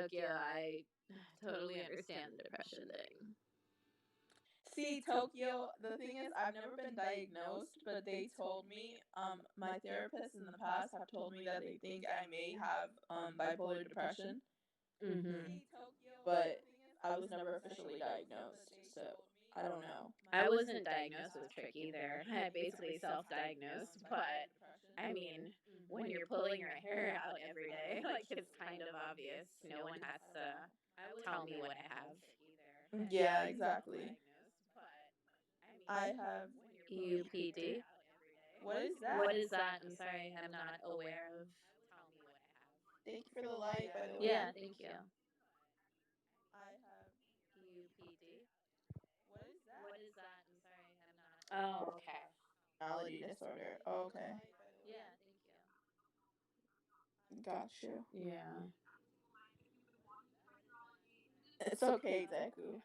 Tokyo, I totally understand the depression thing. See, Tokyo, the thing is, I've never been diagnosed, but they told me, my therapists in the past have told me that they think I may have bipolar depression, but I was never officially diagnosed, so I don't know. I wasn't diagnosed with trick either. I basically self-diagnosed, but I mean, when you're pulling your hair out every day, like it's kind of obvious. No one has to tell me what I have. Yeah, exactly. I have. UPD. What is What that? is that? I'm sorry, I'm not aware of. Thank you for the light, by the way. Yeah, thank you. I have. UPD. What is that? What is that? I'm sorry, I'm not. Oh, okay. Personality disorder. Okay, Yeah, thank you. got you. Yeah. It's okay, Deku.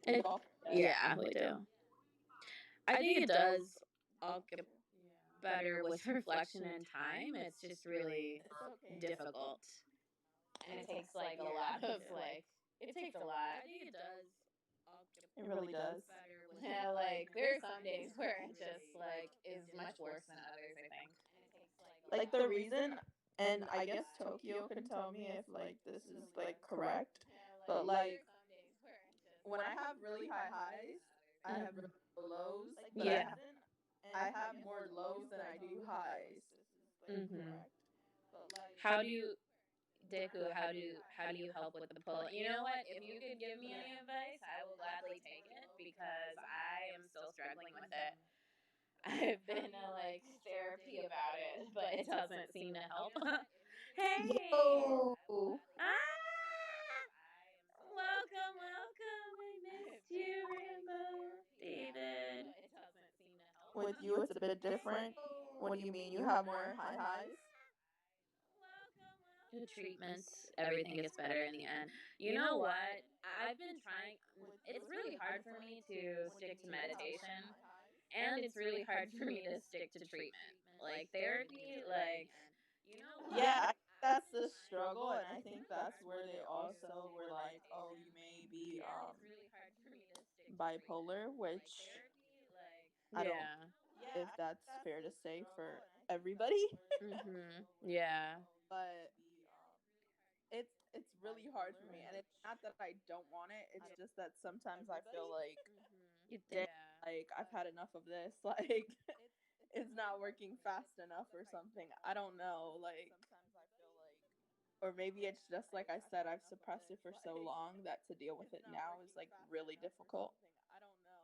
It, yeah, we do. I think it does all get better with reflection and time. It's just really difficult. And it takes like a lot of like, it takes a lot. I think it does all get It really does. better with yeah, like there are some days where it just like is much worse than others, I think. Like the reason, and I guess Tokyo can tell me if like this is like correct, but like when I have really high highs, I have really low lows, but Yeah. I have more lows than I do highs. Mm-hmm. How do you, Deku, how do you help with the pull? You know what? If you could give me any advice, I will gladly take it because I am still struggling with it. I've been to like therapy about it, but it doesn't seem to help. Hey! Yo, Ah! Welcome, welcome. I missed you, Rainbow. David. with you it's a bit different. What do you mean? You have more high highs? The treatments, everything gets better in the end. You know what? I've been trying. It's really hard for me to stick to meditation, and it's really hard for me to stick to treatment. Like therapy, like, Yeah, I think that's the struggle, and I think that's where they also were like, "Oh, you may be bipolar," which I don't know yeah. if that's fair to say for everybody, Yeah. but it's really hard for me, and it's not that I don't want it. It's just that sometimes I feel like, You dang, think? like I've had enough of this. Like it's not working fast enough or something. I don't know. Like, or maybe it's just like I said, I've suppressed it for so long that to deal with it now is like really difficult.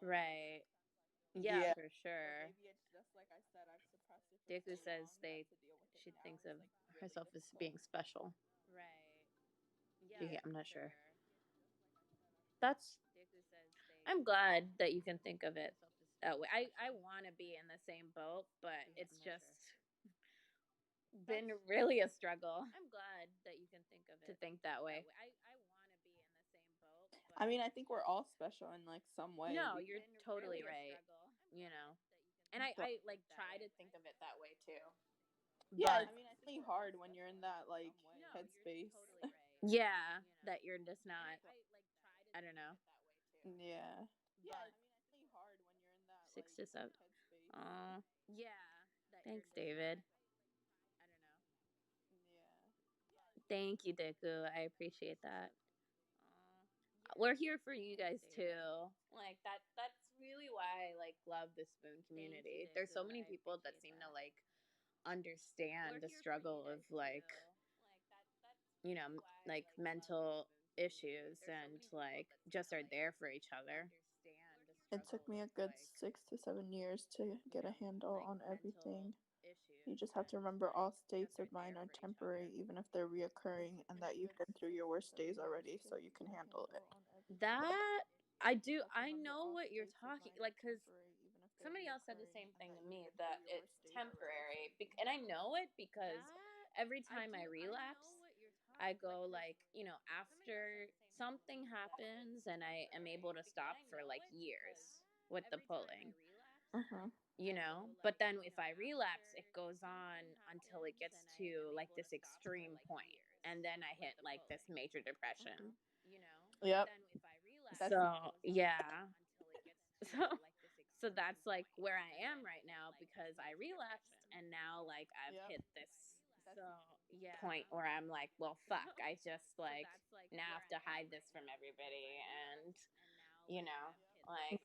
Right. Yeah, Yeah. for sure. Deku says she thinks of herself as being special. Yeah, I'm not sure. That's. I'm glad that you can think of it that way. I want to be in the same boat, but it's just been really a struggle. I'm glad that you can think of it to think that way. I want to be in the same boat. I mean, I think we're all special in like some way. No, you're totally right. You know, and But I like try to think of it that way too. yeah, But it's really hard when you're in that like headspace. yeah, that you're just not. I don't know. Yeah. 6 to 7. Oh, yeah. Thanks, David. Thank you, Deku. I appreciate that. We're here for you guys too. Like that. That's really why I like love the Spoon community. There's so many people that seem to like understand the struggle of like, like mental issues and like just are there for each other. It took me a good 6 to 7 years to get a handle on everything. You just have to remember all states of mind are temporary, even if they're reoccurring, and that you've been through your worst days already, so you can handle it. That I do. I know what you're talking like because somebody else said the same thing to me that it's temporary, and I know it because every time I relapse, I go like after something happens and I am able to stop for like years with the pulling. Uh-huh. But then if I relapse, it goes on until it gets to like this extreme point. and then I hit like this major depression. Yep. That's So yeah, so so that's like where I am right now because I relapsed and now like I've yep. hit this point where I'm like, well, fuck, I just like now have to hide this from everybody, and you know, like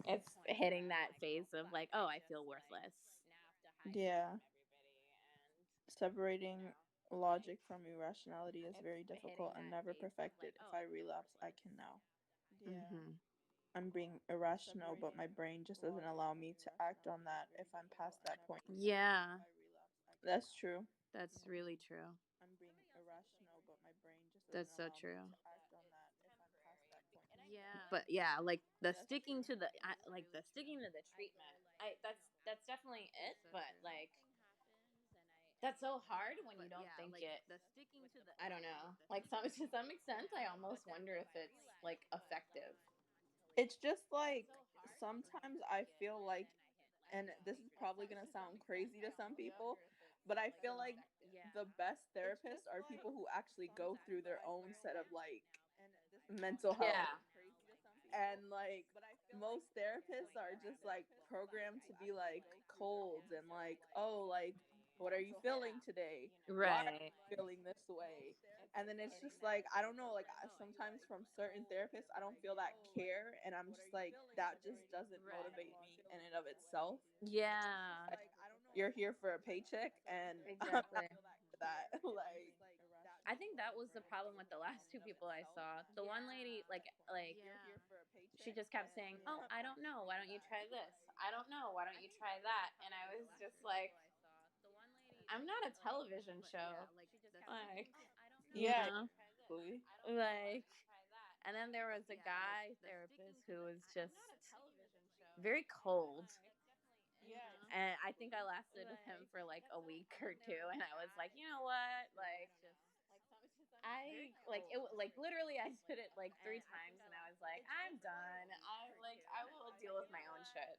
it's hitting that phase of like, oh, I feel worthless. Yeah. Separating logic from irrationality is very difficult and never perfected. If I relapse, I can now. Mm-hmm. I'm being irrational, but my brain just doesn't allow me to act on that if I'm past that point. Yeah, That's true. that's really true. I'm being irrational, but my brain just doesn't That's so allow me true. to act on that if I'm past that point. But yeah, like the That's sticking true. to the like the sticking to the treatment. I that's definitely it. But like that's so hard when you don't think it. I don't know. Like some to some extent, I almost wonder if it's like effective. It's just like sometimes I feel like, and this is probably going to sound crazy to some people, but I feel like the best therapists are people who actually go through their own set of like mental health. Yeah. And like most therapists are just like programmed to be like cold and like, oh, like, what are you feeling today? Why are Right. you feeling this way? And then it's just like, I don't know, like sometimes from certain therapists I don't feel that care, and I'm just like, that just doesn't motivate me in and of itself. Yeah. Like, you're here for a paycheck and I'm not Exactly. for that. Like, I think that was the problem with the last two people I saw. The one lady, like she just kept saying, "Oh, I don't know. Why don't you try this? I don't know. Why don't you try that?" And I was just like, "I'm not a television show." Like, you yeah, know, exactly. like. And then there was a guy therapist who was just very cold. And I think I lasted with him for like a week or two, and I was like, you know what, like I like it like literally I did it like three times and I was like, I'm done. I will deal with my own shit.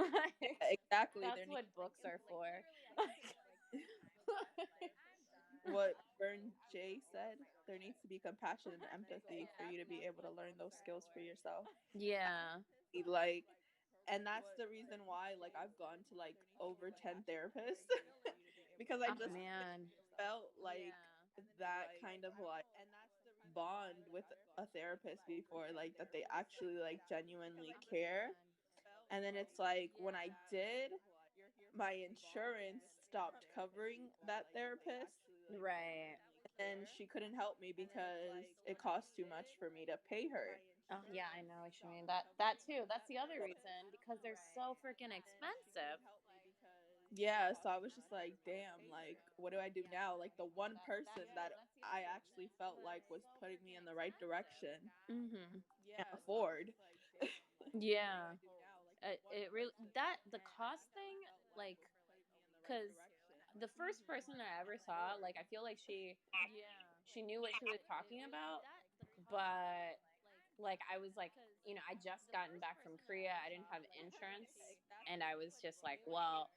Like Yeah, exactly. There that's needs what books are for. Like, what Vern J said, there needs to be compassion and empathy for you to be able to learn those skills for yourself. yeah. Like, and that's the reason why like I've gone to like over 10 therapists because I Oh just man. felt like that kind of like bond with a therapist before, like that they actually like genuinely care. And then it's like when I did, my insurance stopped covering that therapist, Right. and she couldn't help me because it cost too much for me to pay her. Oh yeah, I know what you mean. That too. That's the other reason because they're so freaking expensive. Yeah, so I was just like, damn, like, what do I do now? Like, the one person that I actually felt like was putting me in the right direction Mhm. can't afford. Yeah. It really that the cost thing like cuz the first person I ever saw, like I feel like she knew what she was talking about, but like I was like, I just gotten back from Korea. I didn't have insurance and I was just like, well,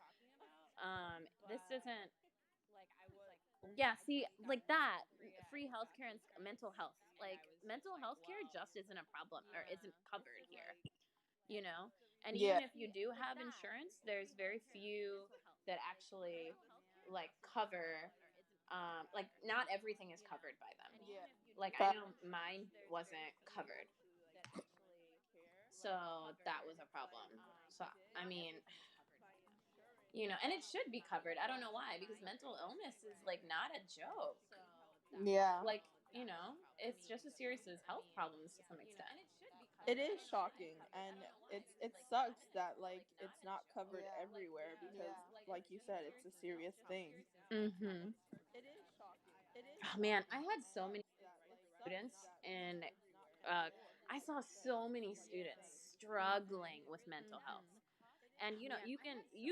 this isn't yeah, see, like that free healthcare and mental health. Like mental health care just isn't a problem or isn't covered here, you know? And Yeah, even if you do have insurance, there's very few that actually like cover like not everything is covered by them. Like I but know mine wasn't covered. So that was a problem. So I mean, and it should be covered. I don't know why because mental illness is like not a joke. yeah, Like, it's just as serious as health problems to some extent. it is shocking, and it sucks that like it's not covered everywhere because, like you said, it's a serious thing. Mhm. Oh man, I had so many students and uh I saw so many students struggling with mental health. And you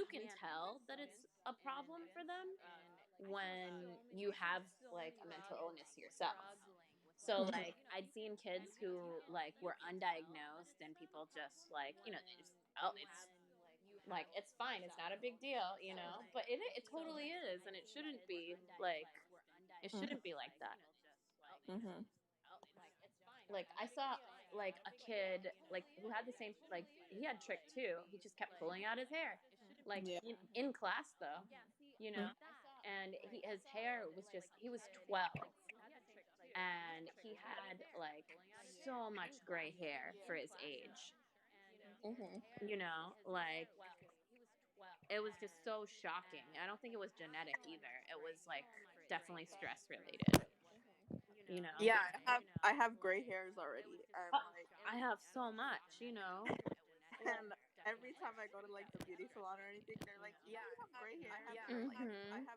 can tell that it's a problem for them when you have like a mental illness yourself. So Mhm. like I'd seen kids who like were undiagnosed and people just like, they just, oh, it's like it's fine, it's not a big deal, but it totally is and it shouldn't be like It Mm-hmm. shouldn't be like that. Mm-hmm. Like I saw like a kid like who had the same like he had trick too. He just kept pulling out his hair, like Yeah. in class though, you Mm-hmm. know. And his hair was just he was 12 and he had like so much gray hair for his age, Mm-hmm. you know, like it was just so shocking. I don't think it was genetic either. It was like definitely stress related, you know. Yeah, I have gray hairs already, and like, I have so much, you know. and every time I go to like the beauty salon or anything, they're like, "Yeah, you have gray hair." Mm-hmm.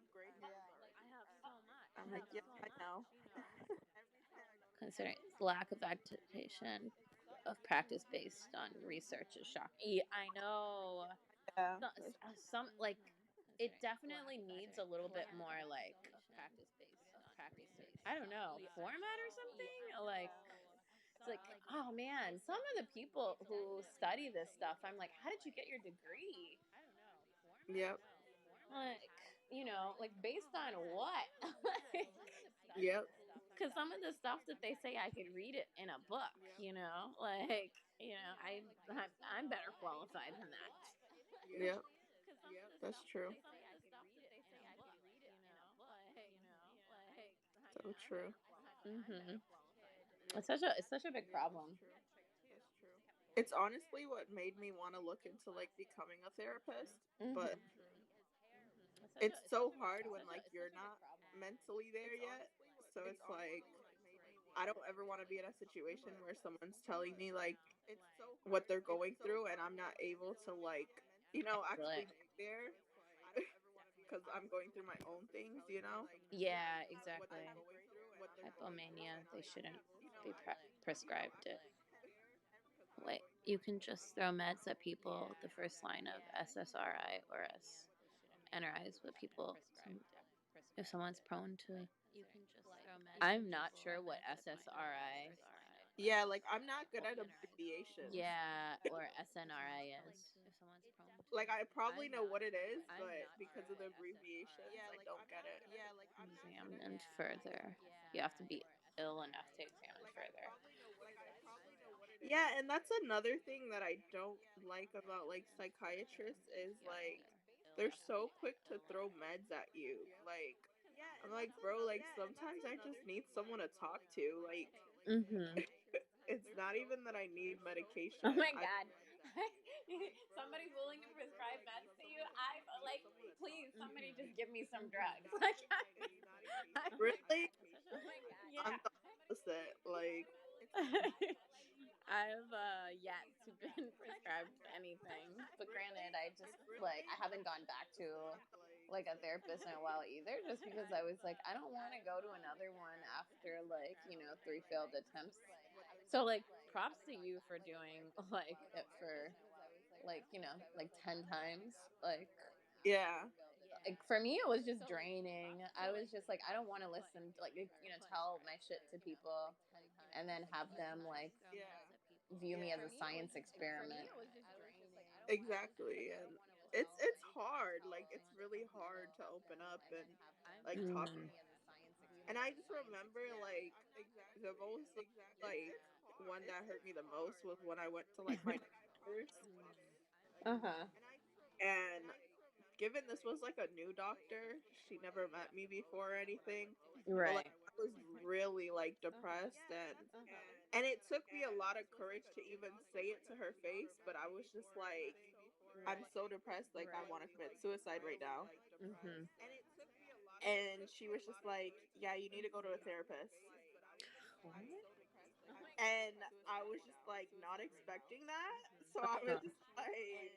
I'm like, "Yeah, I know." Considering lack of adaptation of practice based on research is shocking. Yeah, I know. Yeah. Some like it definitely needs a little bit more like I don't know format or something. Like it's like oh man, some of the people who study this stuff, I'm like, how did you get your degree? Yep. Like you know, like based on what? Yep. Because some of the stuff that they say I could read it in a book, you know, like you know, I'm better qualified than that. Yep. That's true. So true. Mm-hmm. It's such a big problem. It's honestly what made me want to look into like becoming a therapist, but Mm-hmm. it's so hard when like you're not mentally there yet. So it's like I don't ever want to be in a situation where someone's telling me like what they're going through and I'm not able to like, actually Like, be there because I'm going through my own things, yeah, exactly. Hypomania, they shouldn't be prescribed it. Wait, you can just throw meds at people. The first line of SSRI or SNRIs with people. If someone's prone to, I'm not sure what SSRI, Yeah, like I'm not good at abbreviations. yeah, or SNRI is. Like I probably know what it is, but because of the abbreviations, I don't get it. Examined further. You have to be ill enough to examine further. Yeah, and that's another thing that I don't like about like psychiatrists is like they're so quick to throw meds at you. Like I'm like, bro, like sometimes I just need someone to talk to. Like Mm-hmm. it's not even that I need Oh medication. my I god. Somebody's willing to prescribe meds to you. I like, please, somebody just give me some drugs. Like, really yeah. I'm the opposite. Like I've yet to been prescribed anything, but granted, I just like I haven't gone back to like a therapist in a while either, just because I was like I don't want to go to another one after like you know 3 failed attempts. So like props to you for doing like it for like you know like 10 times yeah. like for me it was just draining. I was just like I don't want to listen to, like you know tell my shit to people and then have them like view me as a science experiment. Exactly. And it's hard. Like it's really hard to open up and like talk. Mm-hmm. And I just remember like the most like one that hurt me the most was when I went to like my doctors. Uh-huh. And given this was like a new doctor, she never met me before or anything. But like Right. I was really like depressed, and it took me a lot of courage to even say it to her face, but I was just like, I'm so depressed, like I want to commit suicide right now. Mm-hmm. And she was just like, yeah, you need to go to a therapist. What? And I was just like not expecting that. So I was Uh-huh. just like,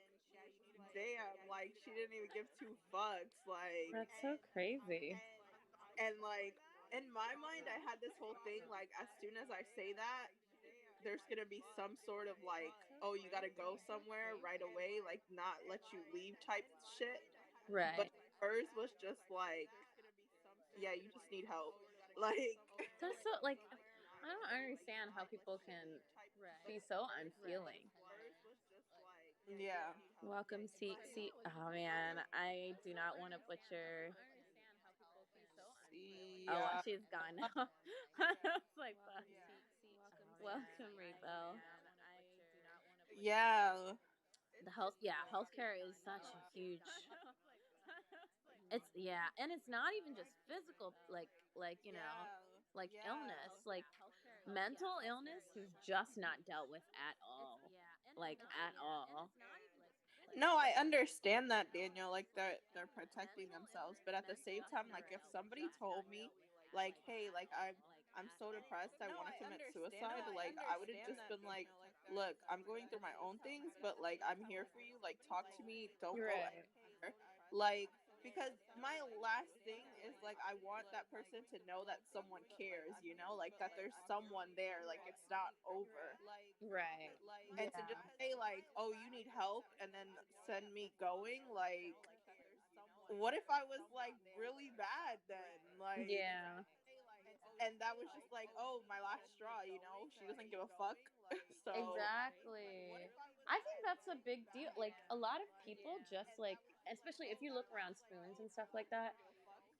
damn, like she didn't even give two fucks. Like, That's so crazy. and like in my mind, I had this whole thing like, as soon as I say that, there's gonna be some sort of like, oh, you gotta go somewhere right away, like not let you leave type shit. But Right. hers was just like, yeah, you just need help. Like, That's so like I don't understand how people can be so unfeeling. yeah. Welcome, see. Oh man, I do not want to butcher. Oh, well, Yeah. she's gone now. It's like the welcome, Rebel. Yeah. The health, yeah, healthcare is such a huge. It's yeah, and it's not even just physical, like illness, like mental illness is just not dealt with at all, like at all. No, I understand that, Daniel. Like they're protecting themselves, but at the same time, like if somebody told me, like, hey, like I'm so depressed, I want to commit suicide, like I would have just been like, look, I'm going through my own things, but like I'm here for you. Like talk to me. Don't go Right. anywhere. Like because my last thing is like I want that person to know that someone cares, like that there's someone there, like it's not over. Right. And to just Yeah. say like, "Oh, you need help," and then send me going, like, what if I was like really bad then? Like, Yeah. and that was just like, "Oh, my last straw," She doesn't give a fuck. So, Exactly. I think that's a big deal. Like a lot of people just like, especially if you look around spoons and stuff like that,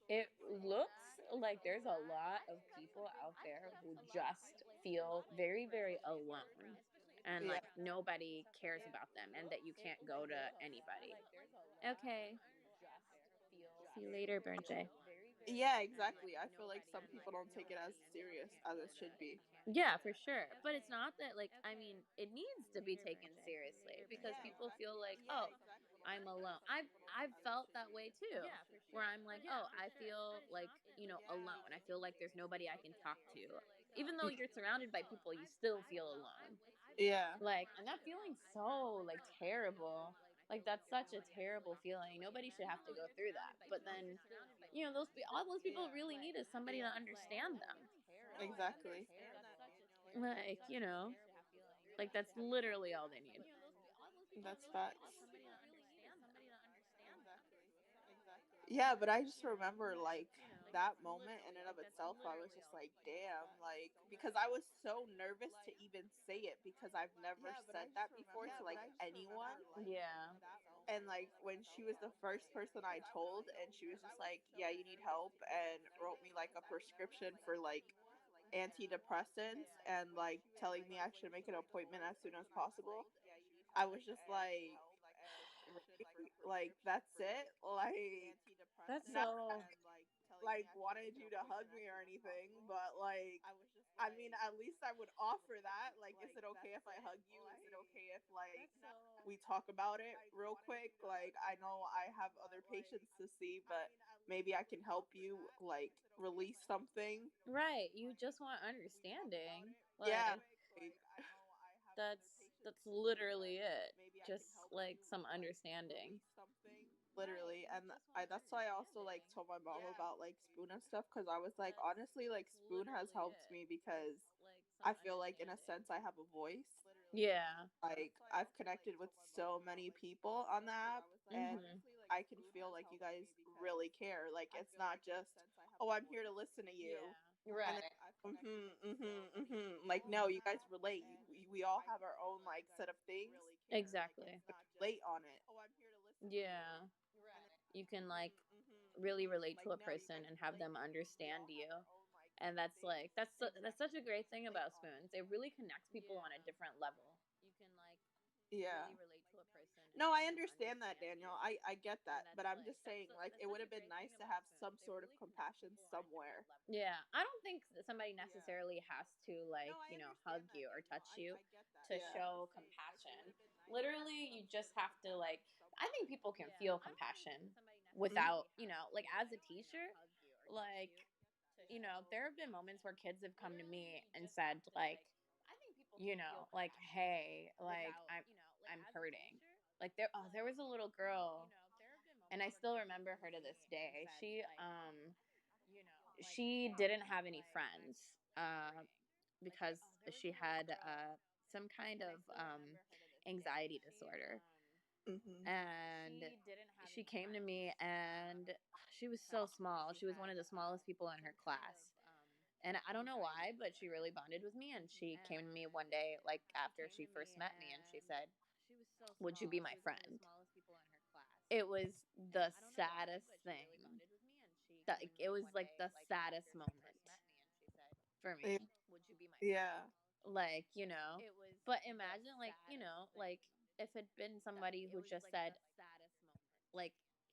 it looks like there's a lot of people out there who just feel very, very alone and yeah. like nobody cares about them and that you can't go to anybody. Okay. See you later, Bernjay. Yeah, exactly. I feel like some people don't take it as serious as it should be. Yeah, for sure. But it's not that like I mean, it needs to be taken seriously because people feel like, "Oh, I'm alone." I've felt that way too. Where I'm like, "Oh, I feel like, alone. I feel like there's nobody I can talk to." Even though you're surrounded by people, you still feel alone. Yeah, Like, and that feeling's so like terrible. Like that's such a terrible feeling. Nobody should have to go through that. But then, all those people really need is somebody to understand them. exactly. Like, like that's literally all they need. That's facts. Yeah, but I just remember like that moment in and of itself, I was just like, damn, like because I was so nervous to even say it because I've never said that before to like anyone. Yeah. And like when she was the first person I told, and she was just like, yeah, you need help, and wrote me like a prescription for like antidepressants and like telling me I should make an appointment as soon as possible. I was just like, really? Like that's it? Like That's not so. like wanted you to hug me or anything, but like I mean, at least I would offer that. Like, is it okay if I hug you? Is it okay if like we talk about it real quick? Like, I know I have other patients to see, but maybe I can help you like release something. Right. You just want understanding. Yeah. Like Like, that's literally it. Just like some understanding. literally, and I that's why I also like told my mom about like Spoon and stuff because I was like, honestly, like Spoon has helped me because I feel like in a sense I have a voice. Yeah. Like I've connected with so many people on the app, and Mhm. I can feel like you guys really care. Like it's not just, oh, I'm here to listen to you, and Right. then like no, you guys relate. We all have our own like set of things, Exactly. relate on it. Yeah. You can like really relate to a person and have them understand you. And that's like that's such a great thing about spoons. It really connects people on a different level. Yeah. No, I understand that, Daniel. I get that, but I'm just saying, like, it would have been nice to have some sort of compassion somewhere. Yeah, I don't think that somebody necessarily has to like, hug you or touch you to Yeah. show compassion. Literally, you just have to like I think people can feel compassion Mhm. without, like as a teacher, like, there have been moments where kids have come to me and said like, like, "Hey, like I'm hurting." Like there was a little girl and I still remember her to this day. She didn't have any friends because she had some kind of anxiety disorder. Mhm. And she came to me and she was so small. She was one of the smallest people in her class. And I don't know why, but she really bonded with me. And she came to me one day, like after she first met me, and she said, "Would you be my friend?" It was the saddest thing it was like the saddest moment for Yeah. me. Yeah. Like, but imagine, like, like if it'd been somebody who just said, like,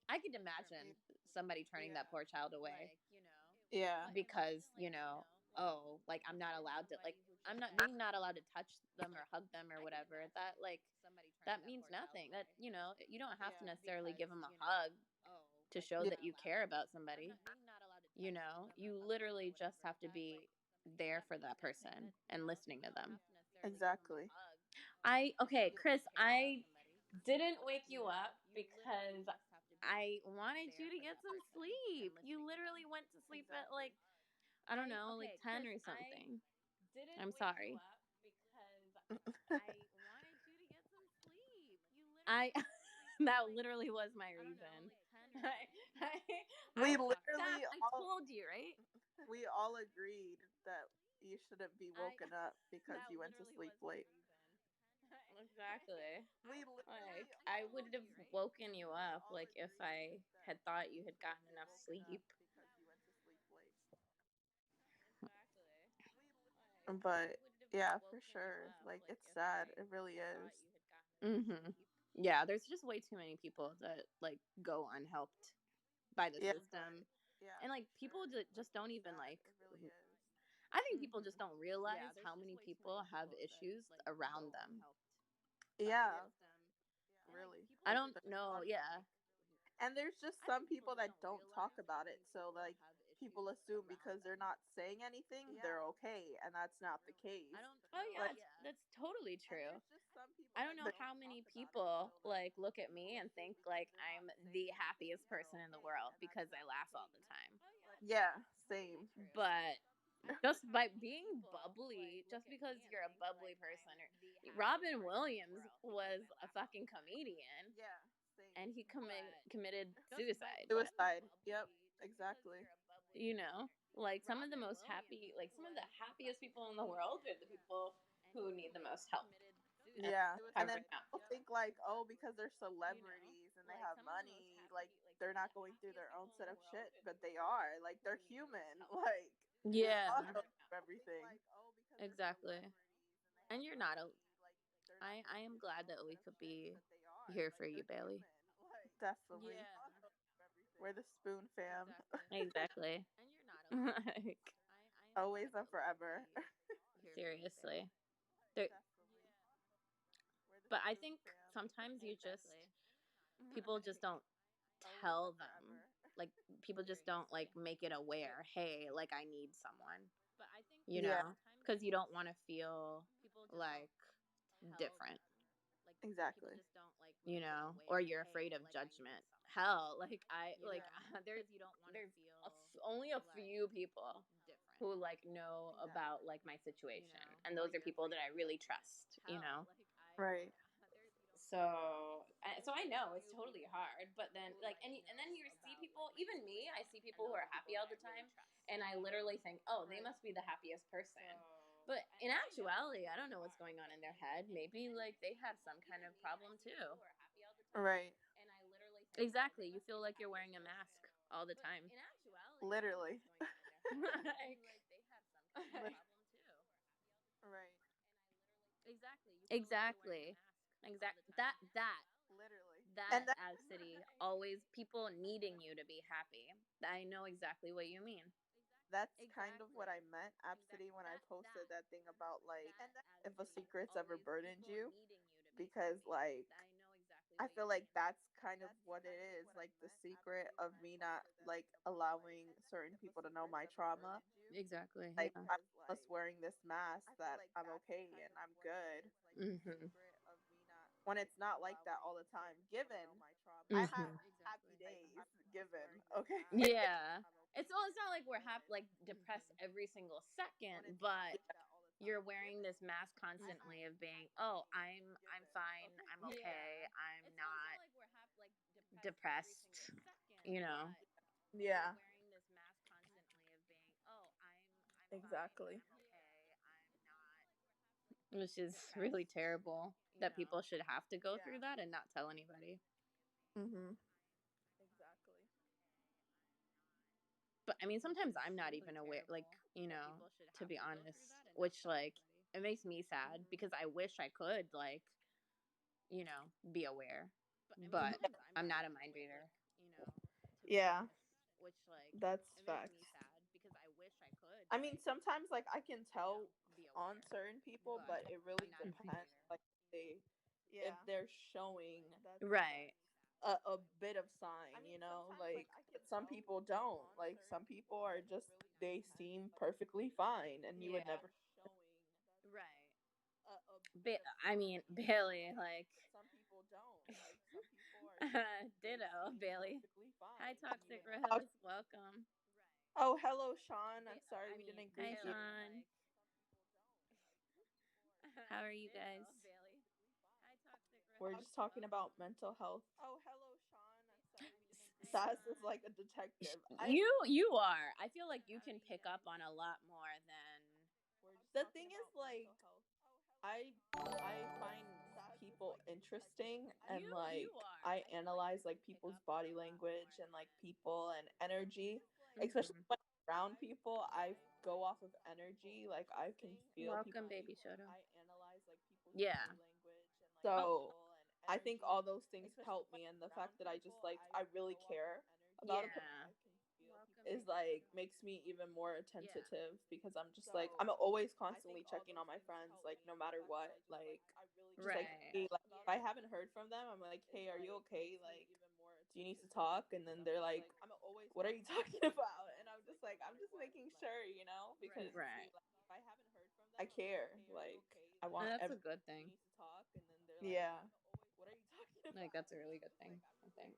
I could imagine somebody turning that poor child away Yeah. because, oh, like I'm not allowed to, like, I'm not being not allowed to touch them or hug them or whatever. That, like, that means nothing. That, you don't have to necessarily give them a hug to show Yeah. that you care about somebody. You literally just have to be there for that person and listening to them. Exactly. Okay, Chris, I didn't wake you up because I wanted you to get some sleep. You literally went to sleep at, like, I don't know, like 10 or something. I'm sorry. I that literally was my reason. We Steph, literally I all told you, right? we all agreed that you shouldn't be woken up because you went to sleep late. Exactly. We Like, literally I all would have agreed. woken you We up, all like, if agreed I that had thought you you had shouldn't gotten be enough woken up sleep. because you went to sleep late. But yeah, for sure. Like it's sad. It really is. Mm-hmm. Yeah, there's just way too many people that, like, go unhelped by the Yeah. system. Yeah, And, like, for people sure. just Like don't it's even, sad. like, It really is. I think people just don't realize how many people have issues around them. Yeah, really. I Like don't there's a know. lot of Yeah. and there's just some people that don't talk about it. So like people assume because they're not saying anything, they're okay, and that's not the case. Oh, yeah, Like that's totally and true. there's just some people I that don't know don't how talk many about it. people, So like like, look at people me and assume think because like they're not I'm saying the anything, happiest they're person in the okay, world and that's because I not the laugh all case. the time. Yeah, same. But just by being bubbly, just because you're a bubbly person, or Robin Williams was a fucking comedian Yeah, same. and he committed suicide. Suicide. Yep, exactly. Like, some of the most happy, like, some of the happiest people in the world are the people who need the most help and Yeah. And then covering up. people think like, oh, because they're celebrities and they have money, like they're not going through their own set of shit, but they are. Like they're human. Like we Yeah, all go through everything. exactly. And you're not a. I am glad that we could be here for you, Bailey. Definitely. We're the spoon fam. Exactly. Like, Always and forever. seriously. There, We're the but I spoon think fam. sometimes people just don't Always tell and them. forever. Like, people just don't, like, make it aware. Hey, like, I need someone. Yeah, Because you don't want to feel like different. exactly. Or you're afraid of judgment. Hell, like, there's only a few people who, like, know about, like, my situation, and those are people that I really trust. Right. So I know it's totally hard, but then, like, and then you see people, even me, I see people who are happy all the time, and I literally think, oh, they must be the happiest person. But in actuality, I don't know what's going on in their head. Maybe, like, they have some kind of problem too. Right. Exactly. You feel like you're wearing a mask all the time. Literally. Like, Lit- right. exactly. That Literally. that And that City, always people needing you to be happy. I know exactly what you mean. that's kind of what I meant, Absidy, when I posted that thing about like if a secret's ever burdened you. Because like I feel like that's kind of what it is, like the secret of me not like allowing certain people to know my trauma. Exactly. Like Yeah. I'm just wearing this mask that I'm okay and I'm good. Mhm. When it's not like that all the time. Given I have Mhm. happy days, given, okay? Yeah. It's not like we're like depressed every single second, but you're wearing this mask constantly of being, oh, I'm fine, I'm okay, I'm not depressed, you know, Yeah. Exactly. which is really terrible that people should have to go through that and not tell anybody. Mhm. but I mean, sometimes I'm not even aware, like, to be honest, which, like, it makes me sad because I wish I could, like, be aware, but I'm not a mind reader, to be Yeah, honest, which, like, that's it makes me facts. sad because I wish I could, I mean, like, sometimes like I can tell be on aware, certain people, but but it really I'm not a mind depends. reader. Like they, if they're showing Right. a bit of sign, like but some people don't. Like some people are just they seem perfectly fine, and you would Yeah. never. Right. I mean, Bailey, like, ditto, Bailey. Hi, Toxic Oh, Rose. Welcome. oh, hello, Sean. I'm sorry I we mean, didn't hi, greet you. Sean. How are you guys? We're just talking about mental health. Sass is like a detective. You are. I feel like you can pick up on a lot more than The thing is, like, I find people interesting, and like you are. I analyze like people's body language and like people and energy, especially Mhm. when I'm around people. I go off of energy. Like I can feel people. Welcome, baby Shoto. Yeah. Oh, So I think all those things help me, and the fact that I just like I really care about a person yeah. is like makes me even more attentive because I'm just like I'm always constantly checking on my friends, like no matter what, like just like Right. hey, like if I haven't heard from them, I'm like, hey, are you okay? Like, do you need to talk? And then they're like, what are you talking about? And I'm just like, I'm just making sure, because Right. I care. Like I And want that's a every good thing. yeah. Like, that's a really good thing, I think.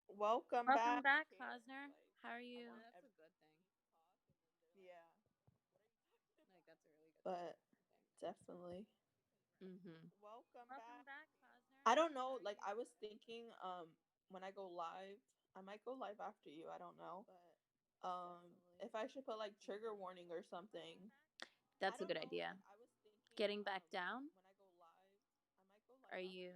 Welcome Welcome back. back, Cosner. How are you? That's a good thing. Yeah, Like, that's a really good thing, but I think. definitely. Mhm. Welcome back, Cosner. I don't How know. are Like you? I was thinking, when I go live, I might go live after you. I don't know. If I should put like trigger warning or something. That's a good idea. Getting back down? Are you?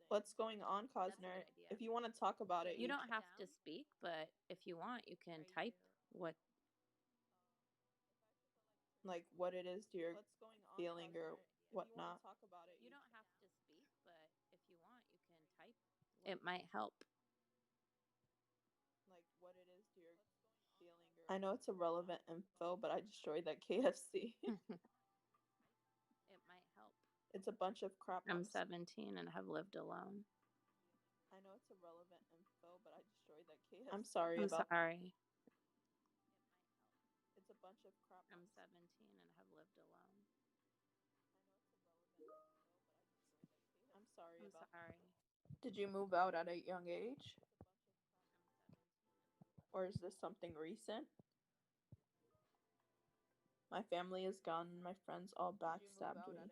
What's going on, That's a good Cosner? idea. If you want to talk about it, You you don't can. have to speak, but if you want, you can type what. Like what it is you're feeling or whatnot. You don't have to speak, but if you want, you can type. It might help. I know it's irrelevant info, but I destroyed that KFC. It might help. It's a bunch of crap. I'm 17 and have lived alone. I'm sorry I'm about. sorry. I'm 17 and have lived alone. I'm sorry. Did you move out at a young age, or is this something recent? My family is gone. My friends all backstabbed me.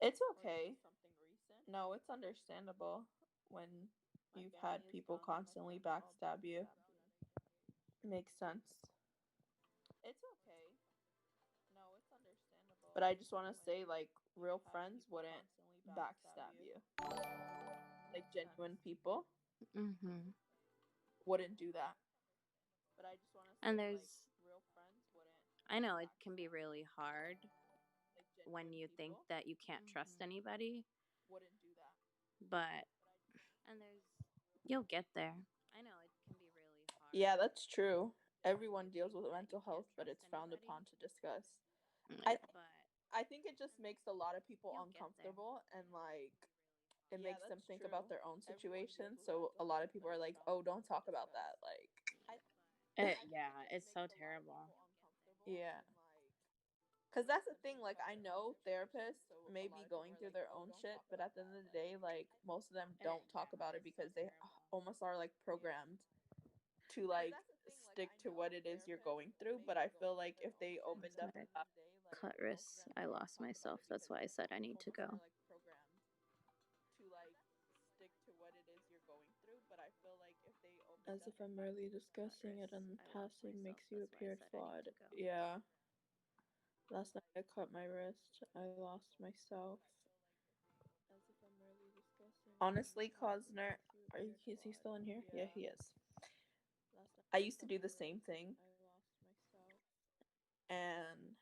It's okay. No, it's understandable when you've had people constantly backstab you. Makes sense. But I just want to say, like, real friends wouldn't backstab you. Like, genuine people Mm-hmm. wouldn't do that. And I know it can be really hard when you think that you can't trust anybody, but you'll get there. I know it can be really hard Yeah, that's true. Everyone when you deals with think that you mental can't health, but trust it's frowned anybody, upon to discuss. I but I think it just makes a lot of people you'll get there. uncomfortable, and like it makes them think about their own situation. So a lot of people are like, "Oh, don't talk about that." Like, Yeah, it's so terrible. yeah. Cause that's the thing. Like, I know therapists may be going through their own shit, but at the end of the day, like most of them don't talk about it It's so because they terrible. almost are like programmed to like stick to what it is you're going through. But I feel like if they I'm opened up sorry. about Clitoris. I lost myself. That's why I said I need to go. as if I'm merely discussing it and I lost passing myself. makes you That's why I appear said I need flawed. to go. Yeah. Last night I cut my wrist. I lost myself. Honestly, Cosner, is he still in here? Yeah, he is. I used to do the same thing, and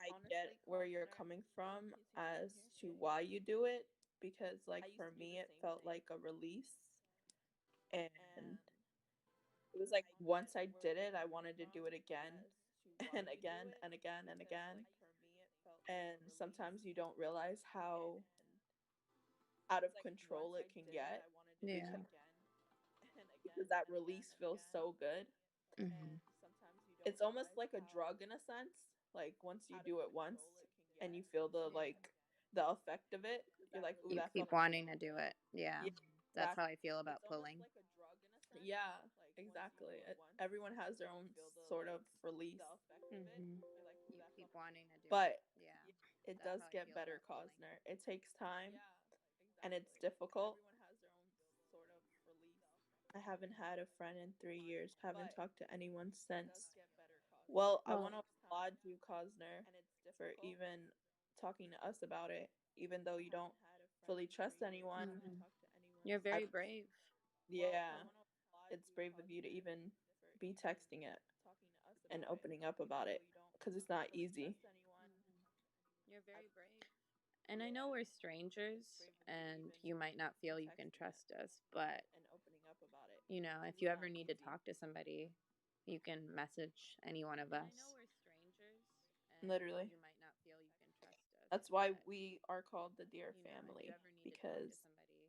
I get where you're coming from as to why you do it, because like for me it felt like a release, and it was like once I did it, I wanted to do it again and again and again and again. And sometimes you don't realize how out of control it can get Yeah. because that release feels so good. Mm-hmm. It's almost like a drug in a sense. Like once you do it once and you feel the effect of it, you're like, "Ooh, You that keep felt wanting to do it. Yeah. yeah, That's how exactly." I feel about pulling. Yeah, exactly. Everyone has their own sort of release, Mm-hmm. You keep wanting to do it. but Yeah. it That's does how I get feel better, about pulling. Cosner. It takes time and it's difficult. I haven't had a friend in 3 years. Haven't talked to anyone since. Well, I Well, want to applaud you, Cosner, for even talking to us about it, even though you don't fully trust anyone. mm-hmm. You're I, very brave. yeah, it's brave of you to even be texting it and opening up about it because it's not easy. Mm-hmm. You're very brave. And I know we're strangers and you might not feel you can trust us, but if you ever need to talk to somebody, you can message any one of us. And Literally. you might not feel you can trust us, That's why but we are called the Dear if you Family ever need to talk because to somebody,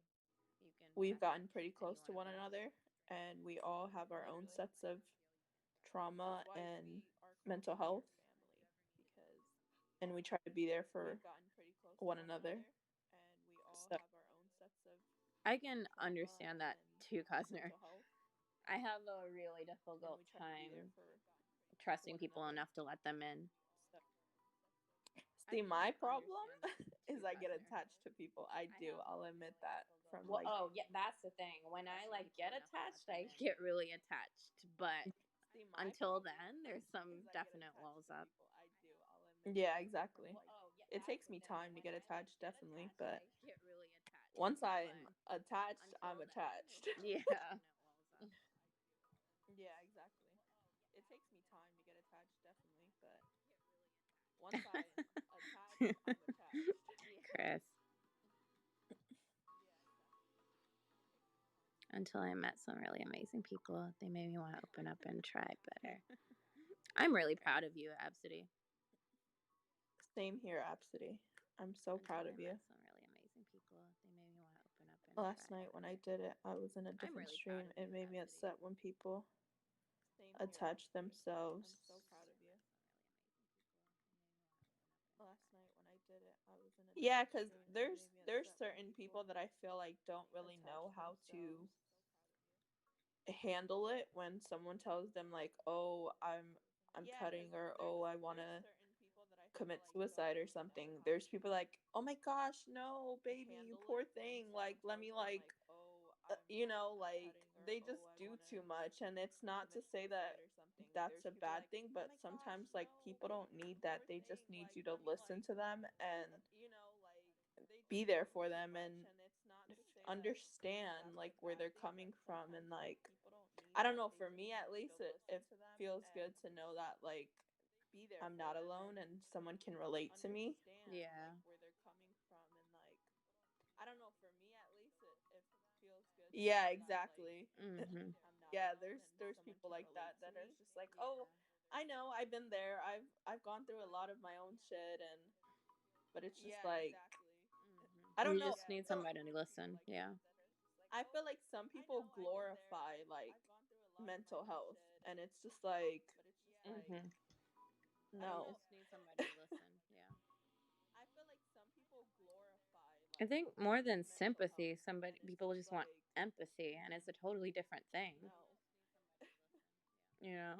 you can we've gotten message pretty any close to one of one us. another and we all have our own sets of trauma and mental health, and we try to be there for one another. So, I can understand that too, Cosner. I have a really difficult time trusting people enough to let them in. I see, can my problem understand that is too, I get Cosner. attached to people. I do. I'll admit that from Well, like, oh yeah, that's the thing. When I get attached, I get really attached. But until then, there's some definite walls up. yeah, exactly. It takes me time to get attached, definitely, but once I'm attached, I'm attached. Yeah. Yeah, exactly. It takes me time to get attached, definitely, but once I'm attached, I'm attached. Chris. Until I met some really amazing people, they made me want to open up and try better. I'm really proud of you, Absidy. Same here, Absidy. I'm so Until proud I of you. met some really amazing people, they made me want to open up and Last try night when I better. did it, I was in a I'm different really proud stream. of It you, made me Absidy. upset when people attach themselves. Yeah, because there's certain people that I feel like don't really know how to handle it when someone tells them like, "Oh, I'm cutting," or "Oh, I want to commit suicide or something." There's people like, "Oh my gosh, no, baby, you poor thing. Like, let me like like they just do too much, and it's not to say that that's a bad thing, but sometimes like people don't need that. They just need you to listen to them and be there for them and understand like where they're coming from, and like I don't know, for me at least it feels good to know that like I'm not alone and someone can relate to me. Yeah. Yeah, exactly. Mm-hmm. Yeah, there's people like that are just like, "Oh, I know, I've been there. I've gone through a lot of my own shit," and but it's just like I You don't know. just need somebody to listen. Yeah. I feel like some people glorify like mental health, and it's just like Mm-hmm. You no. just need somebody to listen. Yeah. I think more than sympathy, somebody people just want empathy, and it's a totally different thing. You know,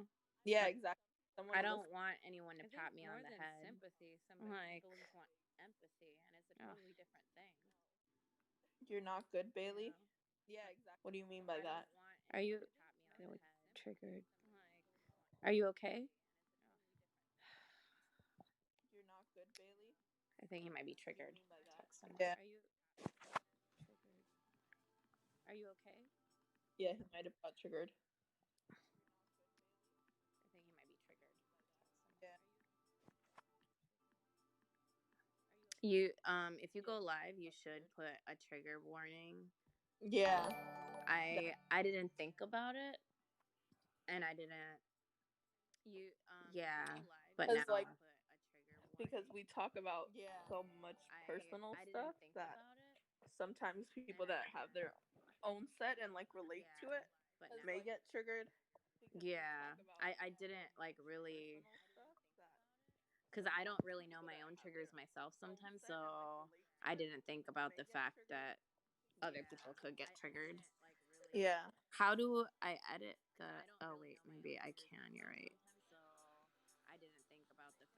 Yeah, I, exactly. Someone I to don't listen. want anyone to pat me on the head. Like, ugh, You're not good, Bailey. What do you mean by that? are you like triggered? Are you okay? I think he might be triggered. Text him. Yeah. Are you okay? Yeah, he might have got triggered. I think he might be triggered. Yeah. You if you go live, you should put a trigger warning. Yeah. I didn't think about it, and I didn't. Yeah, but now Like, because we talk about so much personal stuff that sometimes people that have their own set and like relate to it may get triggered. Yeah, I didn't like really because I don't really know my own triggers myself sometimes, so I didn't think about the fact that other people could get triggered. Yeah. How do I edit the? Oh wait, maybe I can. You're right.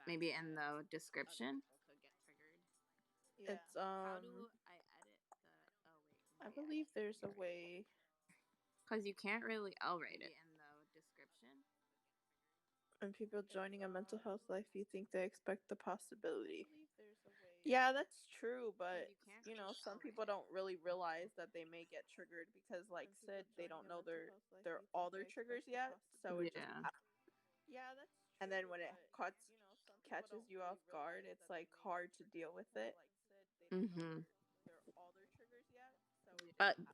Maybe in the description. It's I believe there's a way. Because you can't really. I'll write it. When people joining a mental health life, you think they expect the possibility. Yeah, that's true, but you know, some people don't really realize that they may get triggered because, like Sid, they don't know their all their triggers yet. So it just Yeah. and then when it catches you off guard, it's like hard to deal with it. Mm-hmm.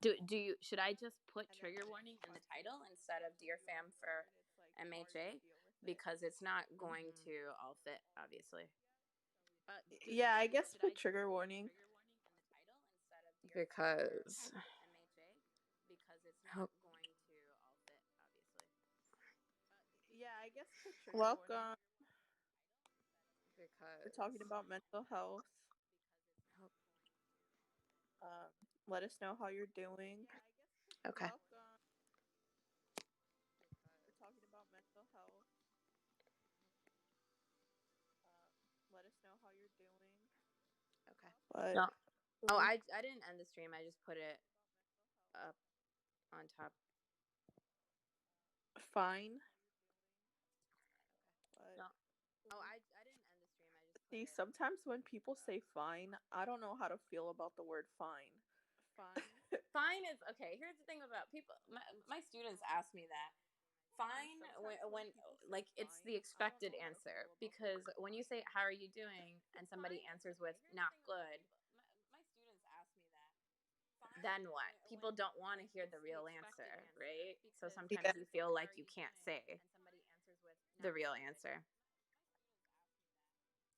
Do you should I just put trigger warning in the title instead of Dear Fam for MHA because it's not going to all fit obviously. Yeah, I guess put trigger warning. Because oh, Yeah, I guess put trigger welcome. because We're talking about mental health. Let us know how you're doing. okay. We're talking about mental health. Let us know how you're doing. Okay. But no. Oh, I didn't end the stream. I just put it up on top. Fine. No. Oh, I didn't end the stream. I just see. Sometimes when people say fine, I don't know how to feel about the word fine. Fine is okay. Here's the thing about people. My students ask me that. Fine when like it's the expected answer because when you say how are you doing and somebody answers with not good, then what? People don't want to hear the real answer, right? So sometimes Yeah. you feel like you can't say the real answer.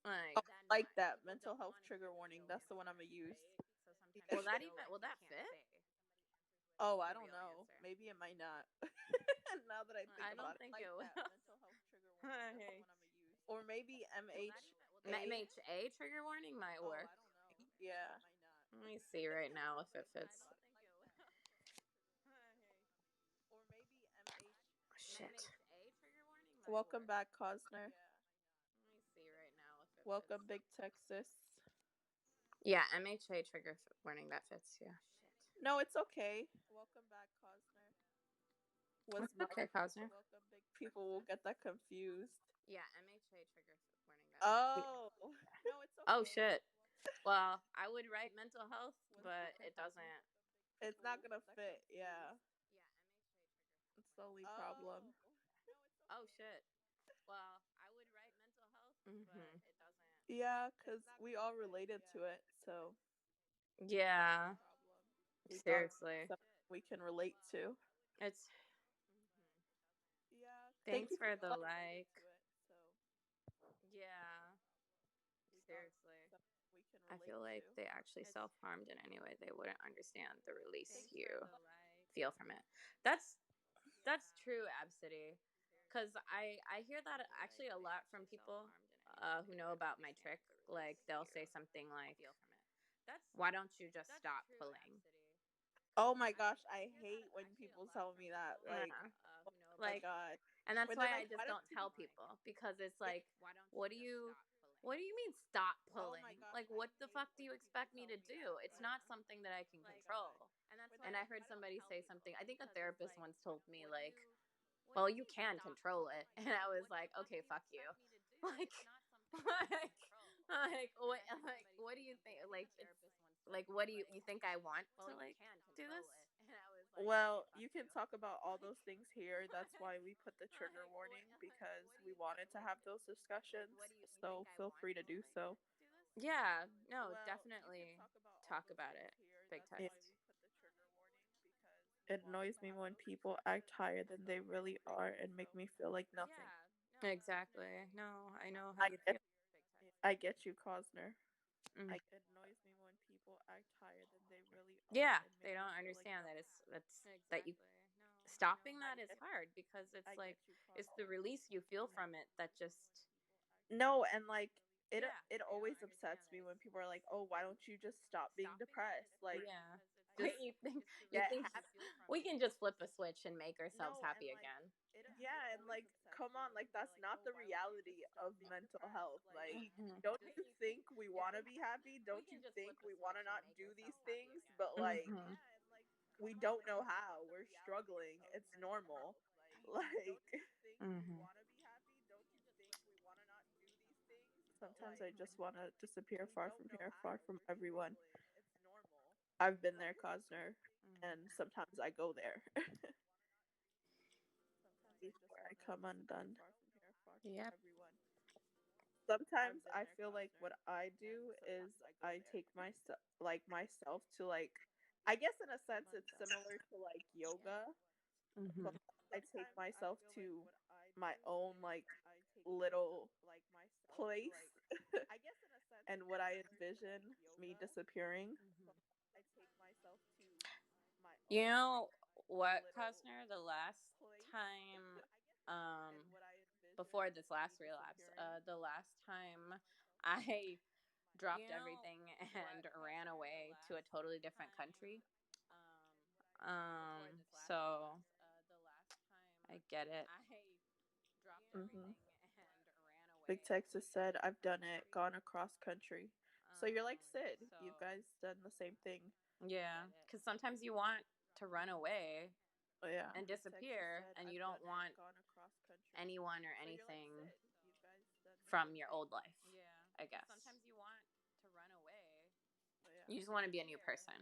Like, Oh, like that mental health trigger warning. That's the one I'm gonna use. will that fit? Oh, I don't know. Maybe it might not. Now that I think I don't about think it, it will. mental health trigger warning. That's the one I'm gonna use. Or maybe MHA trigger warning might work. Yeah. Let me see right now if it fits. Shit. Welcome back, Cosner. Let me see right now if it Welcome, fits. Big Texas. Yeah, MHA trigger warning that fits. Yeah. Shit. No, it's okay. Welcome back, Cosner. Was okay, Cosner. People will get that confused. Yeah, MHA trigger warning that. Oh, no, it's okay. Oh shit. Well, I would write mental health, but it doesn't. It's not gonna fit. Yeah. It's the only problem. Oh shit. Well, I would write mental health, but it doesn't. Yeah, because we all related to it, so yeah. we Seriously, we can relate to. it's. Yeah. Thanks for the like. Yeah. Seriously. I feel like they actually self harmed in any way. They wouldn't understand the release you feel from it. That's true, Absidy. Because I hear that actually a lot from people who know about my trick. Like they'll say something like, "Why don't you just stop pulling?" Oh my gosh, I hate when people tell me that. Like, oh my like, god. and that's When why they're I like, just don't tell people because it's like, what do you mean stop pulling? Like, what the fuck do you expect me to do? It's not something that I can control. And I heard somebody say something. I think a therapist once told me like, well, you can control it, and I was like, okay, fuck you. Like, what do you think? Like, it's like, what do you think I want to like do this? Well, you can talk about all those things here. That's why we put the trigger warning because we wanted to have those discussions. So feel free to do so. Yeah, no, definitely talk about it. Big Yeah. text. It annoys me when people act higher than they really are and make me feel like nothing. Exactly. No, I know how I you get, feel. I get you, Cosner. Mm. It annoys me when people act higher than they really are Yeah, and they make me don't feel like understand that nothing. it's that you stopping I that is get, hard because I it's get like you, it's the Cosner. release you feel from it that just No, and like it always upsets me when people are like, "Oh, why don't you just stop being depressed?" Like, yeah. just Wait, you get think happy. we can just flip a switch and make ourselves No, and happy like again? yeah, and like come on, like that's not the reality of mental health. Like, Mhm. don't you think we want to be happy? Don't you think we want to not do these things? But like, Mhm. we don't know how. We're struggling. It's normal. Like, Mhm. sometimes I just want to disappear far from here, far from everyone. I've been there, Cosner, and sometimes I go there before I come undone. Yep. Sometimes I feel like what I do is I take myself to like, I guess in a sense it's similar to like yoga, but Mhm. I take myself to my own like little place and what I envision me disappearing. You know what, Costner? The last time, before this last relapse, the last time I dropped everything and ran away to a totally different country. So I get it. Hmm. Big Texas said, I've done it, gone across country. So you're like Sid. You guys done the same thing. Yeah, because sometimes you want to run away Oh, yeah. and disappear, and you don't want anyone or anything from your old life. I guess you just want to be a new person.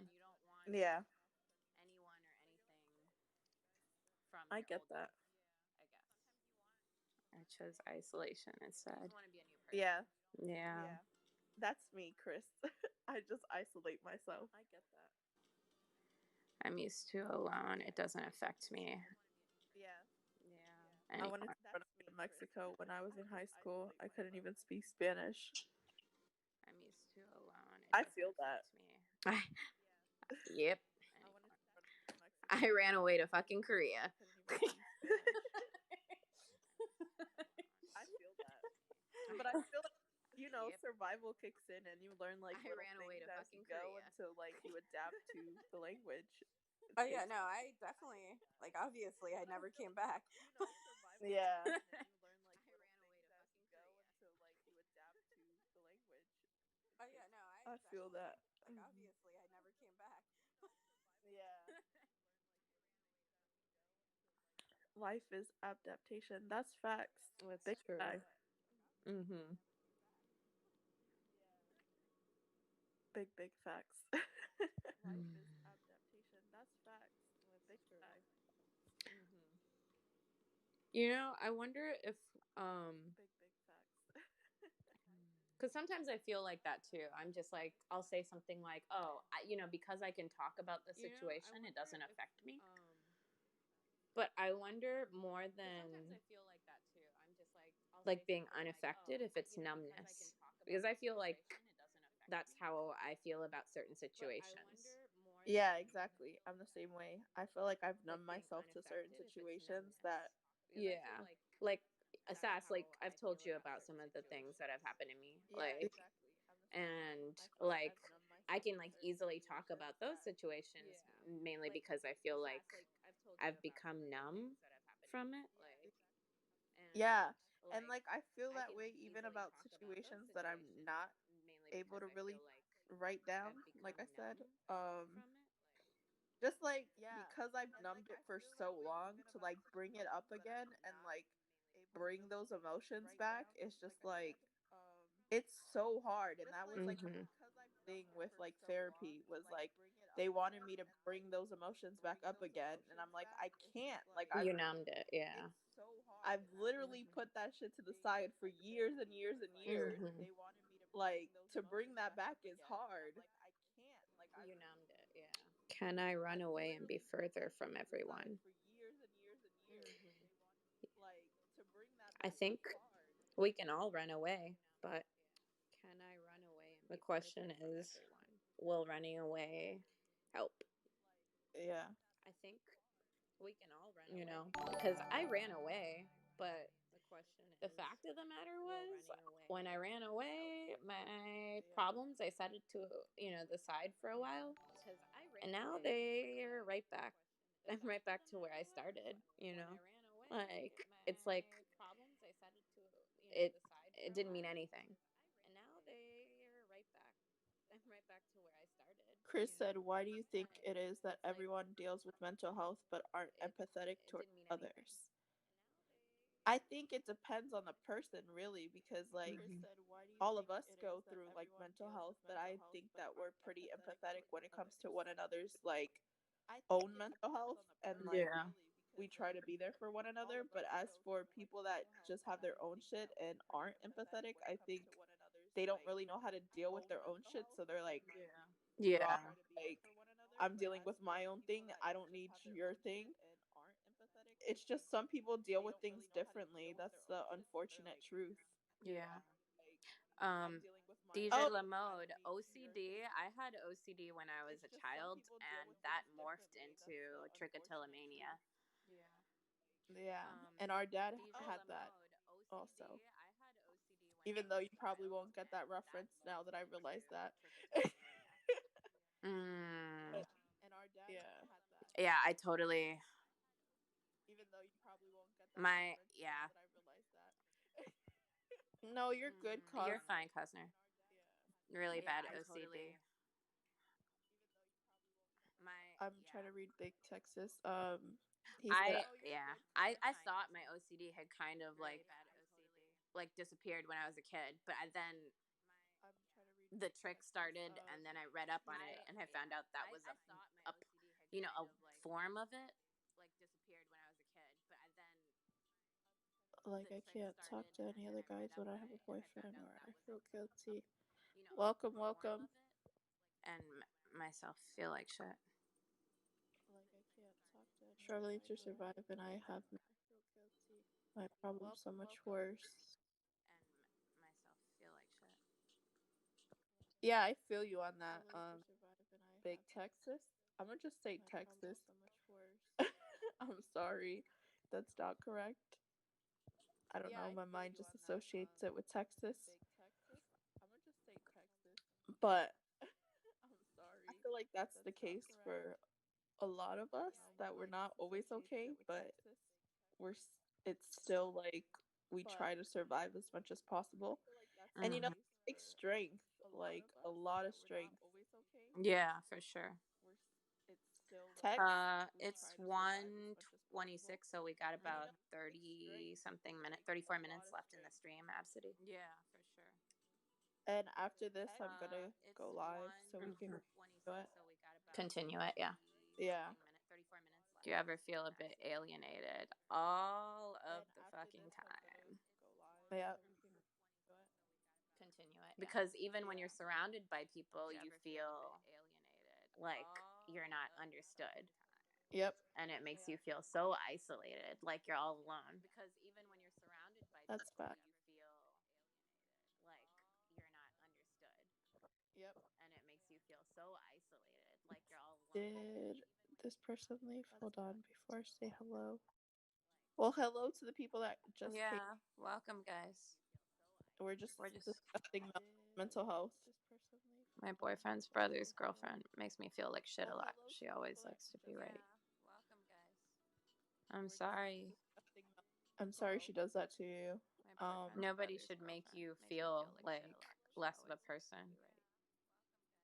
Yeah. I get that. I chose isolation instead. Yeah. Yeah, That's me, Chris. I just isolate myself. I'm used to alone. It doesn't affect me I wanted anymore. to run away to Mexico when I was in high school. I couldn't even speak Spanish. I'm used to alone. It I doesn't feel that. affect me. Yep. I ran away to fucking Korea. I feel that. But I feel like, survival kicks in and you learn like little ran away things to as you fucking go Korea. until like you adapt to the language. It Oh yeah, takes no, I definitely like obviously I never came back. yeah. Oh yeah, no, I I feel that. definitely like obviously I never came back. Yeah. Life is adaptation. That's facts. That's Big true. fact. Mhm. Big facts. You know, I wonder if because sometimes I feel like that too. I'm just like I'll say something like, "Oh, because I can talk about the situation, it doesn't affect me." But I wonder more than like being unaffected if it's numbness. Because I feel like that's how I feel about certain situations. Yeah, exactly. I'm the same way. I feel like I've numbed myself to certain situations that Yeah. Like Assas, like I've told you about some of the things that have happened to me. Like and like I can like easily talk about those situations mainly because I feel like I've become numb from it. yeah. And like I feel that way even about situations that I'm not able to really write down, like I said. Just like because I've numbed it for so long to like bring it up again and like bring those emotions back, it's just like it's so hard. And that was like Mhm. the thing with like therapy was like they wanted me to bring those emotions back up again, and I'm like, I can't. Like You numbed it, yeah. I've literally put that shit to the side for years and years and years. Mm-hmm. Like to bring that back is hard. You numbed it, yeah. Can I run away and be further from everyone? Mm-hmm. I think we can all run away, but can I run away and the question is, will running away help? Yeah. I think we can all run away. You know, because I ran away, but the fact of the matter was, when I ran away, my problems, I set it to, the side for a while. And now they're right back. I'm right back to where I started, Like, it's like it it didn't mean anything. And now they're right back. I'm right back to where I started, Chris said, "Why do you think it is that everyone deals with mental health but aren't empathetic It towards didn't mean anything. others?" I think it depends on the person, really, because like Mhm. all of us go through like mental health, but I think that we're pretty empathetic when it comes to one another's like own mental health, and like Yeah. we try to be there for one another. But as for people that just have their own shit and aren't empathetic, I think they don't really know how to deal with their own shit, so they're like, Yeah. raw, like, I'm dealing with my own thing, I don't need your thing. It's just some people deal with things differently. That's the unfortunate truth. Yeah. Um, DJ Oh, Lamode, OCD. I had OCD when I was a child, and that morphed into trichotillomania. yeah. And our dad had that also. Even though you probably won't get that reference now that I realize that. Mm, But yeah. yeah, I totally. Yeah. No, you're good, cause You're fine, Cosner. Really yeah, bad I OCD. I'm trying to read Big Texas. He said, I thought my OCD had kind of like disappeared when I was a kid, but then the trick started, and then I read up on it, and I found out that was a form of it. like, I can't talk to any other guys when I have a boyfriend or I feel guilty. Welcome, welcome. And myself feel like shit. Struggling to survive, and I have my problems so much worse. And myself feel like shit. Yeah, I feel you on that. Big Texas. I'm gonna just say Texas. I'm sorry, that's not correct. I don't know. My mind just associates it with Texas, but I feel like that's the case for a lot of us, that we're not always okay, but we're it's still like we try to survive as much as possible. And Mhm. it takes strength, like a lot of strength. Yeah, for sure. Text. It's 1:26, so we got about 30 something 34 minutes left in the stream, Absidy. Yeah, for sure. And after this, I'm gonna go live so we can do it. Continue it, yeah. Yeah. Do you ever feel a bit alienated all of the fucking time? Yeah. Continue it. Because even when you're surrounded by people, you feel like you're not understood. Yep. And it makes you feel so isolated, like you're all alone. That's bad. Like you're not understood. Yep. And it makes you feel so isolated, like you're all alone. Did this person leave? Hold on before I say hello. Well, hello to the people that just came. Yeah, welcome, guys. We're just We're just discussing mental health. my boyfriend's brother's girlfriend makes me feel like shit a lot. She always likes to be right. I'm sorry. I'm sorry she does that to you. Nobody should make you feel like less of a person.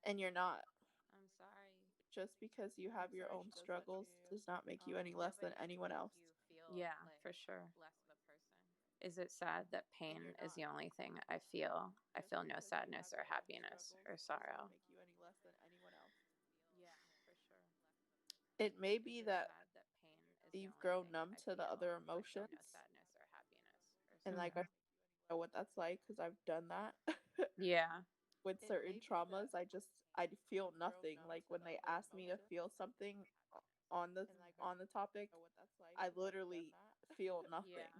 And you're not. I'm sorry. Just because you have your own struggles does not make you any less than anyone else. Yeah, for sure. Is it sad that pain is the only thing I feel? I feel no sadness or happiness or sorrow. It may be that that pain is the you've only grown thing numb I to the feel, other like no emotions, sadness or happiness or and something. like I know what that's like because I've done that. Yeah. With certain traumas, I feel nothing. Like when they ask me to feel something on the topic, I literally feel Yeah. nothing.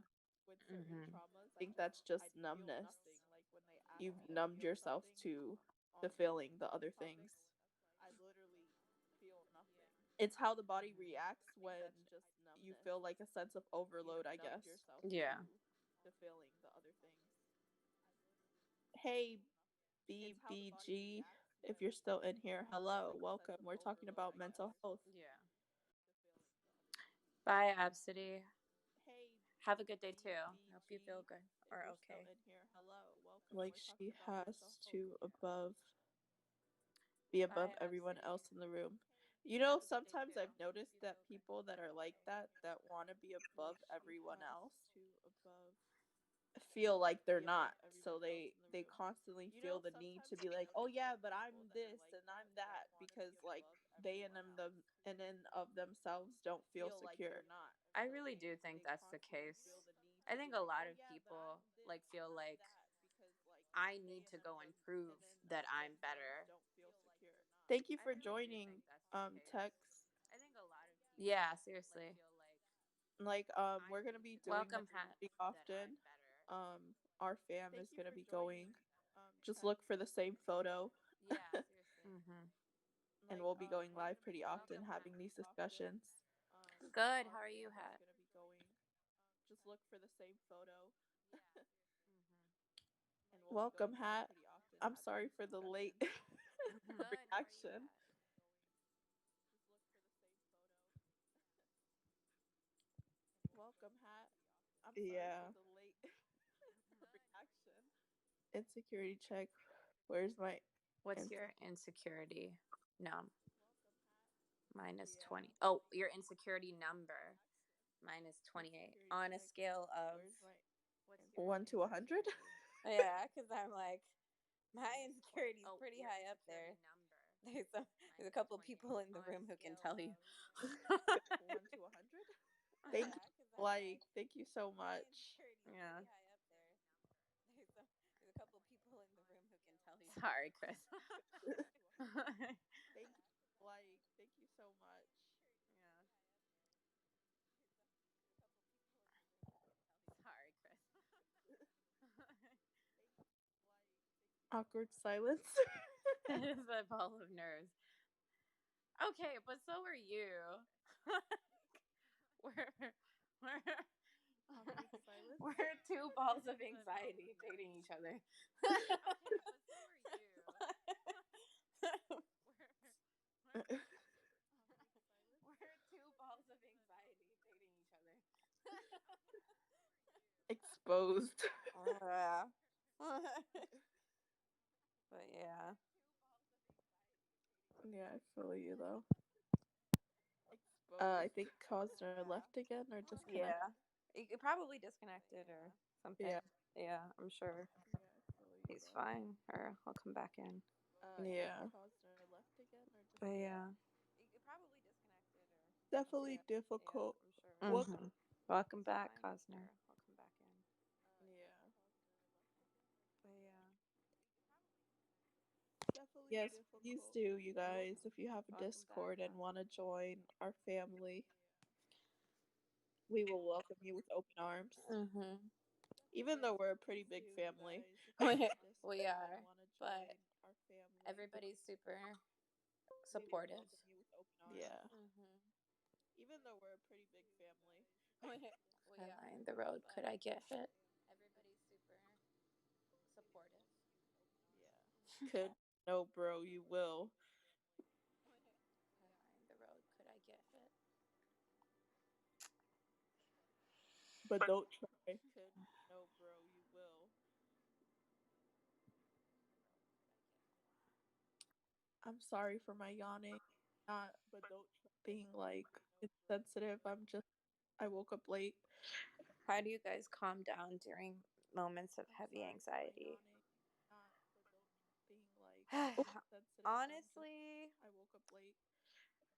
Mm-hmm. I think that's just numbness. You've numbed yourself to feeling the other things. It's how the body reacts when you feel like a sense of overload, I guess. Yeah. Hey, BBG, if you're still in here, hello, welcome. We're talking about mental health. Yeah. Bye, Absidy. Have a good day too. Hope you feel good or okay. Like she has to be above Bye, everyone Absidy. else in the room. You know, sometimes I've noticed that people that are like that want to be above everyone else, feel like they're not. So they constantly feel the need to be like, "Oh yeah, but I'm this and I'm that," because like they and in of themselves don't feel secure. I really do think that's the case. I think a lot of people like feel like I need to go and prove that I'm better. Thank you I for really do joining, think that's the case. Tex. I think a lot of people, yeah, seriously. Like we're gonna be doing this Welcome, Hat. pretty often. Our fam is gonna be going. Just look for the same photo, Yeah, seriously. Mm-hmm. and we'll be going live pretty often, having these discussions. Good. How are you, Hat? Just look for the same photo. Welcome, Hat. I'm sorry for the late Mm-hmm. Good. How are you, reaction. Hat? Welcome, Hat. Yeah. Insecurity check. Where's my What's ins- your insecurity? No, minus 20. Oh, your insecurity number. Minus 28. On a scale of. What's your 1 to 100? insecurity? Yeah, because I'm like, my insecurity is pretty high up there. There's a couple of people in the room who can tell you. 1 to 100? Thank you. Like, thank you so much. Yeah. There's a couple of people in the room who can tell you. Sorry, Chris. Thank you. Like, thank you so much. Yeah. Sorry, Chris. Awkward silence. It is a ball of nerves. Okay, but so are you. we're we're Awkward silence. we're two balls of anxiety dating each other. Okay, but so are you. We're two balls of anxiety dating each other. Exposed. Yeah. But yeah. Yeah, I feel you though. I think Cosner left again or disconnected. Yeah. It probably disconnected or something. Yeah. Yeah, I'm sure he's fine. Or I'll come back in. Yeah. But yeah. Definitely difficult. What? Mm-hmm. Welcome back, Cosner. I'll come back in. Yeah. But yeah. Yes, please do, you guys. If you have a Welcome back, Discord and Cosner. want to join our family, we will welcome you with open arms. Mm-hmm. Even though we're a pretty big family. We are, but everybody's super supportive. Yeah. Mm-hmm. We are. The road. Could I get hit? Everybody's super supportive. Could. No, bro, you will. The road. Could I get hit? But don't try. I'm sorry for my yawning. Not being like insensitive. I woke up late. How do you guys calm down during moments of heavy anxiety? Honestly,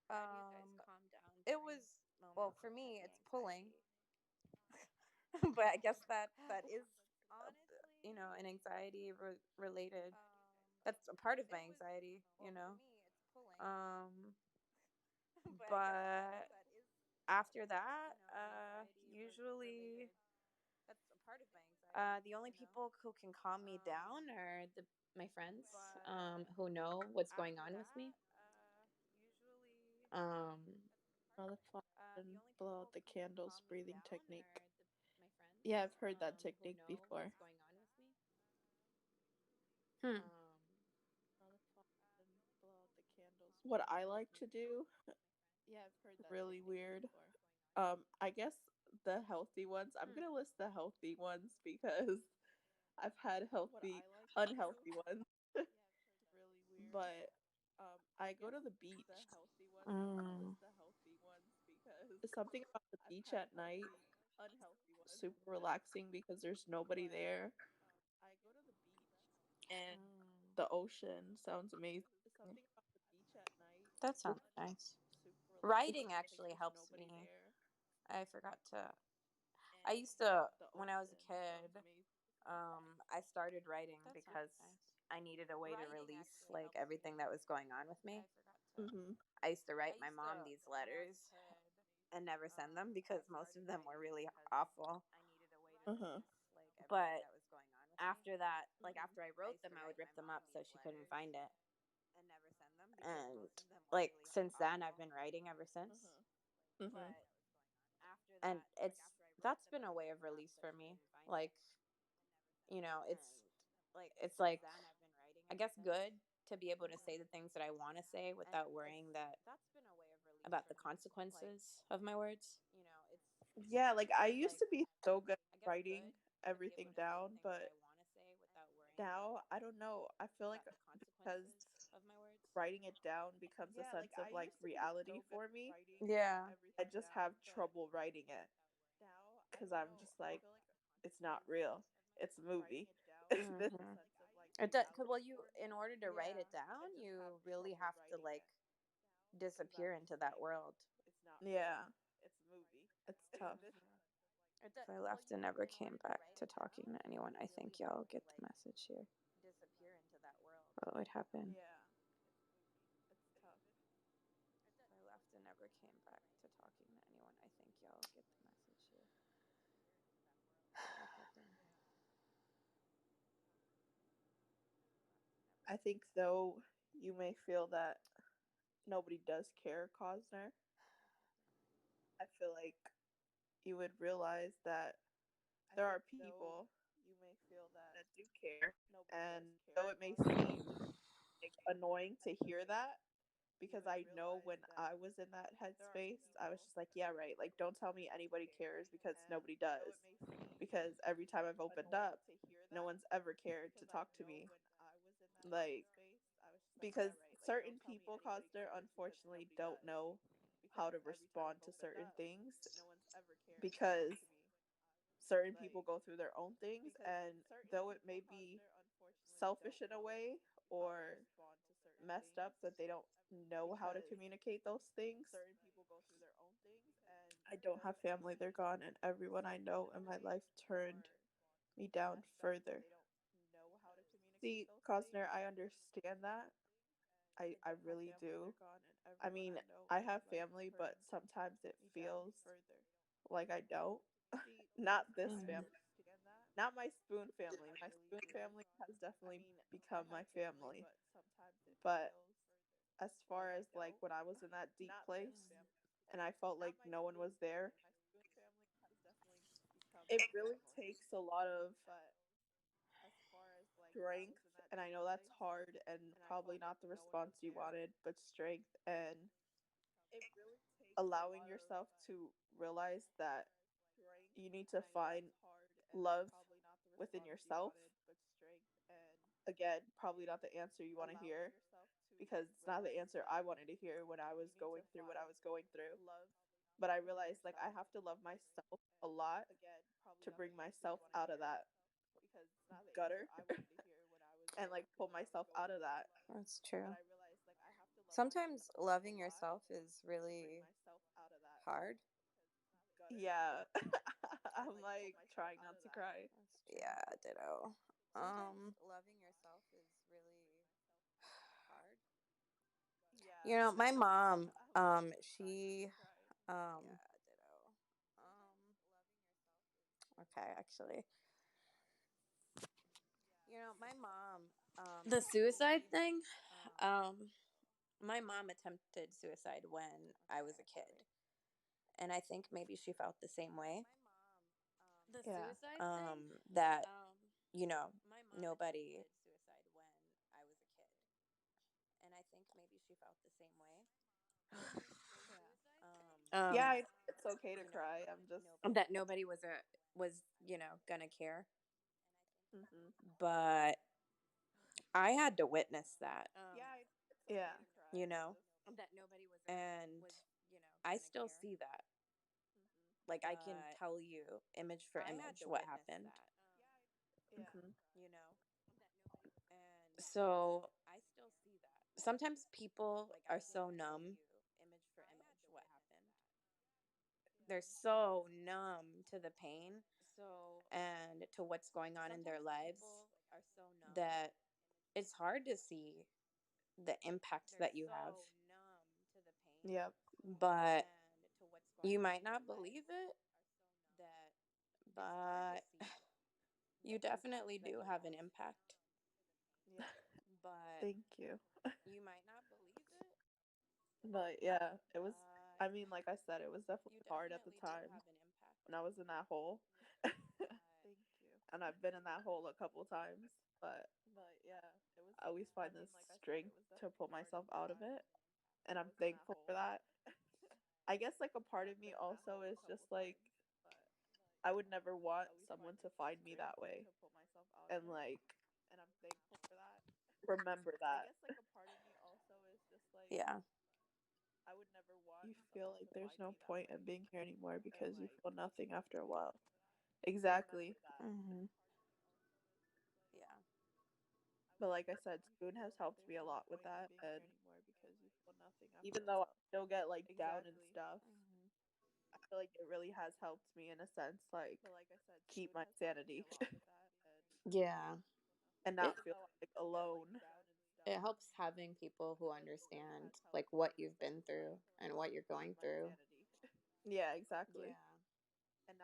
Um, it was, well, for me, it's pulling, but I guess that is, an anxiety related. That's a part of my anxiety, Um, but after that, usually, the only people who can calm me down are My friends, who know what's going on with me. Um, Oh, that's fun. And blow out the candles breathing technique. Yeah, I've heard that technique before. hmm. What I like to do, really weird. I guess the healthy ones. I'm gonna list the healthy ones because I've had unhealthy ones. But I go to the beach. Mm. Something about the beach at night super relaxing because there's nobody there and the ocean sounds amazing. That sounds nice. Writing actually helps me. I forgot to. I used to, when I was a kid, I started writing because I needed a way to release like everything that was going on with me. Hmm. I used to write my mom these letters and never send them because most of them were really awful. Uh-huh. But after that, like after I wrote them, I would rip them up so she couldn't find it. And like since then, I've been writing ever since. Hmm. And that's been a way of release for me. Like, it's like, I guess, good to be able to say the things that I want to say without worrying that about the consequences of my words. Yeah, like I used to be so good at writing everything down, but now I don't know. I feel like because writing it down becomes a sense of like reality for me, Yeah. I just have trouble writing it because I'm just like, it's not real. It's a movie. This, Mm-hmm. It does, well, in order to write it down, you really have to like disappear into that world. yeah, it's tough. If I left and never came back to talking to anyone, I think y'all get the message here. What would happen? If I left and never came back to talking to anyone, I think y'all get the message here. What would happen? I think though you may feel that nobody does care, Cosner. I feel like you would realize that there are people that do care, and though it may seem like annoying to hear that, because I know when I was in that headspace, I was just like, yeah, right. Like, don't tell me anybody cares because nobody does. Because every time I've opened up, no one's ever cared to talk to me. Like, because certain people, Cosner, unfortunately don't know how to respond to certain things because certain people go through their own things. And though it may be selfish in a way or messed up that they don't know how to communicate those things, I don't have family. They're gone, and everyone I know in my life turned me down further. See, Cosner, I understand that. I really do. I mean, I have family, but sometimes it feels like I don't. Not this Mm. family. Not my spoon family. My spoon family has definitely become my family. But as far as like when I was in that deep place and I felt like no one was there, it really takes a lot of strength. And I know that's hard and probably not the response you wanted, but strength and allowing yourself to realize that you need to find love within yourself. Again, probably not the answer you want to hear because it's not the answer I wanted to hear when I was going through what I was going through. But I realized like I have to love myself a lot to bring myself out of that gutter and like pull myself out of that. That's true. Sometimes loving yourself is really hard. Yeah. I'm like trying not to cry. Yeah, ditto. Loving yourself is really hard. My mom, she, okay, actually, my mom, The suicide thing? um, my mom attempted suicide when I was a kid, and I think maybe she felt the same way. The Yeah. suicide thing? That nobody, and I think maybe she felt the same way. Yeah, it's okay to cry. I'm just. That nobody was gonna care, Hmm. but I had to witness that, Yeah. you know, and I still see that. Like I can tell you image for image what happened. Hmm. So sometimes people are so numb. They're so numb to the pain and to what's going on in their lives that it's hard to see the impact that you have. Yep. But you might not believe it, but you definitely do have an impact. But Thank you. you might not believe it, But yeah, it was. but I mean, like I said, it was you definitely hard at the definitely do time have an impact. when I was in that hole. And I've been in that hole a couple times, but I always find the strength to pull myself out of it, and I'm thankful for that. I guess like a part of me also is just like I would never want someone to find me that way, and like remember that. Yeah. You feel like there's no point in being here anymore because you feel nothing after a while. Exactly. Hmm. Yeah. But like I said, Spoon has helped me a lot with that, and even though I still get like down and stuff, I feel like it really has helped me in a sense, like keep my sanity Yeah. and It not feel like alone. it helps having people who understand like what you've been through and what you're going through. Yeah, exactly. Yeah. It,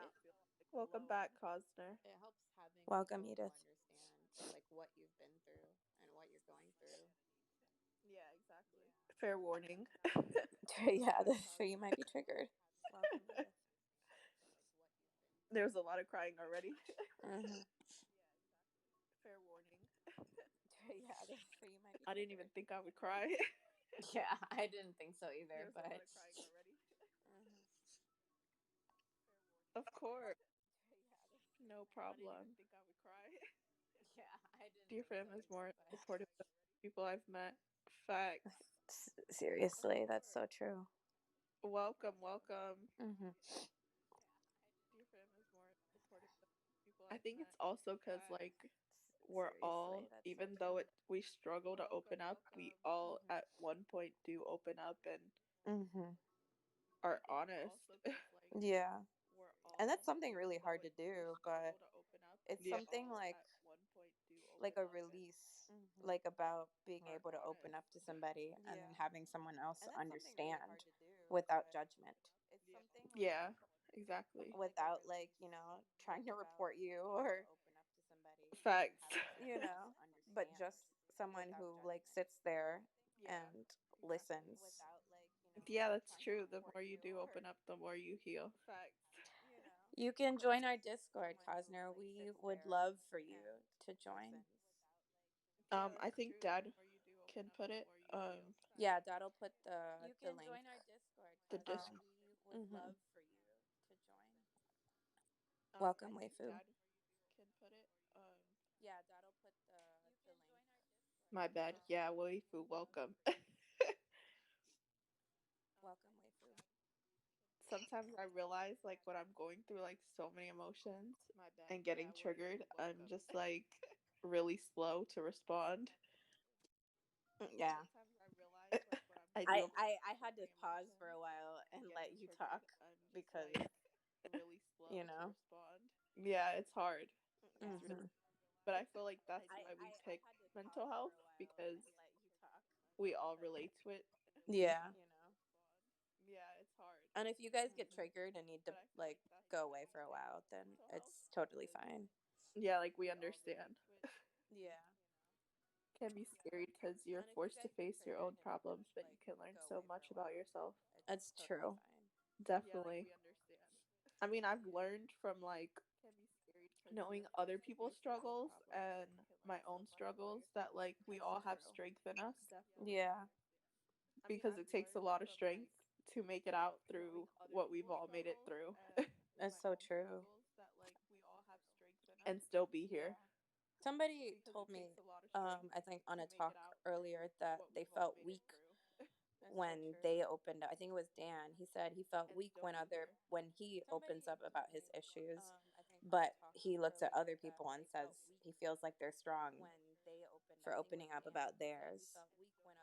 Welcome back, Cosner. it helps having Welcome, people who Edith. understand like what you've been through and what you're going through. Fair warning. Yeah, so you might be triggered. Welcome, Edith. There's a lot of crying already. Hmm. Yeah, so you might be I didn't even triggered. think I would cry. Yeah, I didn't think so either, but Hmm. Of course. No problem. yeah, I didn't Dear think Fam so is either, more but supportive than people I've met. Facts. Seriously, that's so true. Welcome, welcome. Hmm. I think it's also because, like, we're all, Seriously, that's so even though true. we struggle to open up, we all at one point do open up and Hmm. are honest. Yeah, and that's something really hard to do, but it's Yeah. something like a release, like about being able to open up to somebody and then having someone else understand without judgment, Yeah, exactly. without trying to report you or Facts. but just someone who sits there and listens. Yeah, that's true. The more you do open up, the more you heal. You can join our Discord, Cosner. We would love for you to join. I think Dad can put it. Yeah, Dad'll put the link. The disc. Mhm. Welcome, Weifu. My bad. Yeah, waifu, welcome. Welcome, Weifu. Sometimes I realize, like, when I'm going through like so many emotions and getting triggered, I'm just like really slow to respond. Yeah. I I, do. I I had to pause for a while and let you talk because you know. Yeah, it's hard. It's really, Hmm. but I feel like that's why we picked mental health because we all relate to it. Yeah. And if you guys get triggered and need to like go away for a while, then it's totally fine. Yeah, like we understand. Yeah. Can be scary because you're forced to face your own problems, but you can learn so much about yourself. That's true. Definitely. I mean, I've learned from like knowing other people's struggles and my own struggles that like we all have strength in us Yeah. because it takes a lot of strength to make it out through what we've all made it through That's so true. and still be here. Somebody told me, I think on a talk earlier, that they felt weak when they opened up. I think it was Dan. He said he felt weak when he opens up about his issues, but he looks at other people and says he feels like they're strong for opening up about theirs.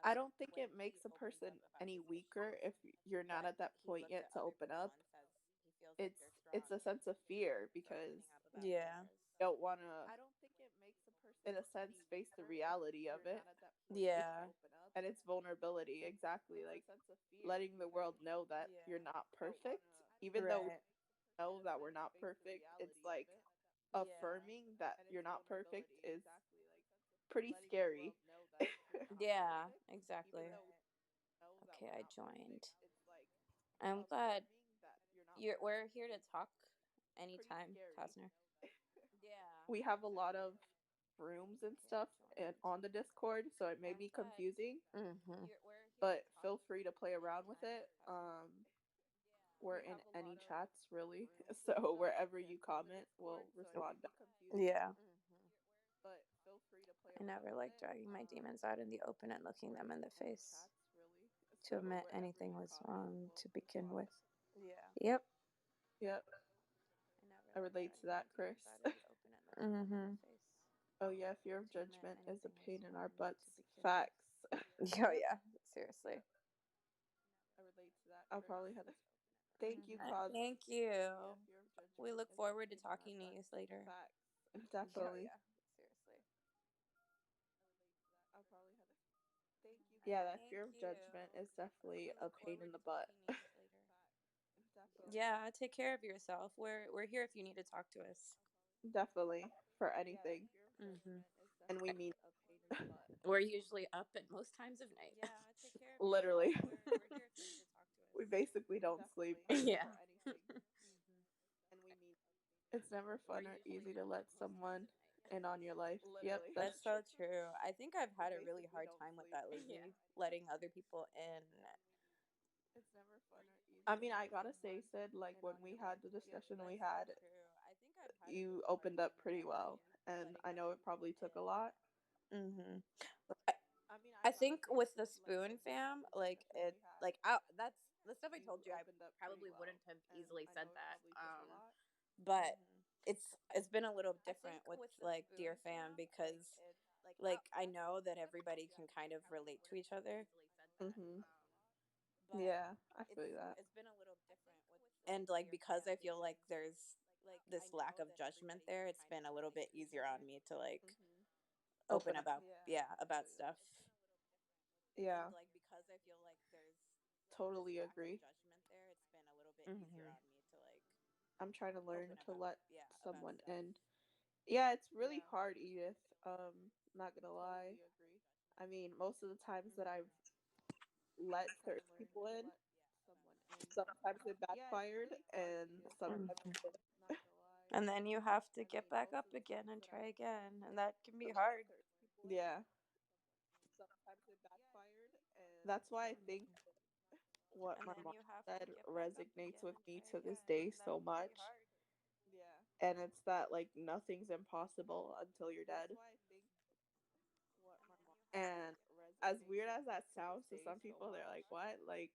I don't think it makes a person any weaker if you're not at that point yet to open up. It's it's a sense of fear because Yeah. you don't want to, in a sense, face the reality of it. Yeah. And it's vulnerability, exactly, like letting the world know that you're not perfect, even though we Right. know that we're not perfect. It's like affirming that you're not perfect is pretty scary. Yeah, exactly. Okay, I joined. I'm glad we're here to talk anytime, Cosner. We have a lot of rooms and stuff and on the Discord, so it may be confusing, Mm-hmm. but feel free to play around with it. We're in any chats really, so wherever you comment, we'll respond back. Yeah. I never like dragging my demons out in the open and looking them in the face to admit anything was wrong to begin with. Yep. Yep, I relate to that, Chris. Mm-hmm. Oh yeah, fear of judgment is a pain in our butts. Facts. Oh yeah, seriously. I'll probably have to. Thank you, Cause. Thank you. We look forward to talking to you later. Definitely. Yeah, seriously. Yeah, that Thank fear of you. judgment is definitely We a look pain forward in to the butt. talking to you later. Yeah, take care of yourself. We're here if you need to talk to us. Definitely. For anything. Mm-hmm. And we mean We're usually up at most times of night. Yeah, take care of literally. yourself. We're here if you need to talk to We us. basically don't sleep. Yeah. It's never fun or easy to let someone in on your life. Yep, that's That's so true. I think I've had a really hard time with that lately, letting other people in. I mean, I gotta say, Sid, like when we had the discussion we had, you opened up pretty well. And I know it probably took a lot. Mm-hmm. I think with the Spoon fam, like it, like that's the stuff I told you. I probably wouldn't have easily said that. But it's been a little different with like Dear Fam because like I know that everybody can kind of relate to each other. Hmm. Yeah, I feel that. And like because I feel like there's this lack of judgment there, it's been a little bit easier on me to like open Open up. about about stuff. Yeah, totally agree. Mm-hmm. I'm trying to learn to let someone in. Yeah, it's really hard, Edith. Not gonna lie. I mean, most of the times that I've let certain people in, sometimes it backfired, and sometimes Mm-hmm. it didn't. And then you have to get back up again and try again, and that can be hard. Yeah, that's why I think what And my then mom you have to said get back up resonates again with and me try to this again, day and that so can be much. hard. And it's that like nothing's impossible until you're dead. And as weird as that sounds to some people, they're like, "What?" Like,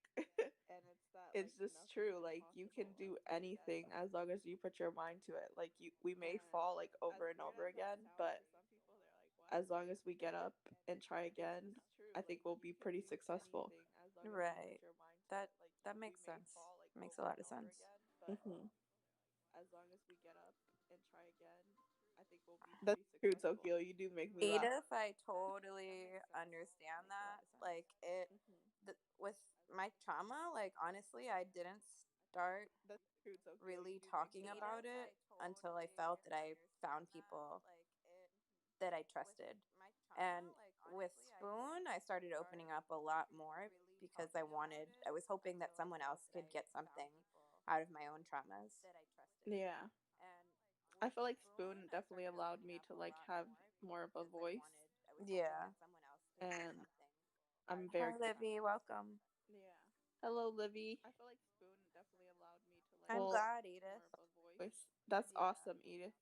it's just true. Like, you can do anything as long as you put your mind to it. Like, we may fall like over and over again, but as long as we get up and try again, I think we'll be pretty successful. Right. That that makes sense. Makes a lot of sense. Mm-hmm. That's true, Tokyo. You do make me laugh. Edith, I totally understand that. Like it, with my trauma, like honestly, I didn't start really talking about it until I felt that I found people that I trusted. And with Spoon, I started opening up a lot more because I was hoping that someone else could get something out of my own traumas. Yeah. I feel like Spoon definitely allowed me to like have more of a voice, Yeah. and I'm Hi, very Livy. Welcome. hello, Livy. I'm Well, glad, Edith. voice. That's awesome, Edith.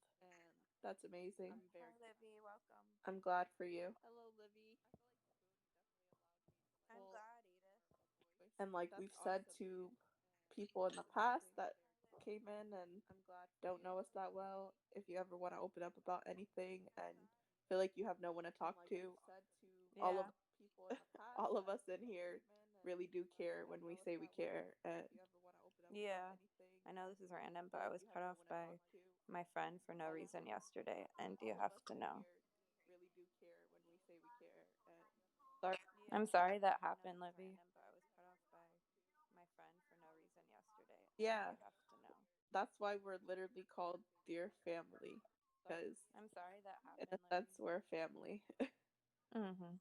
That's amazing. Hi, Livy. Welcome. I'm glad for you. I'm glad, Edith. And like we've said to people in the past that came in and don't know us that well, if you ever want to open up about anything and feel like you have no one to talk to, all of Yeah. all of us in here really do care when we say we care. And Yeah. I know this is random, but I was cut off by my friend for no reason yesterday, and you have to know. sorry. I'm sorry that happened, Livy. Yeah, that's why we're literally called dear family, because I'm sorry that in happened, a sense Livy. we're a family. Mm-hmm.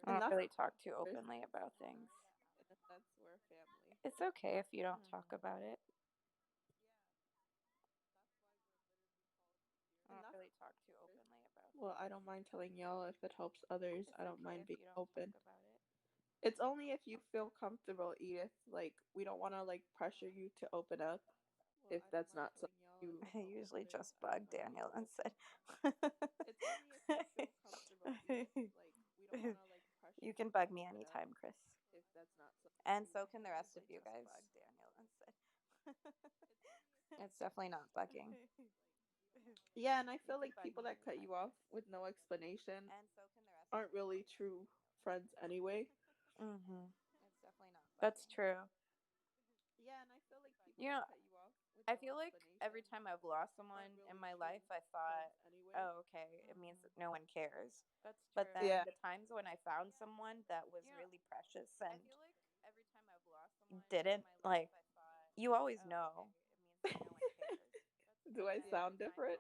I And don't that's really talk too there's openly about things. It's okay if you don't talk about it. I don't really talk too openly about well, things. I don't mind telling y'all if it helps others. It's I don't okay mind if being you don't talk open. about it. It's only if you feel comfortable, Edith. Like we don't want to like pressure you to open up if that's not something you. I usually just bug Daniel and said, "You can bug me anytime, Chris." And so can the rest of you guys. It's definitely not bugging. Yeah, and I feel like people that cut you off with no explanation aren't really true friends anyway. Mm-hmm. That's true. You know, I feel like every time I've lost someone in my life, I thought, oh, okay, it means that no one cares. But then Yeah, the times when I found someone that was really precious and didn't, like, you always know. do I sound different?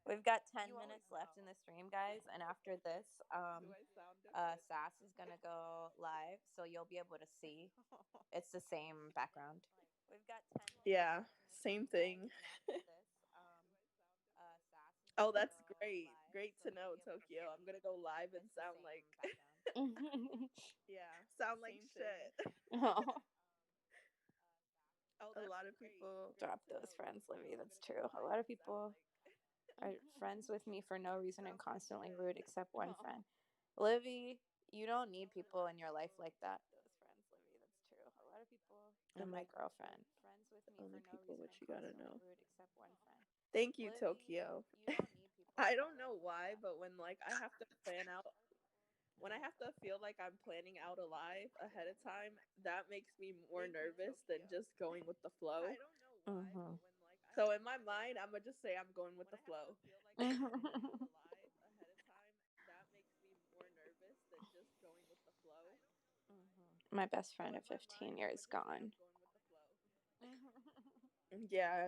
We've got 10 minutes left in the stream, guys, and after this, Sass is gonna go live, so you'll be able to see. It's the same background. Yeah, same thing. Oh, that's great. Great to know, Tokyo. I'm gonna go live and sound like sound like shit. Oh, A lot of people. drop those friends, Livy. That's true. A lot of people are friends with me for no reason and constantly rude, except one friend. Livy, you don't need people in your life like that. And my girlfriend. The only people what you gotta know. Thank you, Tokyo. I don't know why, but when like I have to plan out, when I have to feel like I'm planning out a live ahead of time, that makes me more nervous than just going with the flow. Mm-hmm. So in my mind, I'm gonna just say I'm going with the flow. My best friend of 15 years gone. Yeah,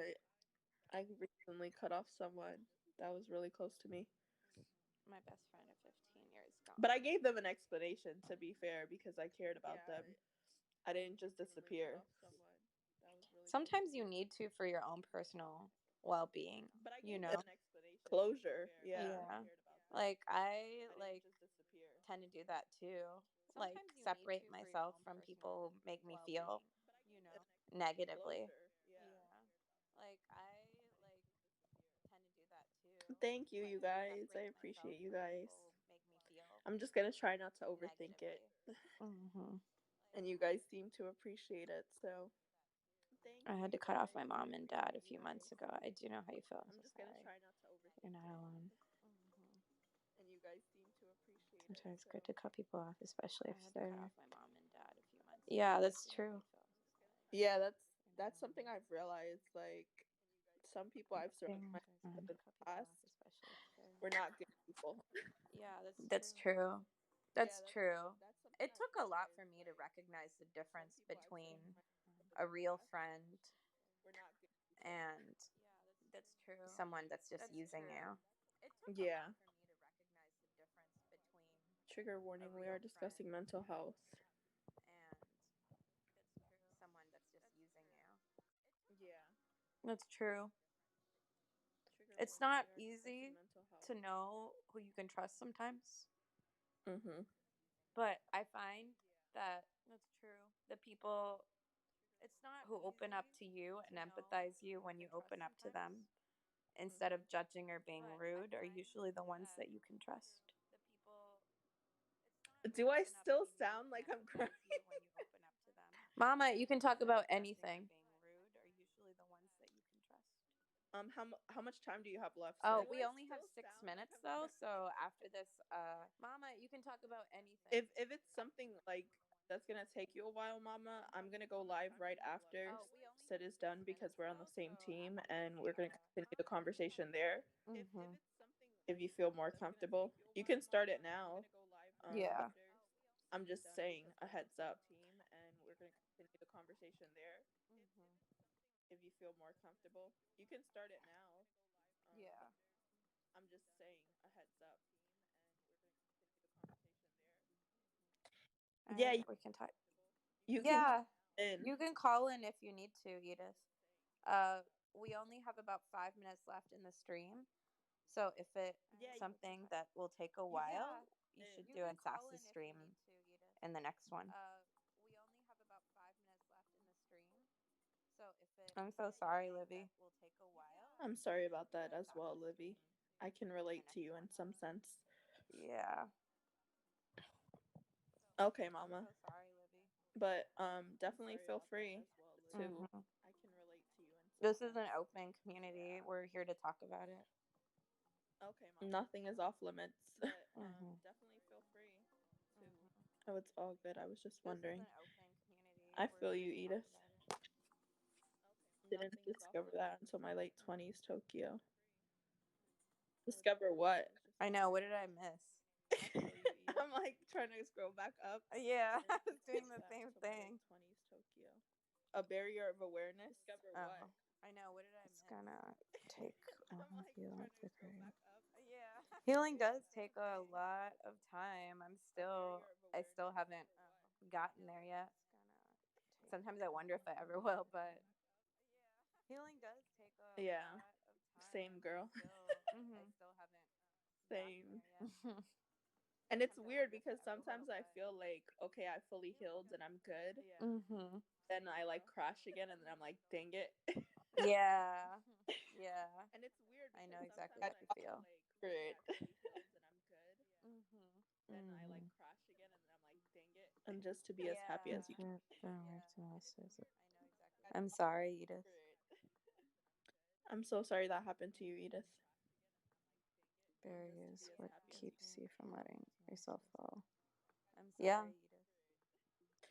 I recently cut off someone that was really close to me. My best friend of 15 years But gone. I gave them an explanation to be fair because I cared about them. I didn't just disappear. Sometimes you need to for your own personal well being, you And know? closure, yeah. Yeah. Like I like tend to do that too. Like separate myself from people who make me feel negatively. Like I like tend to do that too. Thank you, Like you guys. I separate myself appreciate you from guys. people who make me feel I'm just gonna try not to overthink it. negatively. Mm-hmm. And you guys seem to appreciate it, so I had to cut off my mom and dad a few months ago. I do know how you feel. I'm just gonna try not to overthink. You're not alone. And you guys seem to appreciate it. Sometimes it's good to cut people off, especially if I had to they're. cut off my mom and dad a few months ago. Yeah, that's true. Yeah, that's something I've realized. Like, some people I've surrounded myself with in the past were not good people. Yeah, That's true. That's true. It took a lot for me to recognize the difference between a real friend and someone that's just using you. Yeah. Trigger warning, we are discussing mental health. Yeah. That's true. It's not easy to know who you can trust sometimes. Mhm. But I find that the people who open up to you and empathize you when you open up to them instead of judging or being rude are usually the ones that you can trust. Do I still sound like I'm crying? Mama, you can talk about anything. How much time do you have left? Oh, Sis? we only have 6 minutes though, so after this, Mama, you can talk about anything. If it's something like that's gonna take you a while, Mama, I'm gonna go live right after Sid is done because we're on the same team and we're gonna continue the conversation there. Mm-hmm. If you feel more comfortable, you can start it now. Yeah. I'm just saying a heads up, and we're gonna continue the conversation there. If you feel more comfortable, you can start it now. Yeah. I'm just saying a heads up. Yeah, We can talk. you can Yeah, call in. you can call in if you need to, Edith. We only have about 5 minutes left in the stream, so if it's something that will take a while, you should do an Sass's stream in the next one. I'm so sorry, Libby. I'm sorry about that as well, Livy. I can relate to you in some sense. Yeah. Okay, Mama. But definitely feel free to. Mhm. This is an open community. We're here to talk about it. Okay, Mama. Nothing is off limits. Mhm. Definitely feel free to. Oh, it's all good. I was just wondering. I feel you, Edith. Didn't discover that until my late 20s, Tokyo. Discover what? I know. What did I miss? I'm like trying to scroll back up. Yeah, I was doing the same thing. 20s Tokyo. A barrier of awareness. Discover Oh, what? I know. What did I miss? It's gonna take a I'm like few trying to to scroll create. back up. Yeah. Healing does take a lot of time. I still haven't gotten there yet. Sometimes I wonder if I ever will, but healing does take a Yeah. lot of time. Same girl. I still haven't Same. gotten there yet. And it's weird because sometimes I feel like, okay, I fully healed and I'm good. Mhm. Then I like crash again and then I'm like, dang it. Yeah. Yeah. And it's weird. I know exactly what you feel. Great. Mhm. Then I like crash again and then I'm like, dang it. And just to be as happy as you can. I'm sorry, Edith. I'm so sorry that happened to you, Edith. Barriers, what keeps you from letting yourself fall? Yeah.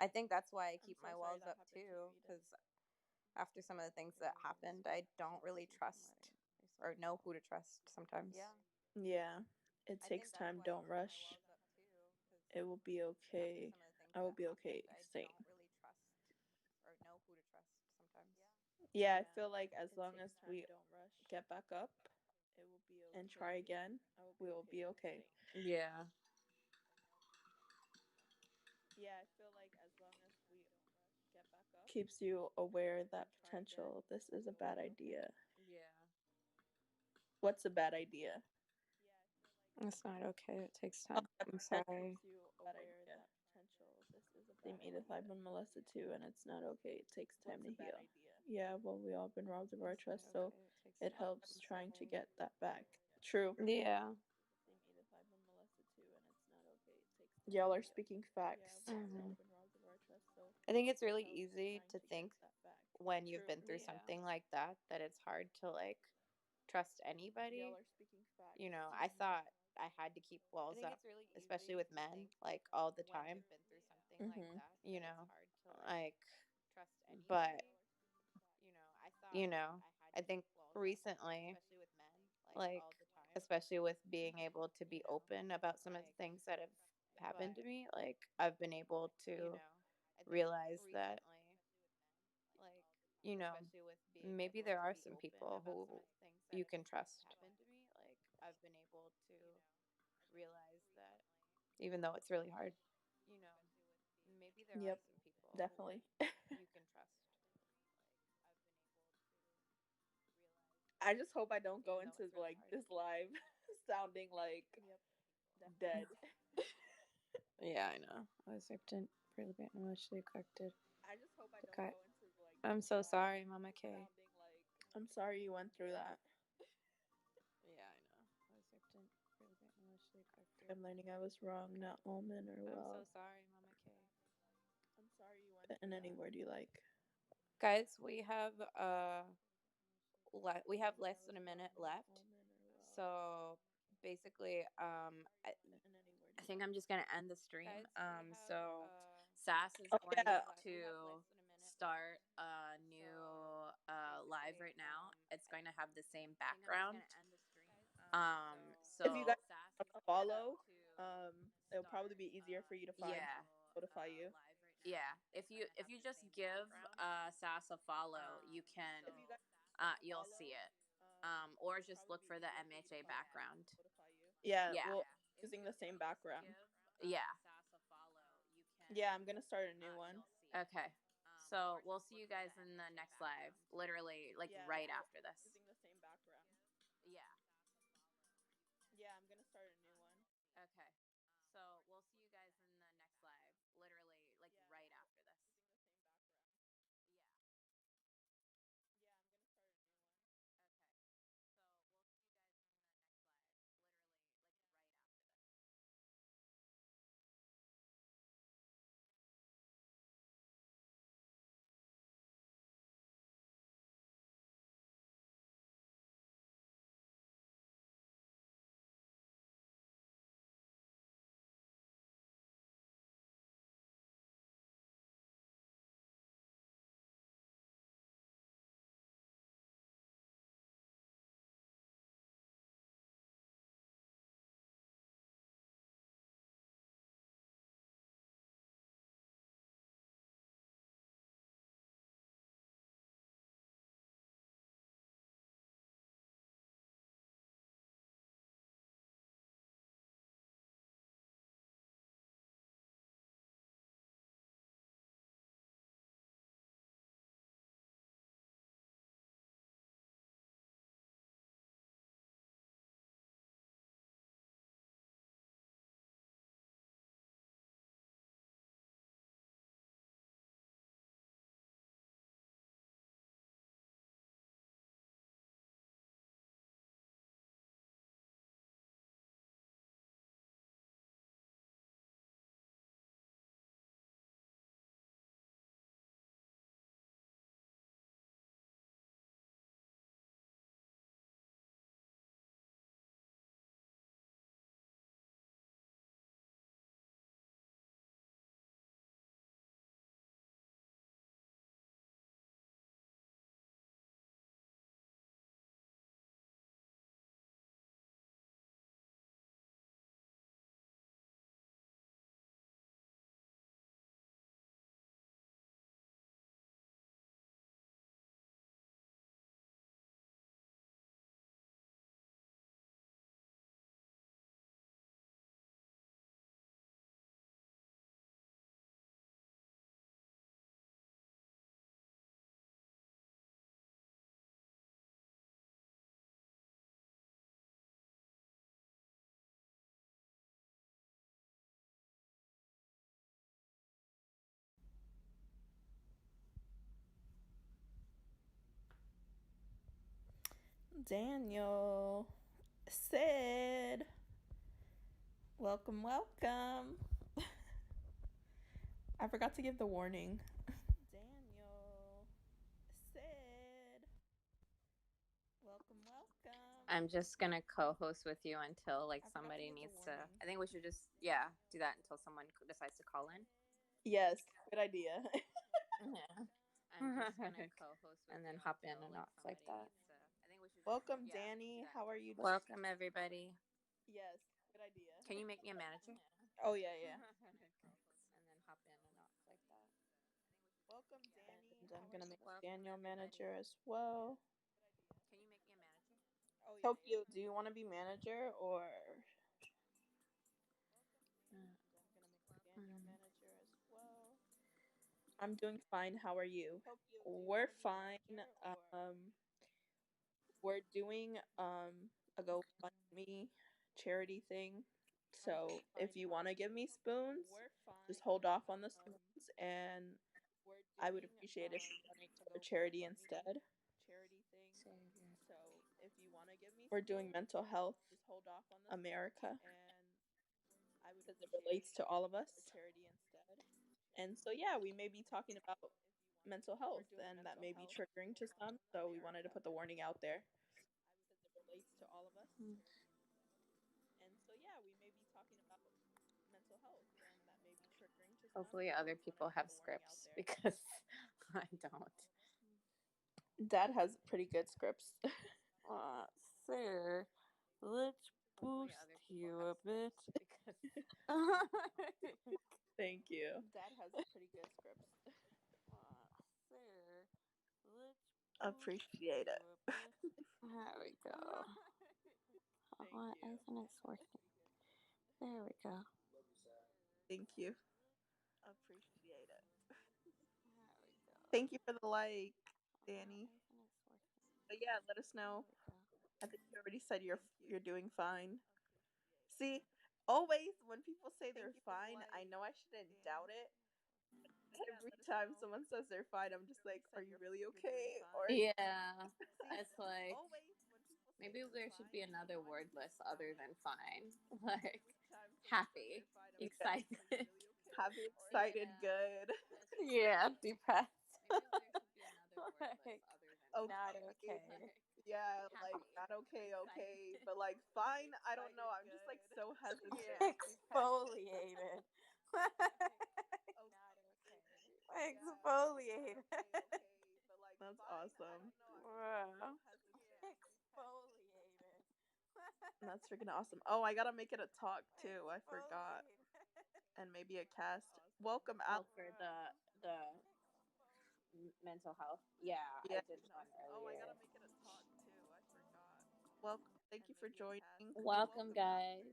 I think that's why I keep my walls up too, because after some of the things that happened, I don't really trust or know who to trust sometimes. Yeah. It takes time. Don't rush. It will be okay. I will be okay. Same. Yeah, I feel like as long as we get back up and try again, we will be okay. Yeah. Yeah, I feel like as long as we get back up, keeps you aware that potential this is a bad idea. Yeah. What's a bad idea? It's not okay. It takes time. I'm sorry. Bad idea. Same, Edith. I've been molested too, and it's not okay. It takes time to heal. Yeah, well, we all been robbed of our trust, so it helps trying to get that back. True. Yeah. Y'all are speaking facts. Mhm. I think it's really easy to think when you've been through something like that it's hard to like trust anybody. Y'all are speaking facts. You know, I thought I had to keep walls up, especially with men, like all the time. Mm-hmm. You know, like, but you know, I think recently, like, especially with being able to be open about some of the things that have happened to me, like, I've been able to realize that, you know, maybe there are some people who you can trust, even though it's really hard. Yep, definitely. I just hope I don't go into like this live sounding like dead. Yeah, I know. I was raped and really bad emotionally affected. I just hope I don't Okay. go into like I'm so sorry, Mama K. I'm sorry you went through that. Yeah, I know. I was raped and really bad emotionally affected. I'm learning I was wrong, not all men are well. I'm so sorry, Mama K. I'm sorry you went in any word you like. Guys, we have less than a minute left. So basically, I think I'm just gonna end the stream. So Sass is going to start a new live right now. It's going to have the same background. So If you guys follow, it'll probably be easier for you to find. yeah, Notify you. yeah. If you just give Sass a follow, you can you'll see it. Or just look for the MHA background. Yeah, Yeah. well, using the same background. Yeah. Yeah, I'm gonna start a new one. Okay. So we'll see you guys in the next live. Literally, like right after this. Using the same background. Yeah. Yeah, I'm gonna start a new one. Okay. So we'll see you guys in the next live. Literally, like right after this. Yeah. Daniel, Sid, welcome, welcome. I forgot to give the warning. Daniel, I'm just gonna co-host with you until like somebody needs to. I think we should just do that until someone decides to call in. Yes, good idea. Yeah. I'm just gonna co-host with and then hop in and off like that. I think we should. Welcome, Danny. How are you? Welcome everybody. Yes, good idea. Can you make me a manager? Oh yeah, yeah. And then hop in and off like that. Welcome, Danny. And I'm gonna make Daniel manager as well. Can you make me a manager? Tokyo, do you want to be manager or? I'm doing fine. How are you? We're fine. We're doing a GoFundMe charity thing. So if you want to give me spoons, just hold off on the spoons, and I would appreciate if you donate to the charity instead. We're doing mental health America because it relates to all of us. And so yeah, we may be talking about mental health, and that may be triggering to some. So we wanted to put the warning out there. Hopefully, other people have scripts because I don't. Dad has pretty good scripts. Sir, let's boost you a bit. Thank you. Dad has pretty good scripts. Sir, let's appreciate it. There we go. Why isn't it working? There we go. Thank you. Appreciate it. Thank you for the like, Danny. But yeah, let us know. I think you already said you're doing fine. See, always when people say they're fine, I know I shouldn't doubt it. Every time someone says they're fine, I'm just like, are you really okay? Or yeah, it's like maybe there should be another word list other than fine, like happy, excited, happy, excited, good. Yeah, depressed. Like, okay. Not okay. Yeah, like not okay, okay, but like fine. I don't know. I'm just like so hesitant. Exfoliated. Exfoliated. That's awesome. Wow. Exfoliated. That's freaking awesome. Oh, I gotta make it a talk too. I forgot. And maybe a cast. Welcome out for the mental health. Yeah, I did one earlier. Oh, I gotta make it a talk too. I forgot. Welcome. Thank you for joining. Welcome, guys.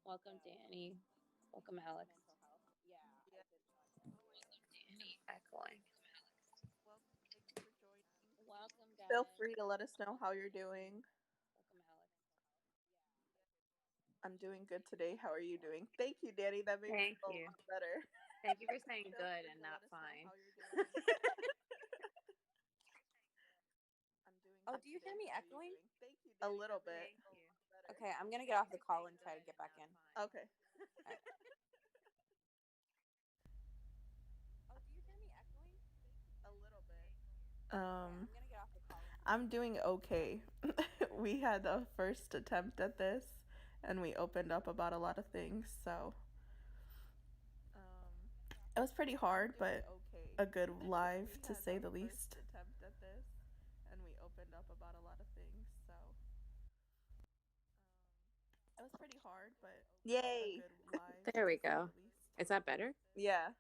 Welcome, Danny. Welcome, Alex. Danny echoing. Welcome, guys. Feel free to let us know how you're doing. Welcome, Alex. I'm doing good today. How are you doing? Thank you, Danny. That made me feel a lot better. Thank you for saying good and not fine. Oh, do you hear me echoing? A little bit. Okay, I'm gonna get off the call and try to get back in. Okay. Right. Oh, do you hear me echoing? A little bit. I'm gonna get off the call. I'm doing okay. We had the first attempt at this, and we opened up about a lot of things. So it was pretty hard, but a good live to say the least. And we opened up about a lot of things. So it was pretty hard, but yay! There we go. Is that better? Yeah.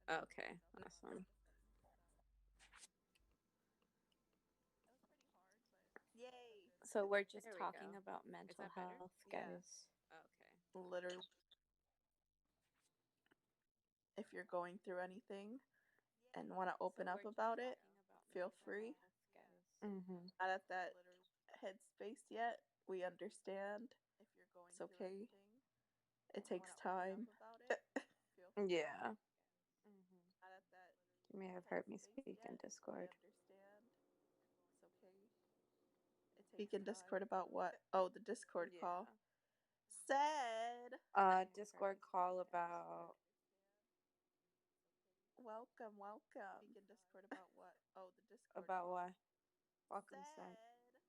Okay, awesome. Yay! So we're just talking about mental health, guys. Okay. Literally. If you're going through anything and want to open up about it, feel free. Not at that headspace yet. We understand. It's okay. It takes time. Yeah. You may have heard me speak in Discord. Speak in Discord about what? Oh, the Discord call. Said. Discord call about. Welcome. Speak in Discord about what? Oh, the Discord. About what? Welcome, said.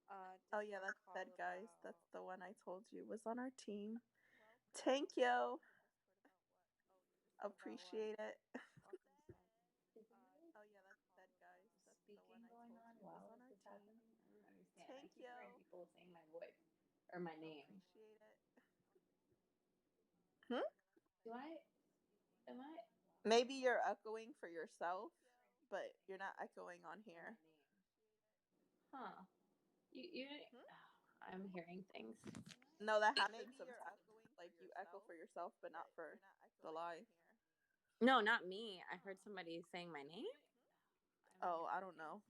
Oh yeah, that's Dead Guys. That's the one I told you was on our team. Thank you. Appreciate it. Oh yeah, that's Dead Guys. That's the one I told you was on our team. Thank you. People saying my voice or my name. Appreciate it. Hmm? Do I? Am I? Maybe you're echoing for yourself, but you're not echoing on here. Huh? You? Hmm? I'm hearing things. No, that happens sometimes. Like you echo for yourself, but not for the live. No, not me. I heard somebody saying my name. Oh, I don't know.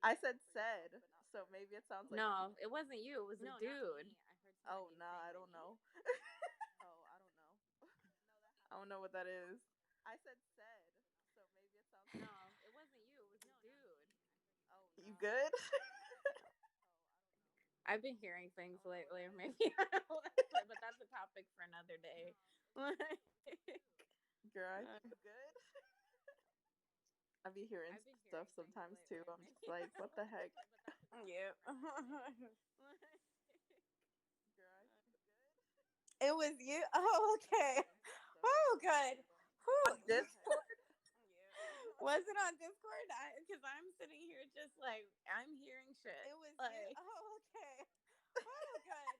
I said, so maybe it sounds like. No, it wasn't you. It was a dude. Oh no, I don't know. I don't know what that is. I said, so maybe it sounds. No, it wasn't you. It was a dude. You good? I've been hearing things lately, or maybe, but that's a topic for another day. Girl, you good? I be hearing stuff sometimes too. I'm just like, what the heck? Yeah. Girl, It was you. Oh, okay. Oh, good. on Discord? Was it on Discord? Because I'm sitting here just like I'm hearing shit. It was like, you. Oh, okay. Oh, good.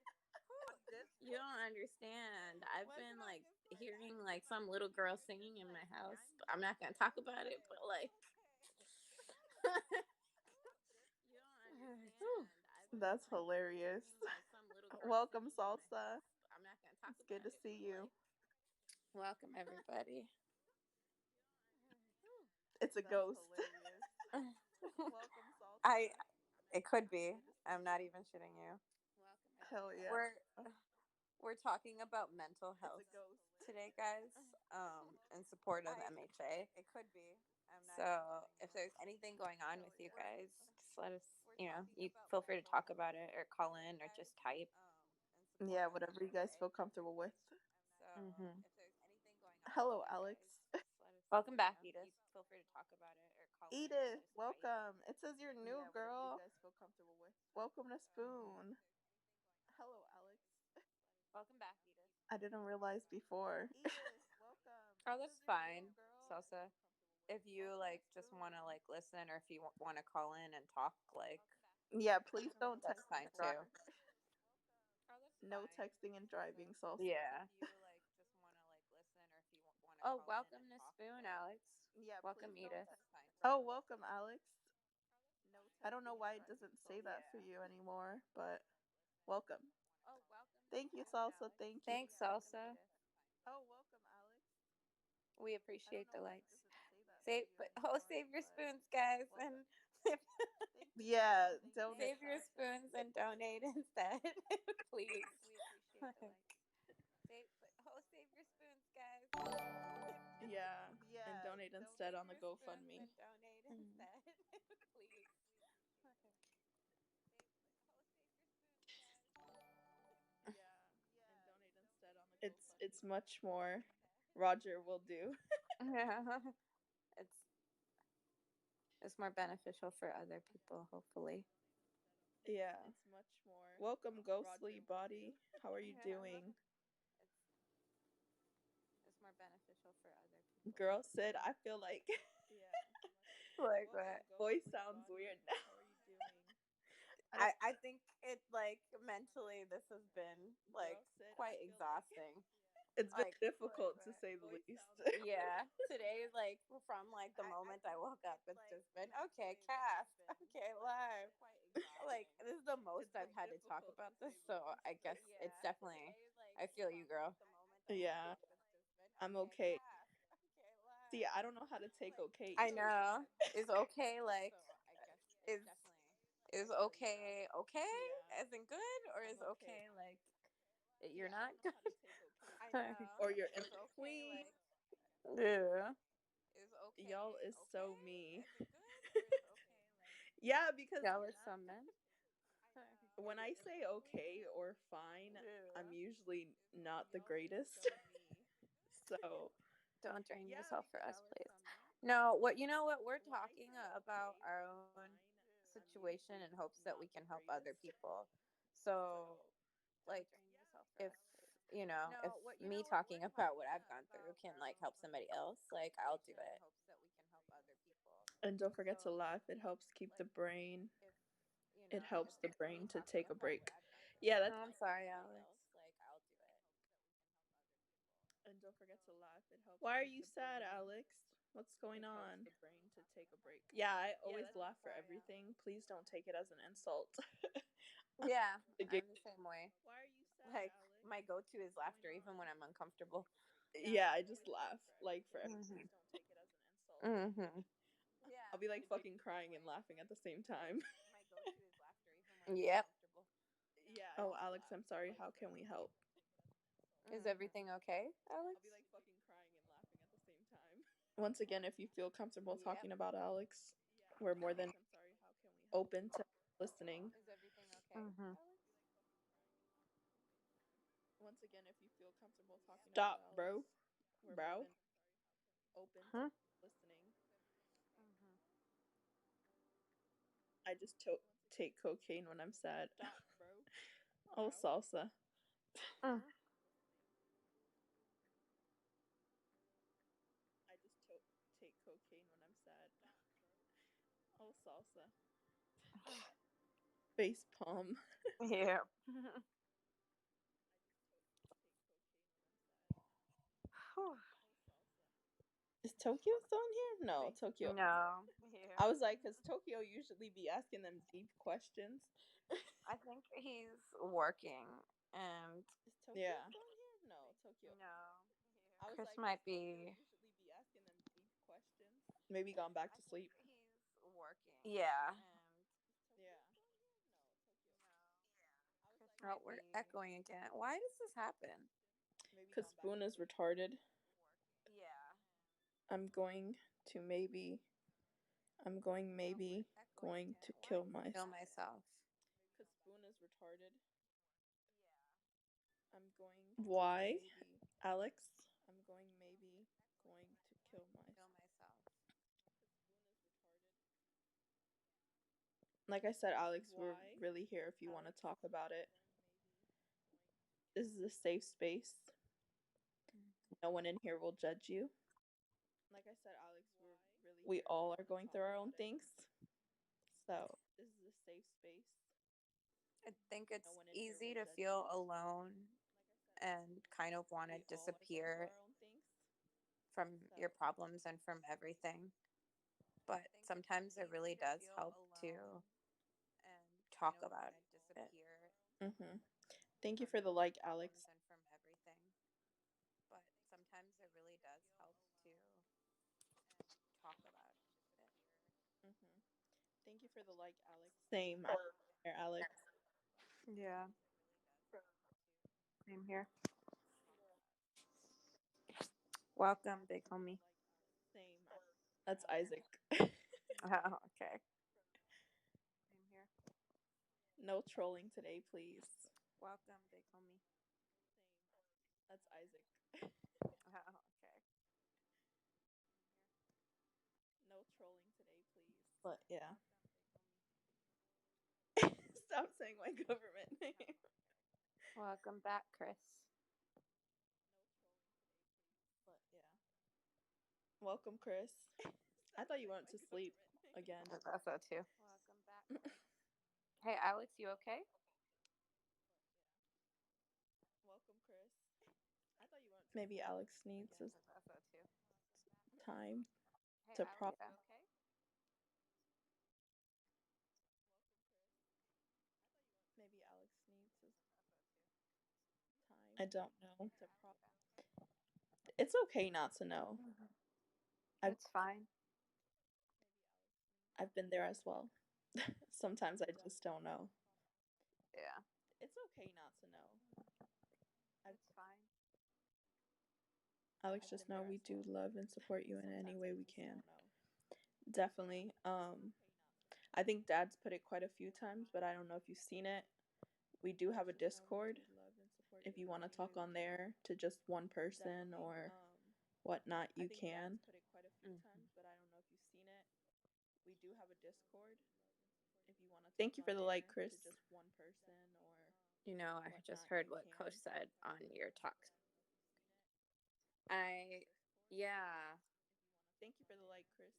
You don't understand. I've been like hearing like some little girl singing in my house. I'm not gonna talk about it, but like. You don't understand. That's hilarious. Welcome, Salsa. I'm not gonna talk It's good to see you. Welcome, everybody. It's a ghost. It could be. I'm not even shitting you. Hell yeah. We're talking about mental health today, guys, in support of MHA. It could be. So if there's anything going on with you guys, just let us, you feel free to talk about it or call in or just type. Yeah, whatever you guys feel comfortable with. Mm-hmm. Hello, Alex. Welcome back, Edith. Feel free to talk about it or call Edith, welcome. It says you're new, girl. Welcome to Spoon. Hello, Alex. Welcome back, Edith. I didn't realize before. Oh, that's fine, Salsa. If you just want to listen, or if you want to call in and talk, yeah, please don't that's text fine and drive. too. No texting and driving, Salsa. Yeah. Oh, welcome to Spoon, Alex. Yeah, welcome, Edith. Oh, welcome, Alex. I don't know why it doesn't say that for you anymore, but welcome. Oh, welcome. Thank you, Salsa. Thank you. Thanks, Salsa. Oh, welcome, Alex. We appreciate the likes. Save your spoons, guys, and yeah, donate. Save your spoons and donate instead, please. Save your spoons, guys. Yeah, and donate instead on the GoFundMe. Donate instead, please. It's much more. Roger will do. Yeah, it's more beneficial for other people, hopefully. Yeah. Welcome, ghostly body. How are you doing? It's more beneficial for other people. Girl said, I feel like. Like what? Voice sounds weird now. I think it mentally this has been quite exhausting. It's been difficult to say the least. Yeah, today from the moment I woke up, it's just been okay, cast, okay, live. This is the most I've had to talk about this, so I guess it's definitely. I feel you, girl. Yeah, I'm okay. See, I don't know how to take okay. I know. Is okay is okay as in good, or is okay you're not good? Or you're in between. Yeah. Y'all is so me. Yeah, because Y'all are some men. when I say okay or fine, I'm usually not the greatest. So don't drain yourself for us, please. No, what we're talking about our own situation in hopes that we can help other people. So, like, if if me talking about what I've gone through can like help somebody else, like I'll do it. And don't forget to laugh. It helps keep the brain. It helps the brain to take a break. Yeah, that's. I'm sorry, Alex. And don't forget to laugh. It helps. Why are you sad, Alex? What's going on? The brain to take a break. Yeah, I always laugh for everything. Please don't take it as an insult. Yeah, I'm the same way. Why are you sad, Like Alex? my go-to is laughter, even when I'm uncomfortable. Yeah, I just laugh like for everything. Mm-hmm. Please don't take it as an insult. Mm-hmm. I'll be like fucking crying and laughing at the same time. Yep. Yeah. Oh, Alex, I'm sorry. How can we help? Is everything okay, Alex? I'll be like fucking crying and laughing at the same time. Once again, if you feel comfortable talking about Alex, we're more than open to listening. Is everything okay, Alex? Once again, if you feel comfortable talking about Alex, bro. Open to listening. I just take cocaine when I'm sad. Oh, salsa. I just take cocaine when I'm sad. Oh, salsa. Face palm. Yeah. Is Tokyo still in here? No, Tokyo. No. I was like, because Tokyo usually be asking them deep questions. I think he's working, and Is Tokyo still in here? No, Tokyo. no. I was Chris like, might Tokyo be. usually be asking them deep questions. Maybe gone back to sleep. He's working. Yeah. Yeah. Oh, we're echoing again. Why does this happen? Because Spoon is retarded. Yeah. I'm going maybe going to kill myself. Kill myself. Because Spoon is retarded. I'm going. Why, Alex? I'm going maybe going to kill myself. Like I said, Alex, we're really here if you want to talk about it. This is a safe space. No one in here will judge you. Like I said, Alex, we all are going through our own things. So this is a safe space. I think it's easy to feel alone and kind of want to disappear from your problems and from everything. But sometimes it really does help to talk about it. Mm-hmm. Thank you for the like, Alex. But sometimes it really does help to talk about it. Mm-hmm. Thank you for the like, Alex. Same, Alex. Yeah. Same here. Welcome, big homie. Same. That's Isaac. Oh, okay. Same here. No trolling today, please. Welcome, big homie. That's Isaac. Oh, okay. No trolling today, please. But yeah. Stop saying my government name. Welcome back, Chris. But yeah. Welcome, Chris. I thought you went to sleep again. I thought so too. Welcome back, Chris. Hey, Alex, you okay? Welcome, Chris. I thought you went. Maybe Alex needs his time Hey, to Alex, process. okay? Maybe Alex needs his time. I don't know to process. It's okay not to know. It's fine. I've been there as well. Sometimes I just don't know. Yeah. It's okay not to know. It's fine. Alex, just know we do love and support you in any way we can. Definitely. I think Dad's put it quite a few times, but I don't know if you've seen it. We do have a Discord. If you want to talk on there to just one person or whatnot, you can. But I don't know if you've seen it. We do have a Discord. Thank you for the like, Chris. You know, I just heard what Coach said on your talk. Yeah. Thank you for the like, Chris.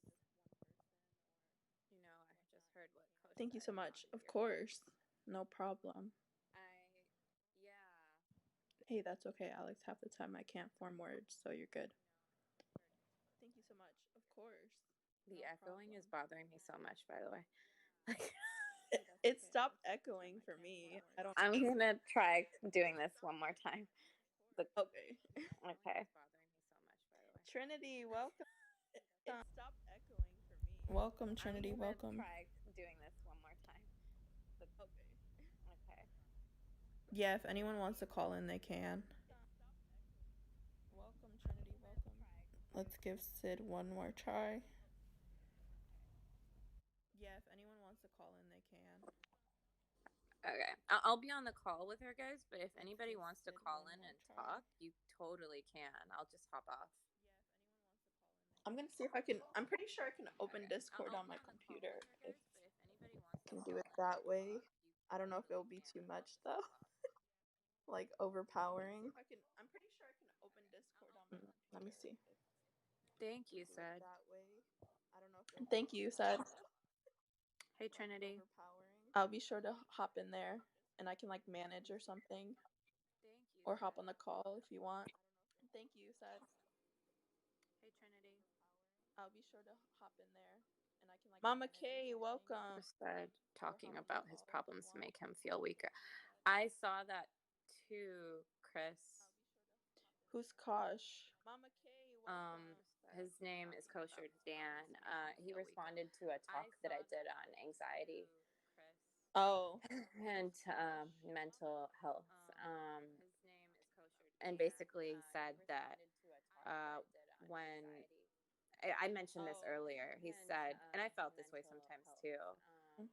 You know, I just heard what Coach Thank you said so much. on Of your course. No problem. Yeah. Hey, that's okay, Alex. Half the time I can't form words, so you're good. Thank you so much. Of course. The echoing is bothering me so much, by the way. It stopped echoing for me. I'm gonna try doing this one more time. Okay. Okay. Trinity, welcome. It stopped echoing for me. Welcome, Trinity. Welcome. Try doing this one more time. Okay. Yeah, if anyone wants to call in, they can. Welcome, Trinity. Welcome. Let's give Sid one more try. Yeah, if anyone wants to call in, they can. Okay. I'll be on the call with her, guys, but if anybody wants to call in and talk, you totally can. I'll just hop off. I'm gonna see if I can. I'm pretty sure I can open Discord on my computer if I can do it that way. I don't know if it'll be too much though. Like overpowering. I'm pretty sure I can open Discord on my computer. Let me see. Thank you, Sad. Thank you, Sad. Hey, Trinity. I'll be sure to hop in there and I can like manage or something. Or hop on the call if you want. Thank you, Sad. Hey, Trinity. I'll be sure to hop in there and I can like Mama K, welcome. Said talking about his problems to make him feel weaker. I saw that too, Chris. Who's Kosh? His name is Kosher Dan. He responded to a talk that I did on anxiety. Oh. And mental health. And basically said that when I mentioned this earlier, he said, and I felt this way sometimes too.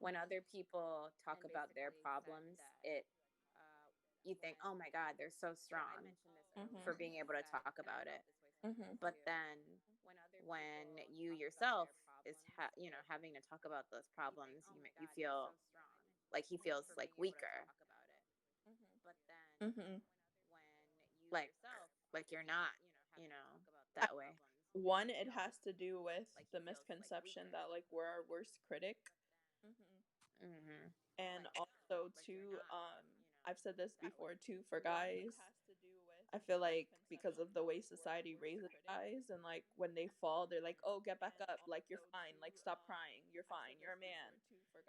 When other people talk about their problems, you think, oh my God, they're so strong for being able to talk about it. But then when you yourself is having to talk about those problems, you feel like he feels like weaker. Like you're not, that way. One, it has to do with the misconception that like we're our worst critic. And also too, I've said this before too, for guys, I feel like because of the way society raises guys, and like when they fall, they're like, oh, get back up, like you're fine, like stop crying, you're fine, you're a man.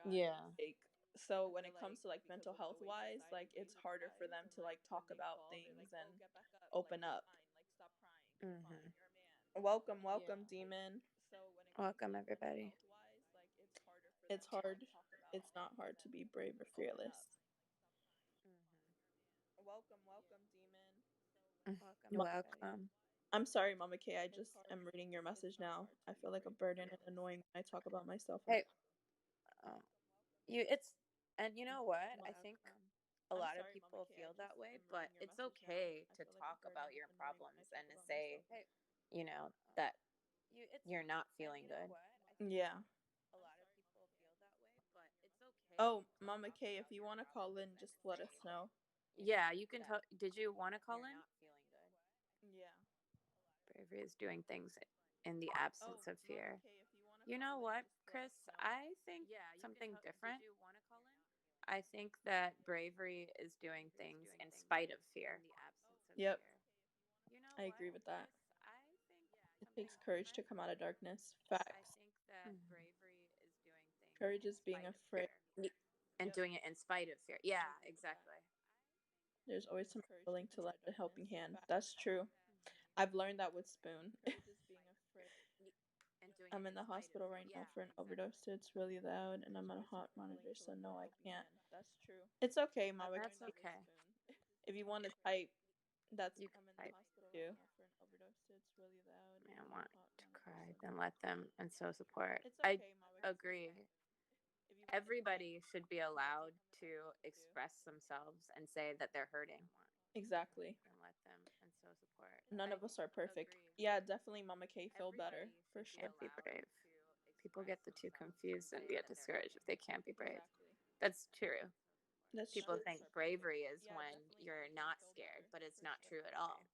Yeah. Like, so when it comes to like mental health wise, like it's harder for them to like talk about things and open up. Welcome, welcome, Demon. Welcome, everybody. It's hard. It's not hard to be brave or fearless. Welcome, welcome, Demon. Welcome. I'm sorry, Mama K. I just am reading your message now. I feel like a burden and annoying when I talk about myself. Hey, and you know what? I think a lot of people feel that way, but it's okay to talk about your problems and to say, that you're not feeling good. Yeah. Oh, Mama K, if you want to call in, just let us know. Yeah, you can tell. Did you want to call in? Yeah. Bravery is doing things in the absence of fear. You know what, Chris? I think something different. I think that bravery is doing things in spite of fear. Yep. I agree with that. It takes courage to come out of darkness. Facts. Courage is being afraid. And doing it in spite of fear. Yeah, exactly. There's always someone willing to lend a helping hand. That's true. I've learned that with Spoon. I'm in the hospital right now for an overdose. It's really loud, and I'm on a heart monitor, so no, I can't. That's true. It's okay, Mama. That's okay. If you want to type, that's you can type too. I want to cry, then let them and so support. I agree. Everybody should be allowed to express themselves and say that they're hurting. Exactly. And let them and so support. None of us are perfect. Yeah, definitely, Mama K. Feel better for sure. Can't be brave. People get the two confused and get discouraged if they can't be brave. That's true. That's People true. think bravery is when you're not scared, but it's not true at all.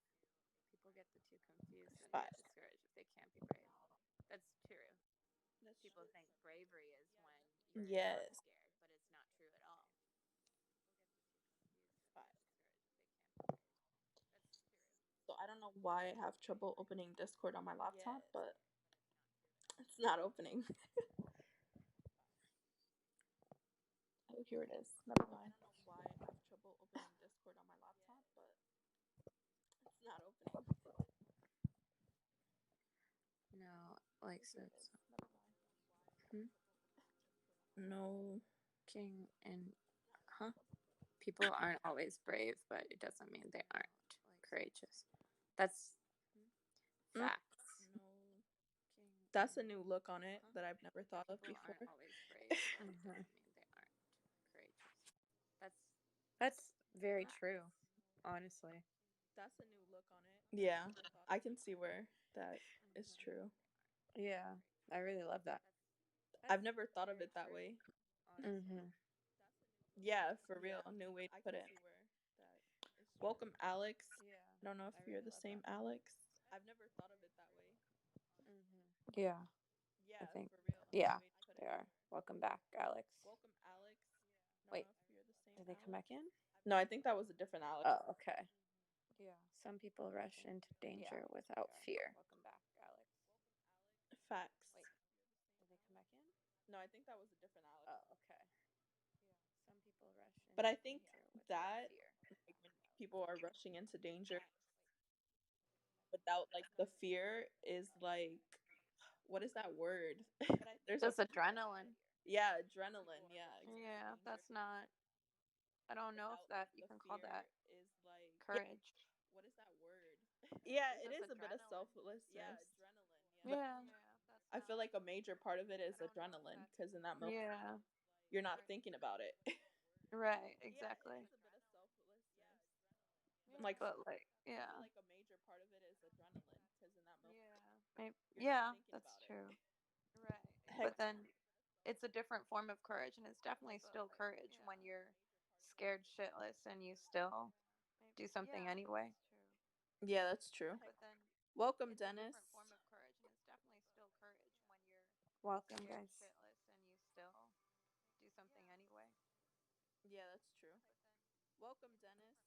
People get the two confused and But get discouraged if they can't be brave. That's true. People think bravery is when you're yes. not scared, but it's not true at all. So I don't know why I have trouble opening Discord on my laptop, but it's not opening. Oh, here it is. Never mind. I don't know why I have trouble opening Discord on my laptop, but it's not opening. No, like so. Hmm? No. King and huh? People aren't always brave, but it doesn't mean they aren't courageous. That's facts. No. That's a new look on it that I've never thought of before. People aren't always brave, but it doesn't mean they aren't courageous. That's very true, honestly. That's a new look on it. Yeah, I can see where that is true. Yeah, I really love that. I've never thought of it that way. Mm-hmm. Yeah, for real. A new way to put it. Welcome, Alex. I don't know if you're the same Alex. I've never thought of it that way. Mm-hmm. Yeah, I think. Yeah, they are. Welcome back, Alex. Welcome, Alex. Wait, did they come back in? No, I think that was a different Alex. Oh, okay. Yeah. Some people rush into danger without fear. Welcome back, Alex. Facts. Wait, did they come back in? No, I think that was a different Alex. Oh, okay. Yeah. Some people rush into but I think danger that fear. like, when people are rushing into danger without like the fear is like, what is that word? There's just adrenaline. Yeah, adrenaline. Yeah. Exactly. Yeah, that's not. I don't know if that you can call that is like courage. What is that word? Yeah, it is a bit of selflessness. Yeah, But yeah. I feel like a major part of it is adrenaline because in that moment you're not thinking about it. Right, exactly. Like, but like, yeah. I feel like a major part of it is adrenaline because in that moment, yeah, that's true. Right. But then it's a different form of courage, and it's definitely still courage when you're scared shitless and you still do something anyway. Yeah, that's true. But then welcome, Dennis. Form of courage, and it's definitely still courage when you're welcome, guys. Shitless and you still do something anyway. Yeah, that's true. Welcome, Dennis.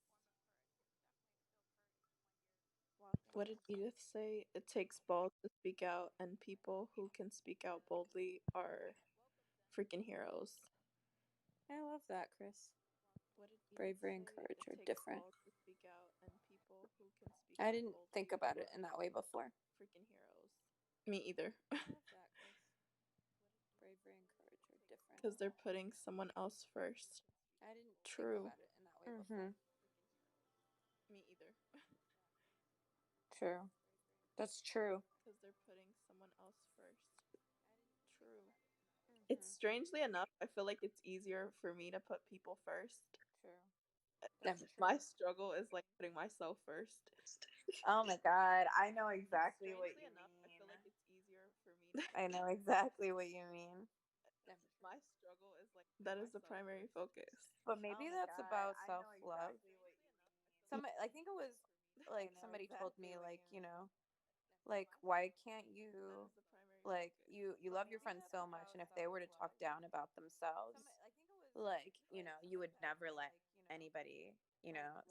What did Edith say? It takes balls to speak out, and people who can speak out boldly are freaking heroes. I love that, Chris. Bravery and courage are different. I didn't think about it in that way before. Freaking heroes. Me either. I love that, Chris. Bravery and courage are different. Because they're putting someone else first. I didn't True. think about it in that way before. Me either. True. That's true. Because they're putting someone else first. True. It's strangely enough, I feel like it's easier for me to put people first. True. My struggle is like putting myself first. Oh my god, I know exactly what you mean. I feel like it's easier for me. I know exactly what you mean. My struggle is like that is the primary focus. But maybe that's about self-love. I think it was like somebody told me like, like why can't you like you love your friends so much, and if they were to talk down about themselves, like, you would never let anybody,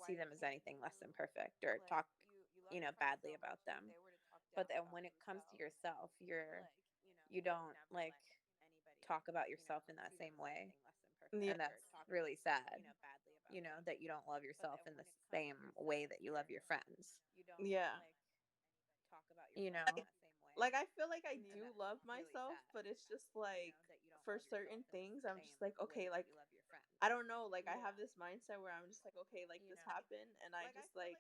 see them as anything less than perfect or talk, badly about them. But then when it comes to yourself, you don't like talk about yourself in that same way. Yeah. And that's really sad, that you don't love yourself in the same way that you love your friends. Yeah. You know, Like I feel like I do love myself, but it's just like for certain things I'm just like, okay, like I don't know, like I have this mindset where I'm just like, okay, like this happened, and I just like,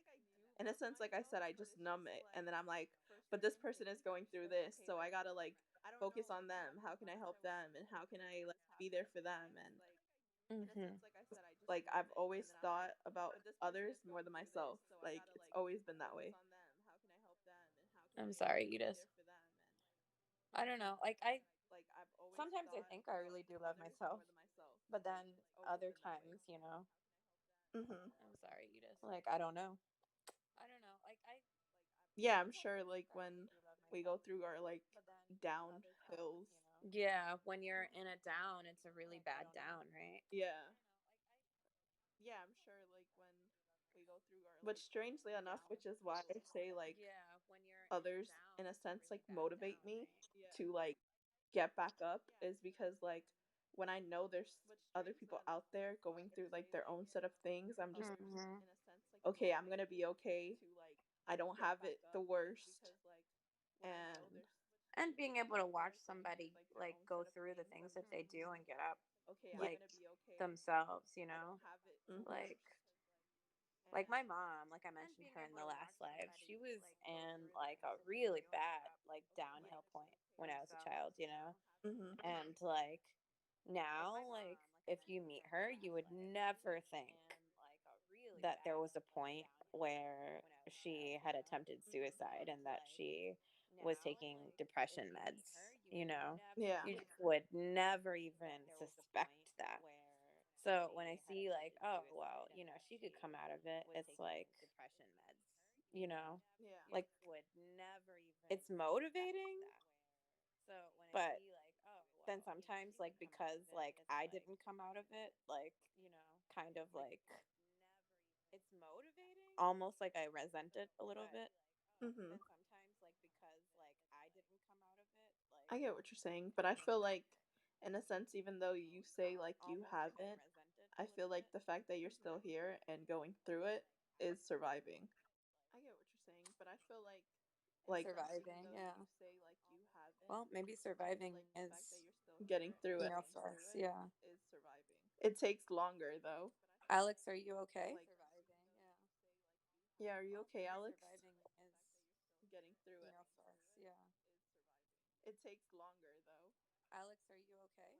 in a sense, like I said, I just numb it, and then I'm like, but this person is going through this, so I gotta like focus on them. How can I help them, and how can I like be there for them? And like I've always thought about others more than myself. Like it's always been that way. I'm sorry, Edith. I don't know. Like sometimes I think I really do love myself, But then other times, you know, Mhm. I'm sorry, Edith. like I don't know. Yeah, I'm sure like when we go through our like down hills. Yeah, when you're in a down, it's a really bad down, right? Yeah. Yeah, I'm sure like when we go through our but strangely enough, which is why I say like others in a sense like motivate me to like get back up is because like when I know there's other people out there going through like their own set of things, I'm just Mm-hmm. okay, I'm gonna be okay. I don't have it the worst. And And being able to watch somebody like go through the things that they do and get up yeah. like themselves, you know? Mhm. Like my mom, like I mentioned her in the last live, she was in like a really bad like downhill point when I was a child, you know? Mhm. And like now, like if you meet her, you would never think that there was a point where she had attempted suicide and that she was taking depression meds, you know? Yeah. You just would never even suspect that. So when I see like, oh well, you know, she could come out of it, it's like, you know, like it's motivating, but then sometimes like because like I didn't come out of it, like kind of like almost like I resent it a little bit. Mhm. I get what you're saying, but I feel like in a sense even though you say like you haven't, I feel like the fact that you're still here and going through it is surviving. I get what you're saying, but I feel like Surviving, yeah. Well, maybe surviving is, getting through you it. know, for us, yeah. It takes longer though. Alex, are you okay? Yeah, are you okay, Alex? Getting You through it. know, for us, yeah. It takes longer though. Alex, are you okay?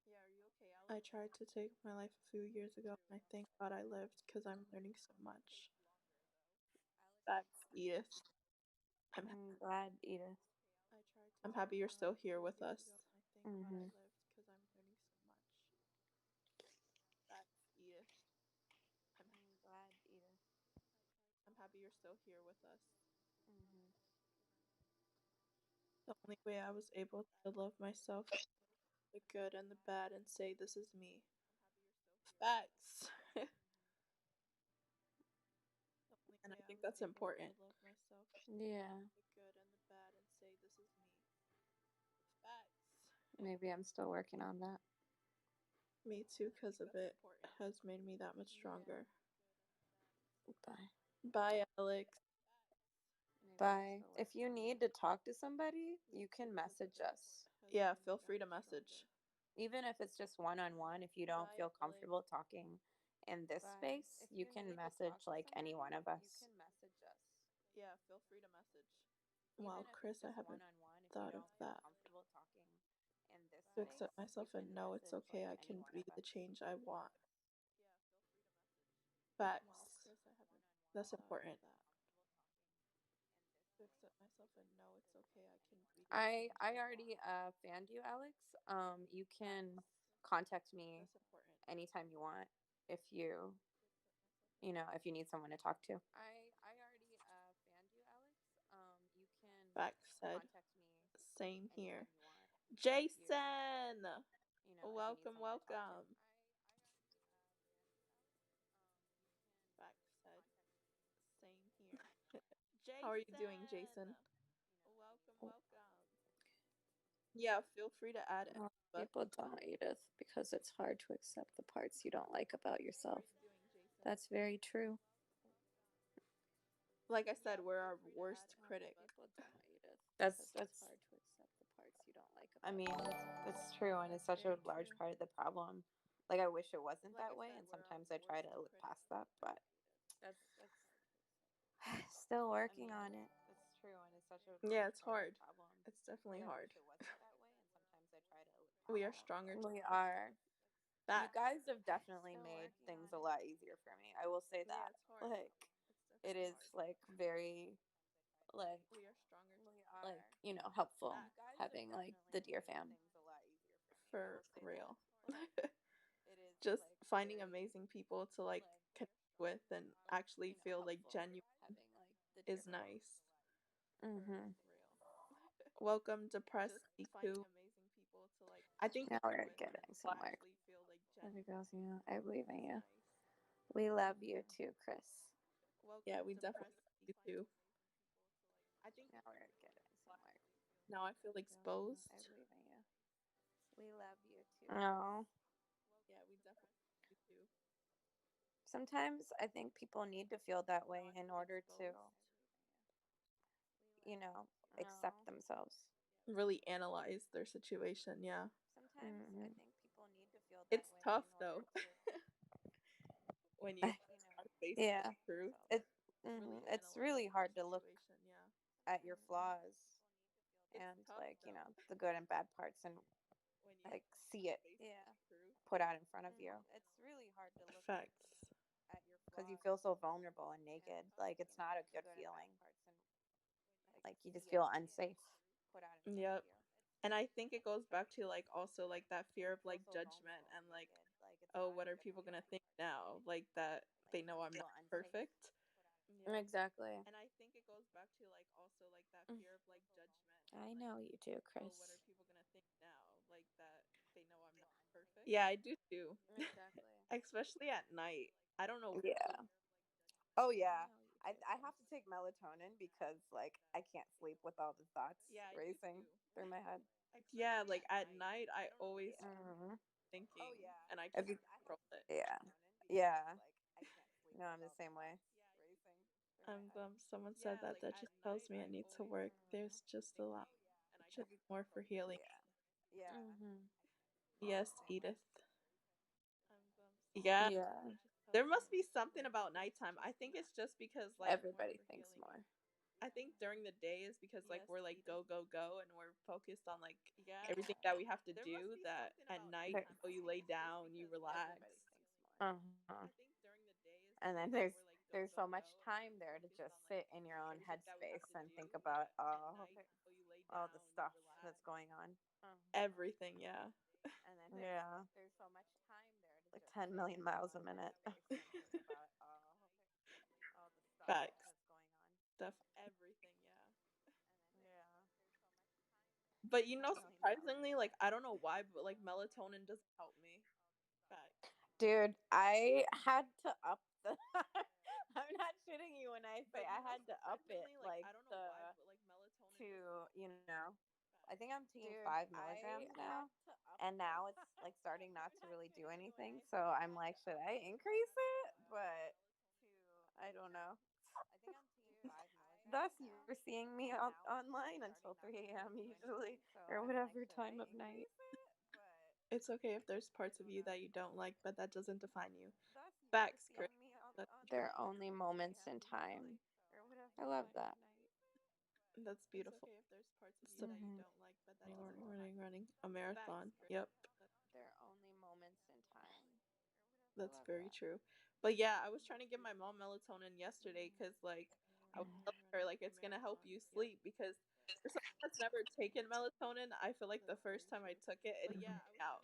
Yeah, are you okay, Alex? I tried to take my life a few years ago, and I thank God I lived because I'm learning so much. Facts, Edith. I'm I'm glad, Edith. I'm happy you're still here with us. Mm-hmm. Facts, Edith. I'm glad, Edith. I'm happy you're still here with us. Mm-hmm. The only way I was able to love myself, the good and the bad, and say this is me. Facts. And I think that's important. Yeah. Facts. Maybe I'm still working on that. Me too, because of it has made me that much stronger. Bye. Bye, Alex. Bye. If you need to talk to somebody, you can message us. Yeah, feel free to message. Even if it's just one on one, if you don't feel comfortable talking in this space, you can message like any one of us. Yeah, feel free to message. Wow, Chris, I haven't thought of that. To accept myself and know it's okay, I can be the change I want. Facts. That's important. I already fanned you, Alex. You can contact me anytime you want if you know, if you need someone to talk to. I already fanned you, Alex. You can Facts said. contact me Same here. anytime you want. Jason! You know, if you need Welcome, someone to talk to. welcome. Facts said. Same here. How are you doing, Jason? Welcome, welcome. Yeah, feel free to add Well, but people don't, Edith, because it's hard to accept the parts you don't like about yourself. That's very true. like I said, we're our worst critic. That's hard to accept the parts you don't like. I mean, it's true, and it's such a large part of the problem. Like I wish it wasn't that way, and sometimes I try to look past that, but that's still working on it. It's true, and it's such a Yeah, large it's part of hard. the problem. It's definitely Like I hard. wish it wasn't that way, and sometimes I try to look We past are that. stronger. We are. You That guys have definitely made things a lot easier for me. I will say that. Like it is like very like you know helpful having like the dear fam. For real. Just finding amazing people to like connect with and actually feel like genuine is nice. Mhm. Welcome, depressed Niku. I think Now we're getting somewhere. Other girls, you know, I believe in you. We love you too, Chris. yeah, we definitely do too. Now we're getting somewhere. Now I feel exposed. I believe in you. We love you too. No. Sometimes I think people need to feel that way in order to, you know, accept themselves. Really analyze their situation. Yeah, Sometimes I think people need to feel that it's way tough in though order to, when you are faced yeah, with the truth. it's really hard to look at your flaws and like, you know, the good and bad parts and like see it put out in front of you. It's really hard to look Facts. because you feel so vulnerable and naked. Like it's not a good feeling. Like you just feel unsafe. Yep. And I think it goes back to like also like that fear of like judgment and like, oh, what are people gonna think now? Like that they know I'm not perfect. Exactly. I know you do, Chris. Yeah, I do too. Exactly. Especially at night. I don't know. Yeah. Oh yeah. I have to take melatonin because like I can't sleep with all the thoughts racing through my head. Yeah, like at night I always Mhm. thinking and I If can't you, control it. yeah. Yeah. No, I'm the same way. Someone said that that just tells me I need to work. There's just a lot, just more for healing. Yeah. Mhm. Yes, Edith. Yeah, Yeah. there must be something about nighttime. I think it's just because like Everybody thinks more. I think during the day is because like we're like go go go and we're focused on like everything that we have to do. That at night, oh, you lay down, you relax. Uh-huh. And then there's so much time there to just sit in your own headspace and think about all the stuff that's going on. Everything, yeah. Yeah. Like 10 million miles a minute. Facts. Stuff. But you know, surprisingly, like I don't know why, but like melatonin doesn't help me. Facts. Dude, I had to up the I'm not shitting you when I say I had to up it like the to, you know, I think I'm taking 5 milligrams now. And now it's like starting not to really do anything. So I'm like, should I increase it? But I don't know. Thus, you're seeing me online until 3 a.m. usually, or whatever time of night. It's okay if there's parts of you that you don't like, but that doesn't define you. Facts, Chris. There are only moments in time. I love that. That's beautiful. So, Mhm. running a marathon. Yep, There are only moments in time. that's very true. But yeah, I was trying to give my mom melatonin yesterday because like I was telling her like it's gonna help you sleep because for someone that's never taken melatonin, I feel like the first time I took it, it Mhm. knocked me out.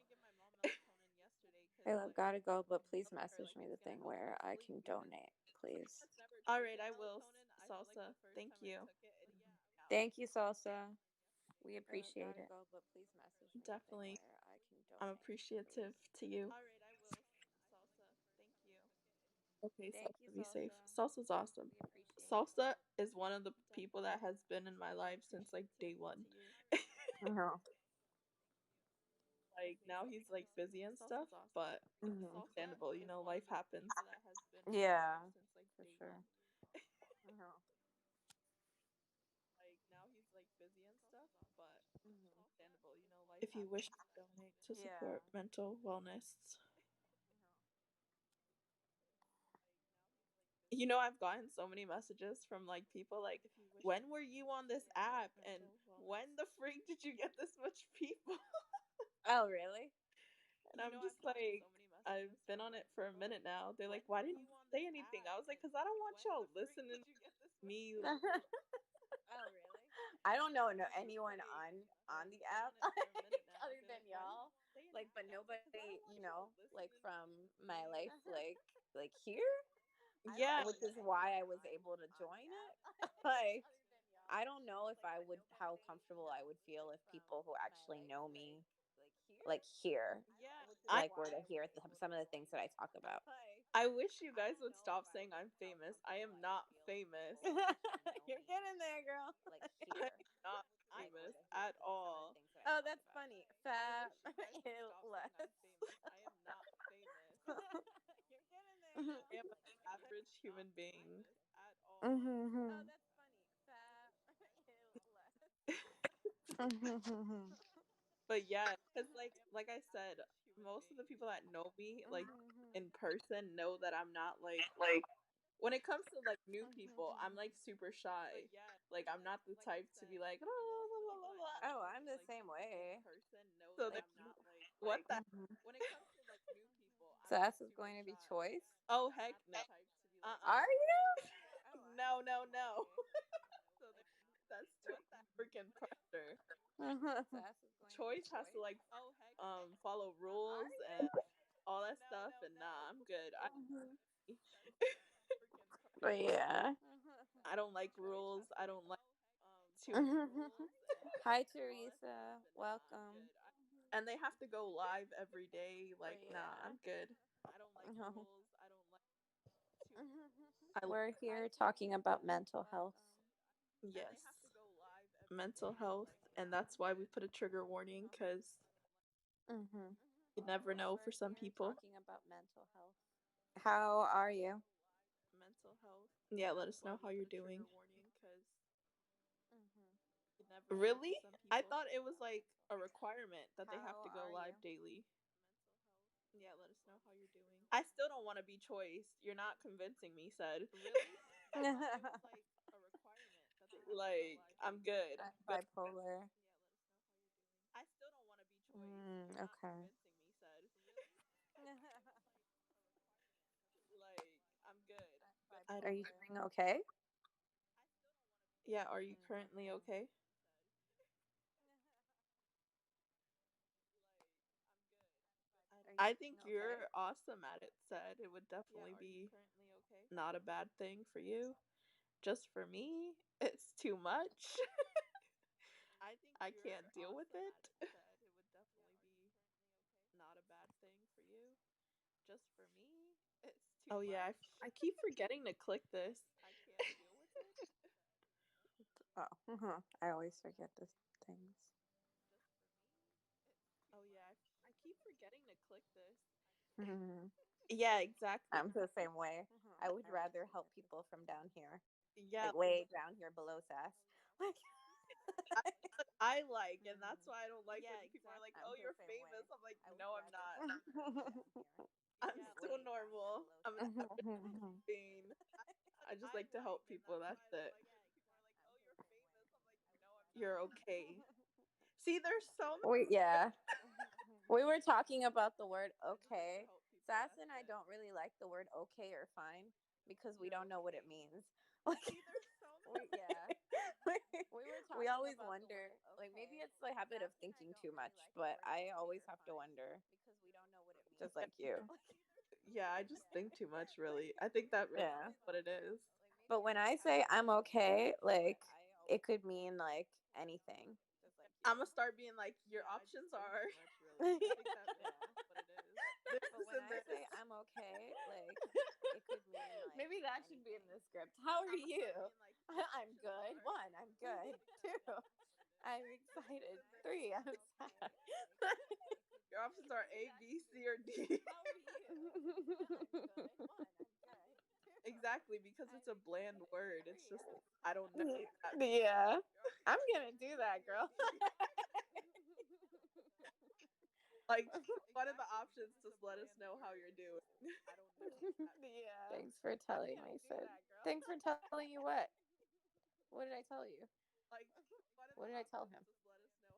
Hey, love, gotta go, but please message me the thing where I can donate, please. All right, I will. Salsa. Thank you. Thank you, Salsa. We appreciate it. Definitely. I'm appreciative to you. Okay, Thank you, Salsa, be safe. Salsa. Salsa's awesome. We appreciate it. Salsa is one of the people that has been in my life since like day one. Uh-huh. Like now he's like busy and stuff, but Mhm. understandable, you know, life happens. Yeah, for sure. Uh-huh. If you wish to donate to Yeah. support mental wellness. You know, I've gotten so many messages from like people like, when were you on this app and when the freak did you get this much people? Oh, really? And I'm just like, I've been on it for a minute now. They're like, why didn't you say anything? I was like, because I don't want y'all listening to me. I don't know anyone on the app other than y'all. like, but nobody, like from my life, like here, Yeah. which is why I was able to join it. Like, I don't know if I would, how comfortable I would feel if people who actually know me, like here, I like were to hear some of the things that I talk about. I wish you guys would stop saying I'm famous. I am not famous. You're getting there, girl. I am not famous at all. Oh, that's funny. Fabulous. You're getting there, girl. I am an average human being. Oh, that's funny. Fabulous. But yeah, because like I said, most of the people that know me like in person know that I'm not like when it comes to like new people, I'm like super shy. Like I'm not the type to be like, "Oh, Oh, I'm the same way. so what the So this is going to be choice. oh heck no. Are you? No, no, no. That's too much freaking pressure. Choice has to like follow rules and all that stuff and nah, I'm good. But yeah. I don't like rules. I don't like too Hi, Teresa. Welcome. and they have to go live every day. Like, But nah, yeah. I'm good. I We're here talking about mental health. yes, mental health, and that's why we put a trigger warning because Mm-hmm. you never know for some people. Talking about mental health. How are you? Yeah, let us know how you're doing. Mm-hmm. Really? I thought it was like a requirement that they have How to go are live you? daily. Yeah, let us know how you're doing. I still don't want to be choice. You're not convincing me, said. Like, I'm good. Bipolar. Okay. I Are don't you doing okay? Yeah, are you currently okay? Are I you think doing you're okay? awesome at it, said. It would definitely be not a bad thing for you. Just for me, it's too much. I can't deal with it. Oh yeah, I keep forgetting to click this. Oh, I always forget the things. Mhm. Yeah, exactly. I'm the same way. I would rather help people from down here, Yeah, like way down here below SAS. Like, that's what I like, and that's why I don't like when people are like, I'm "Oh, the you're same way. famous." I'm like, I would "No, I'm rather not. help people from down here. I'm still normal. I'm an being. I just like to help people. That's it. You're okay. See, there's so Yeah. We were talking about the word okay. Sass and I don't really like the word okay or fine because we don't know what it means. Like, yeah. We always wonder, like, maybe it's the habit of thinking too much, but I always have to wonder, just like you. yeah, I just think too much, really. I think that really Yeah. is what it is. But when I say I'm okay, like, it could mean like anything. I'm gonna start being like, your options are this But when and I this. say I'm okay, like it could mean like maybe that should be in the script. How are you? I'm good. One, I'm good. Two, I'm excited. Three, I'm sad. Your options are A, B, C, or D. How are you? I'm good. One, I'm good. Two, Exactly, because it's a bland word. It's just I don't know. yeah. I'm gonna do that, girl. Like one of the options, just let us know how you're doing. Yeah. Thanks for telling me, Sid. Thanks for telling you what? What did I tell you? What did I tell him?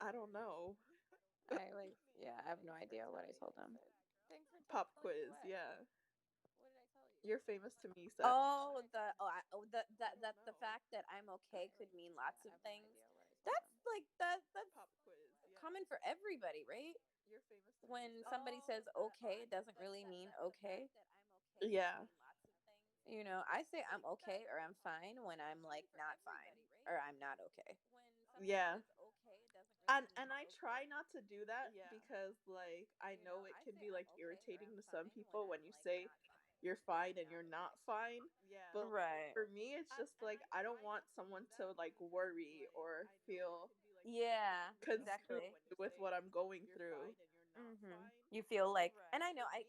I don't know. I like, yeah, I have no idea what I told him. Thanks for Pop telling you quiz, what? yeah. What did I tell you? You're famous to me, Seth. Oh, the fact that I'm okay could mean lots of things. That's like that's common for everybody, right? When somebody says okay, it doesn't really mean okay. Yeah. I say I'm okay or I'm fine when I'm like not fine or I'm not okay. Yeah. And I try not to do that because like I know it can be like irritating to some people when you say you're fine and you're not fine. But Right. for me it's just like I don't want someone to like worry or feel Yeah, consumed exactly. with what I'm going through. You feel like, and I know I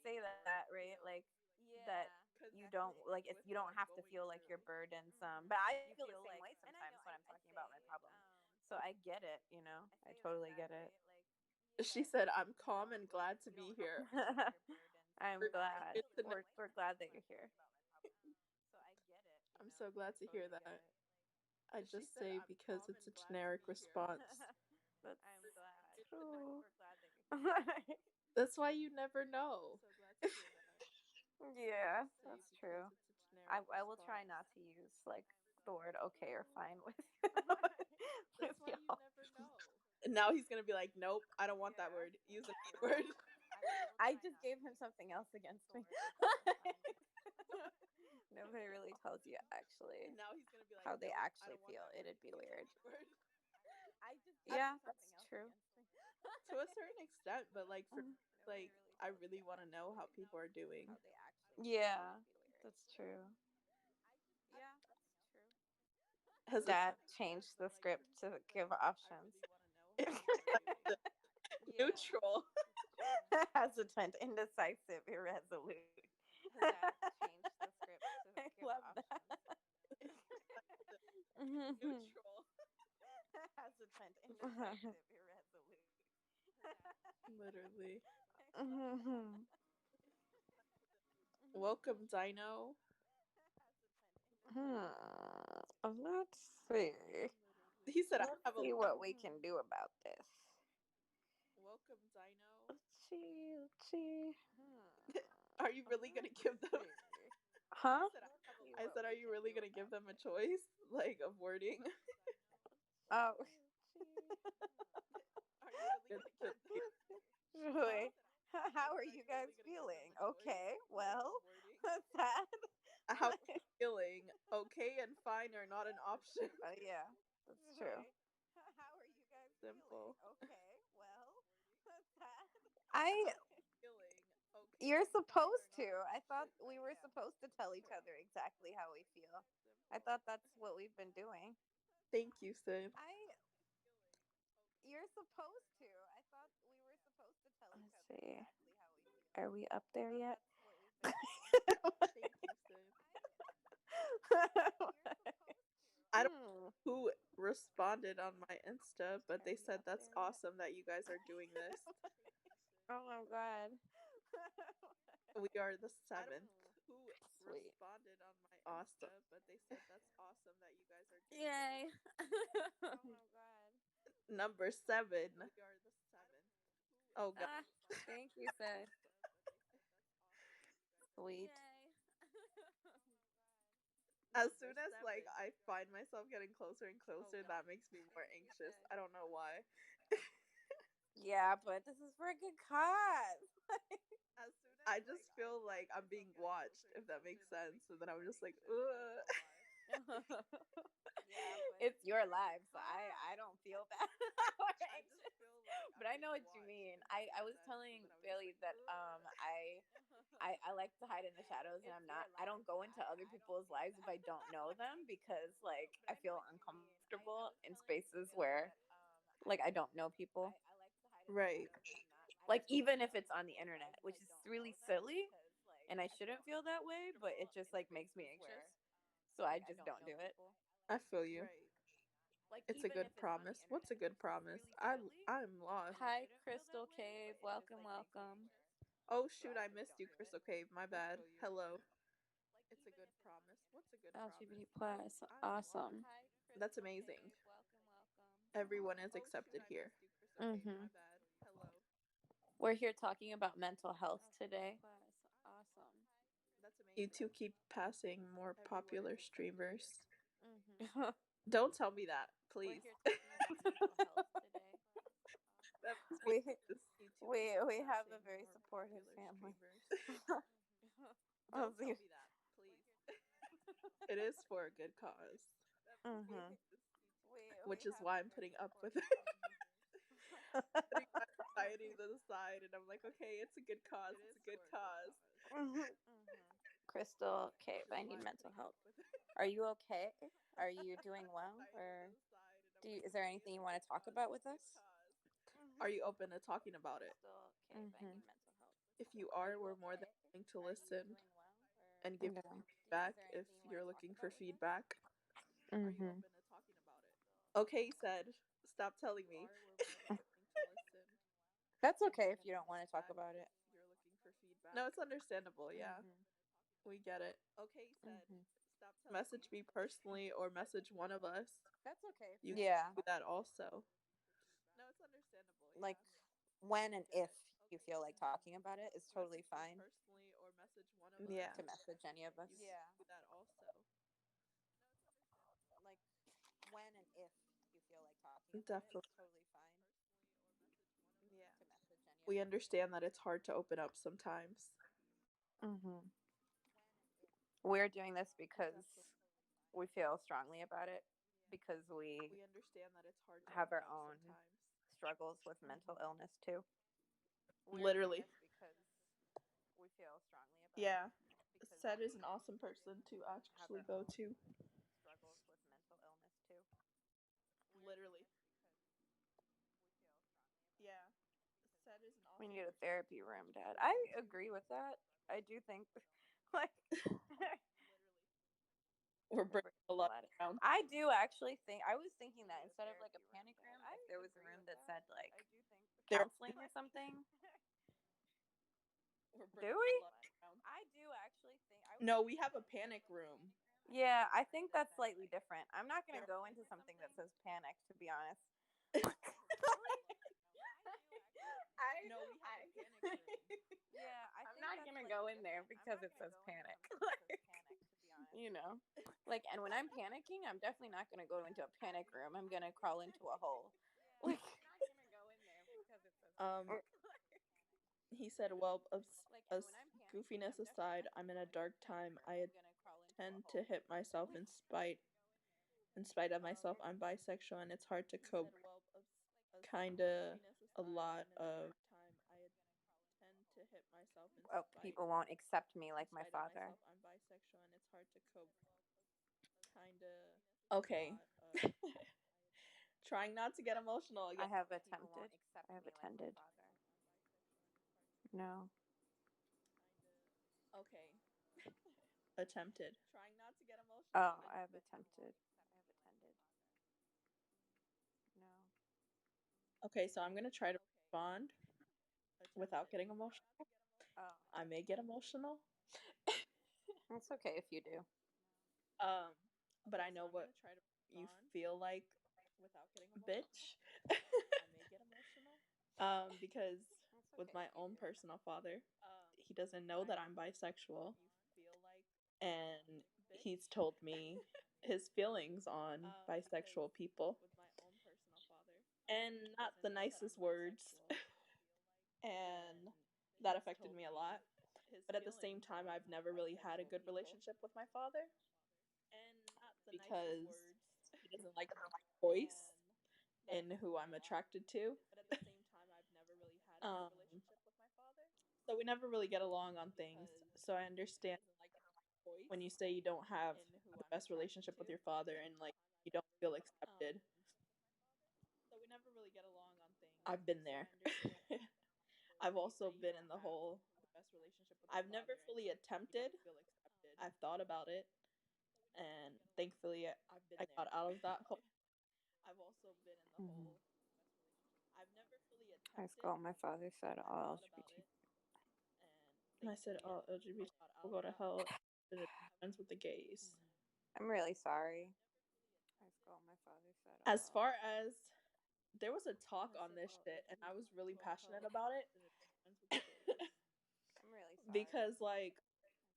say that, right? Like that you don't like it's you don't have to feel like you're burdensome. But I feel the same way sometimes when I'm talking about my problems. So I get it. I totally get it. She said I'm calm and glad to be here. I'm glad. It's an- We're glad that you're here. I'm so glad to hear that. I just say because it's a generic response. That's true. That's why you never know. Yeah, that's true. I will try not to use like the word okay or fine with with y'all. And now he's gonna be like, nope, I don't want that word. Use a word. I just gave him something else against me. Nobody really tells you actually And now he's gonna be like, how they nope, I actually don't want feel. that word. It'd be Use weird. a word. Yeah, that's true. To a certain extent, but like for like I really want to know how people are doing. Yeah, that's true. Has it Dad changed the script to give options. neutral? Hesitant, indecisive, irresolute. I love that. Neutral. Hesitant, indecisive, irresolute. Literally. Welcome, Dino. Let's see. He said I Let's have a see what we can do about this. welcome, Dino. Let's see. Let's see. Are you really gonna give them? Huh? I said, are you really gonna give them a choice, like of wording? Oh. Really? How are you guys feeling? Okay. Well, sad. How are you feeling? Okay and fine are not an option. Yeah, that's true. Simple. I You're supposed to. I thought we were supposed to tell each other exactly how we feel. I thought that's what we've been doing. Thank you, Sid. You're supposed to. I thought we were supposed to tell each other. Let's see. Are we up there yet? Thank you, Sid. I don't know who responded on my Insta, but they said that's awesome that you guys are doing this. Oh my god. We are the seventh. Sweet. Awesome. But they said that's awesome that you guys are doing Yay. number 7. Oh god. Thank you, Sid. Sweet. As soon as like I find myself getting closer and closer, that makes me more anxious. I don't know why. Yeah, but this is for a good cause. I just feel like I'm being watched, if that makes sense. And then I'm just like, ugh. It's your life, so I don't feel bad or anxious. But I know what you mean. I was telling Bailey that I like to hide in the shadows, and I don't go into other people's lives if I don't know them, because like I feel uncomfortable in spaces where like I don't know people. Right. Like even if it's on the internet, which is really silly, and I shouldn't feel that way, but it just like makes me anxious. So I just don't do it. I feel you. It's a good promise. What's a good promise? I'm lost. Hi, Crystal Cave. Welcome, welcome. Oh shoot, I missed you, Crystal Cave. My bad. Hello. It's a good promise. What's a good promise? LGBT plus. Awesome. That's amazing. Everyone is accepted here. Mm-hmm. We're here talking about mental health today. You two keep passing more popular streamers. Don't tell me that, please. That we makes we have a very supportive family. Don't tell me that, please. It is for a good cause, Mm-hmm. which is why I'm putting up with it. Putting my anxiety to the side, and I'm like, okay, it's a good cause. It's a good cause. Crystal, okay, but I need mental help. Are you okay? Are you doing well? Or is there anything you want to talk about with us? Are you open to talking about it? Mm-hmm. If you are, we're more than willing to listen and give feedback if you're looking for feedback. Mm-hmm. Okay, said. Stop telling me. That's okay if you don't want to talk about it. No, it's understandable. Yeah, we get it. Okay, said. Message me personally or message one of us. That's okay. You Yeah. can do that also. Like when and if you feel like talking about it is totally fine Yeah. to message any of us. Yeah. Like when and if you feel like talking about it, Definitely. it's totally fine to message any of We us. understand that it's hard to open up sometimes. Mm-hmm. We're doing this because we feel strongly about it, because we have our own struggles with mental illness too. We're doing Literally. this because we feel strongly about Yeah. it. Because Said is an awesome person to actually go to. struggles with mental illness too. Literally. Yeah. Said is an awesome. We need a therapy room, Dad. I agree with that. I do think, like, We're bringing a lot around. I do actually think. I was thinking that instead of like a panic room, if there was a room that said like counseling or something. Do we? I do actually think. No, we have a panic room. Yeah, I think that's slightly different. I'm not going to go into something that says panic, to be honest. No, we have a panic room. Yeah, I'm not going to go in there because it says panic. You know, like, and when I'm panicking, I'm definitely not going to go into a panic room. I'm going to crawl into a hole. Like, he said, well, goofiness aside, I'm in a dark time. I tend to hit myself in spite of myself. I'm bisexual and it's hard to cope. Kinda a lot of people won't accept me like my father. I'm bisexual and it's hard to cope. Okay. Trying not to get emotional again. I have attempted. I have attended. No. Okay. Attempted. Oh, I have attempted. I have attended. No. Okay, so I'm gonna try to respond without getting emotional. Oh, I may get emotional. it's okay if you do. But I know what you feel like, bitch. Because with my own personal father, he doesn't know that I'm bisexual, and he's told me his feelings on bisexual people, and not the nicest words, and that affected me a lot. But at the same time, I've never really had a good relationship with my father because he doesn't like my voice in who I'm attracted to. um, so we never really get along on things. So I understand when you say you don't have the best relationship with your father and like you don't feel accepted. I've been there. I've also been in the whole. I've never fully attempted. I've thought about it, and thankfully I got out of that hole. Mm-hmm. High school, my father said all LGBT. And I said, "Oh, LGBT will go to hell. Friends with the gays." I'm really sorry. High school, my father said all. As far as there was a talk on this shit, and I was really passionate about it. I'm really sorry. Because like,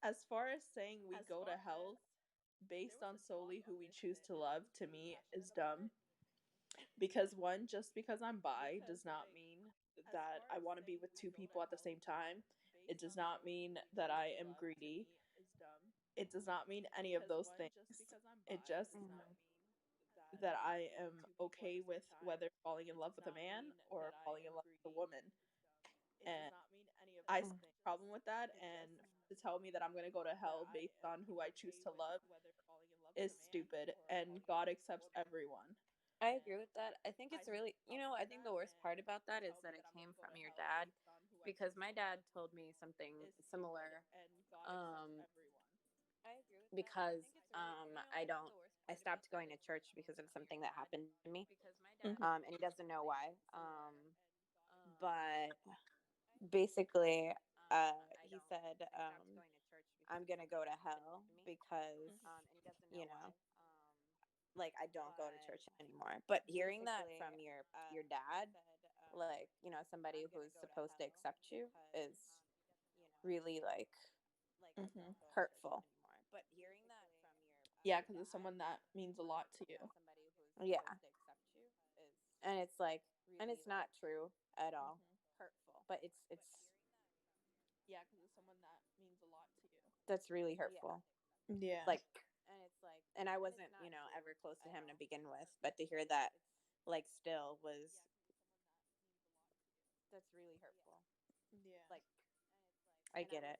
as far as saying we go to hell, based on solely who we choose to love, to me, is dumb. Because one, just because I'm bi does not mean that I want to be with two people at the same time. It does not mean that I am greedy. It does not mean any of those things. It just that I am okay with whether falling in love with a man or falling in love with a woman. And I see no problem with that. And to tell me that I'm going to go to hell based on who I choose to love is stupid. And God accepts everyone. I agree with that. I think it's really, I think the worst part about that is that it came from your dad, because my dad told me something similar. Because I stopped going to church because of something that happened to me. Mm-hmm. And he doesn't know why. But basically, he said, I'm going to go to hell because, you know, like I don't go to church anymore. But hearing that from your dad, like, somebody who's supposed to accept you is really like Mm-hmm. hurtful. Yeah, because it's someone that means a lot to you. Yeah. And it's like, and it's not true at all. But it's that's really hurtful. Yeah. Like, and I wasn't, ever close to him to begin with, but to hear that, like, still was, that's really hurtful. Yeah. Like, I get it.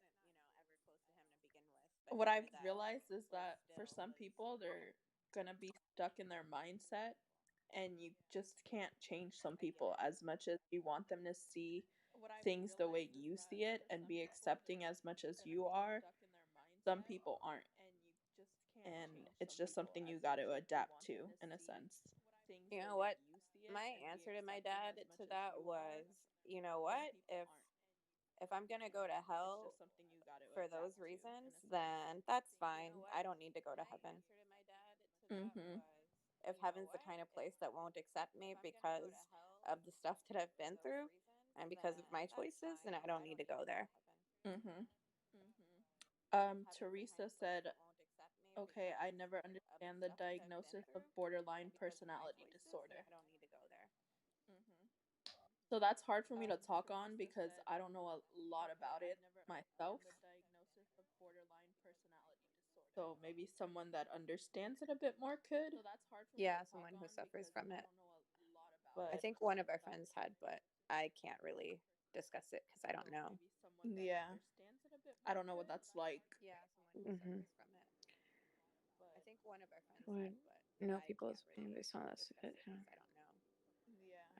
What I've realized is that for some people, they're gonna be stuck in their mindset, and you just can't change some people as much as you want them to see things the way you see it and be accepting as much as you are. Some people aren't, and it's just something you got to adapt to in a sense. You know what? My answer to my dad to that was, you know what? If I'm gonna go to hell for those reasons, then that's fine. I don't need to go to heaven. Mm-hmm. If heaven's the kind of place that won't accept me because of the stuff that I've been through and because of my choices, then I don't need to go there. Mm-hmm. Teresa said, okay, I never understand the diagnosis of borderline personality disorder. So that's hard for me to talk on because I don't know a lot about it myself. So maybe someone that understands it a bit more could. Yeah, someone who suffers from it. I But think one of our friends had, but I can't really discuss it because I don't know. yeah, I don't know what that's like. Mm-hmm. Would know people's opinion based on this. I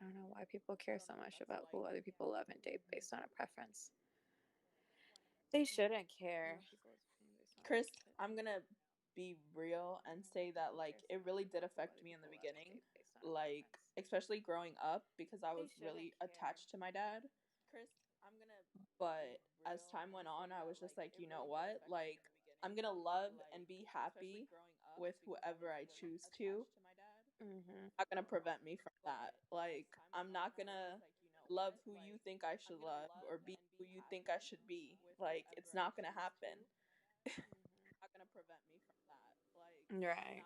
don't know why people care so much about who other people love and date based on a preference. They shouldn't care. Chris, I'm gonna be real and say that like it really did affect me in the beginning, like especially growing up because I was really attached to my dad. But as time went on, I was just like, you know what? Like I'm gonna love and be happy with whoever I choose to. Mm-hmm. Not gonna prevent me from that. Like I'm not gonna love who you think I should love or be who you think I should be. Like it's not gonna happen. Right.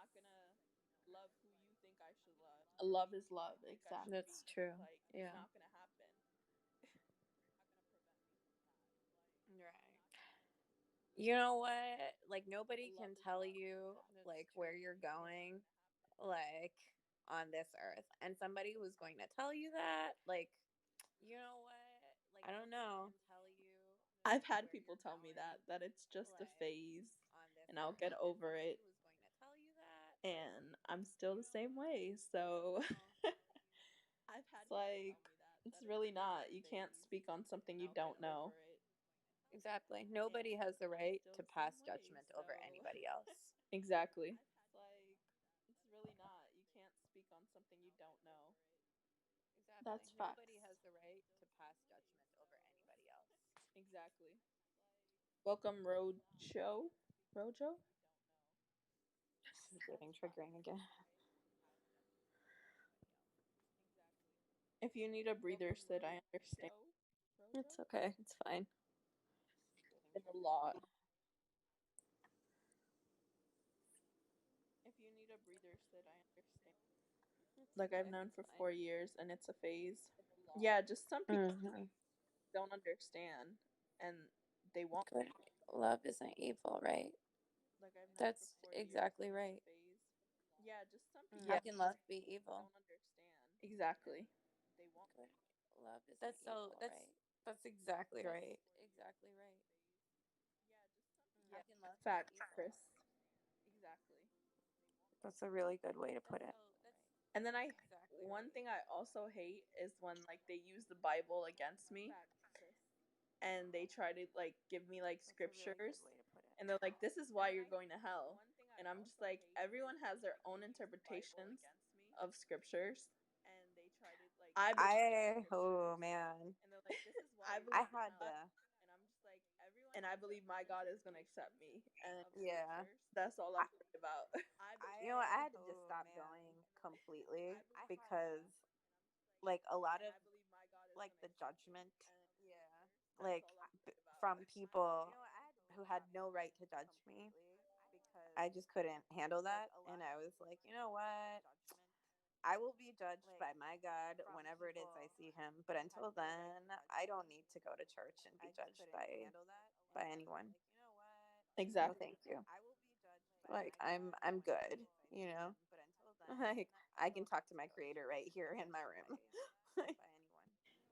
Love is love, exactly. That's true. Yeah. Right. You know what? Like nobody can tell you like where you're going, like on this earth. And somebody who's going to tell you that, like, you know what? Like I don't know. I've had people tell me that it's just a phase and I'll get over it, and I'm still the same way. So it's like it's really not. You can't speak on something you don't know. Exactly. Nobody has the right to pass judgment over anybody else. Exactly. That's facts. Nobody has the right to pass judgment over anybody else. Welcome, Rojo. Rojo? This is getting triggering again. If you need a breather, Sid, I understand. It's okay. It's fine. It's a lot. Like I've known for 4 years, and it's a phase. Yeah, just some people don't understand, and they won't. Good. Love isn't evil, right? That's exactly right. Yeah, just some people. How can love be evil? Exactly. Good. Love isn't that's so evil, that's exactly right. How can love be Facts, evil? Chris. That's a really good way to put it. And then one thing I also hate is when like they use the Bible against me, and they try to like give me like scriptures, and they're like, "This is why you're going to hell," and I'm just like, everyone has their own interpretations of scriptures. Oh man, I I believe had God, to. and I believe my God is going to accept me, and Yeah. that's all I'm worried about. You know what? I had to just stop going completely because, like, a lot of like the judgment, like from people who had no right to judge me, I just couldn't handle that, and I was like, you know what? I will be judged by my God whenever it is I see him, but until then, I don't need to go to church and be judged by anyone. No, Exactly. thank you. Like I'm good, you know. Like I can talk to my creator right here in my room.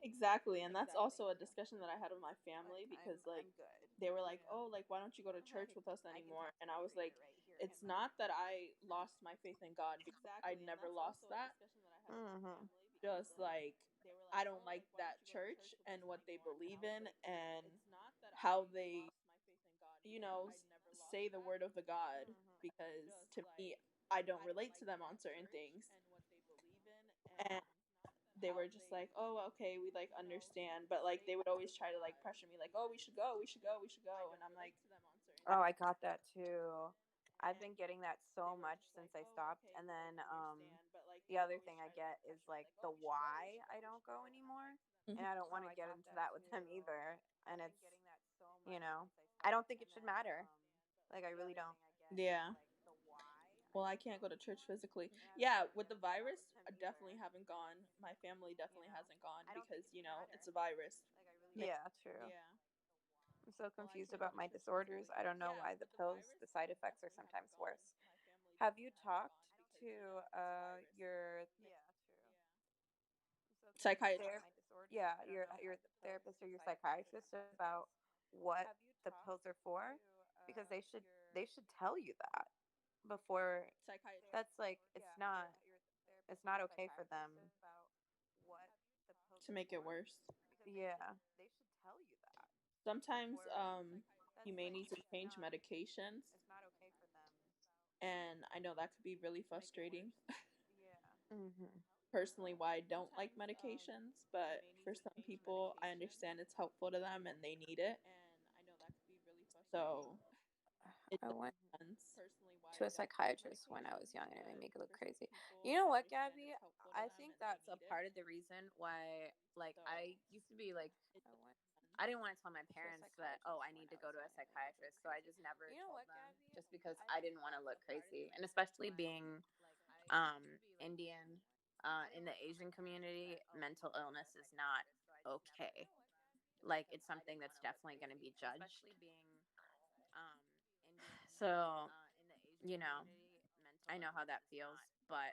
Exactly. And that's also a discussion that I had with my family, because like they were like, "Oh, like why don't you go to church with us anymore?" And I was like, "It's not that I lost my faith in God, because I never lost that. Mm-hmm. Just like I don't like that church and what they believe in, and how they, say the word of the God, because to me, I don't relate to them on certain things." And they were just like, "Oh, okay, we like understand," but like they would always try to like pressure me, like, "Oh, we should go, we should go, we should go," and I'm like, Oh, I got that too. I've been getting that so much since I stopped. And then the other thing I get is like the why I don't go anymore. And I don't want to get into that with them either. And it's, I don't think it should matter. Like, I really don't. yeah. Well, I can't go to church physically. Yeah, with the virus, I definitely haven't gone. My family definitely hasn't gone, because it's a virus. Yeah, true. I'm so confused about my disorders. I don't know why the pills, the side effects are sometimes worse. Have you talked to your Psychiatrist. yeah, your therapist or your psychiatrist about what the pills are for? Because they should tell you that before. That's like it's not okay for them. To make it worse. Yeah. Sometimes you may need to change medications, and I know that could be really frustrating. Mm-hmm. Personally, why I don't like medications, but for some people, I understand it's helpful to them and they need it. So it I went depends. to a psychiatrist when I was young and it made me look crazy. You know what, Gabby? I think that's a part of the reason why, like, I used to be like, I didn't want to tell my parents that, oh, I need to go to a psychiatrist. So I just never told them just because I didn't want to look crazy. And especially being Indian in the Asian community, mental illness is not okay. Like, it's something that's definitely going to be judged. So, you know, I know how that feels, but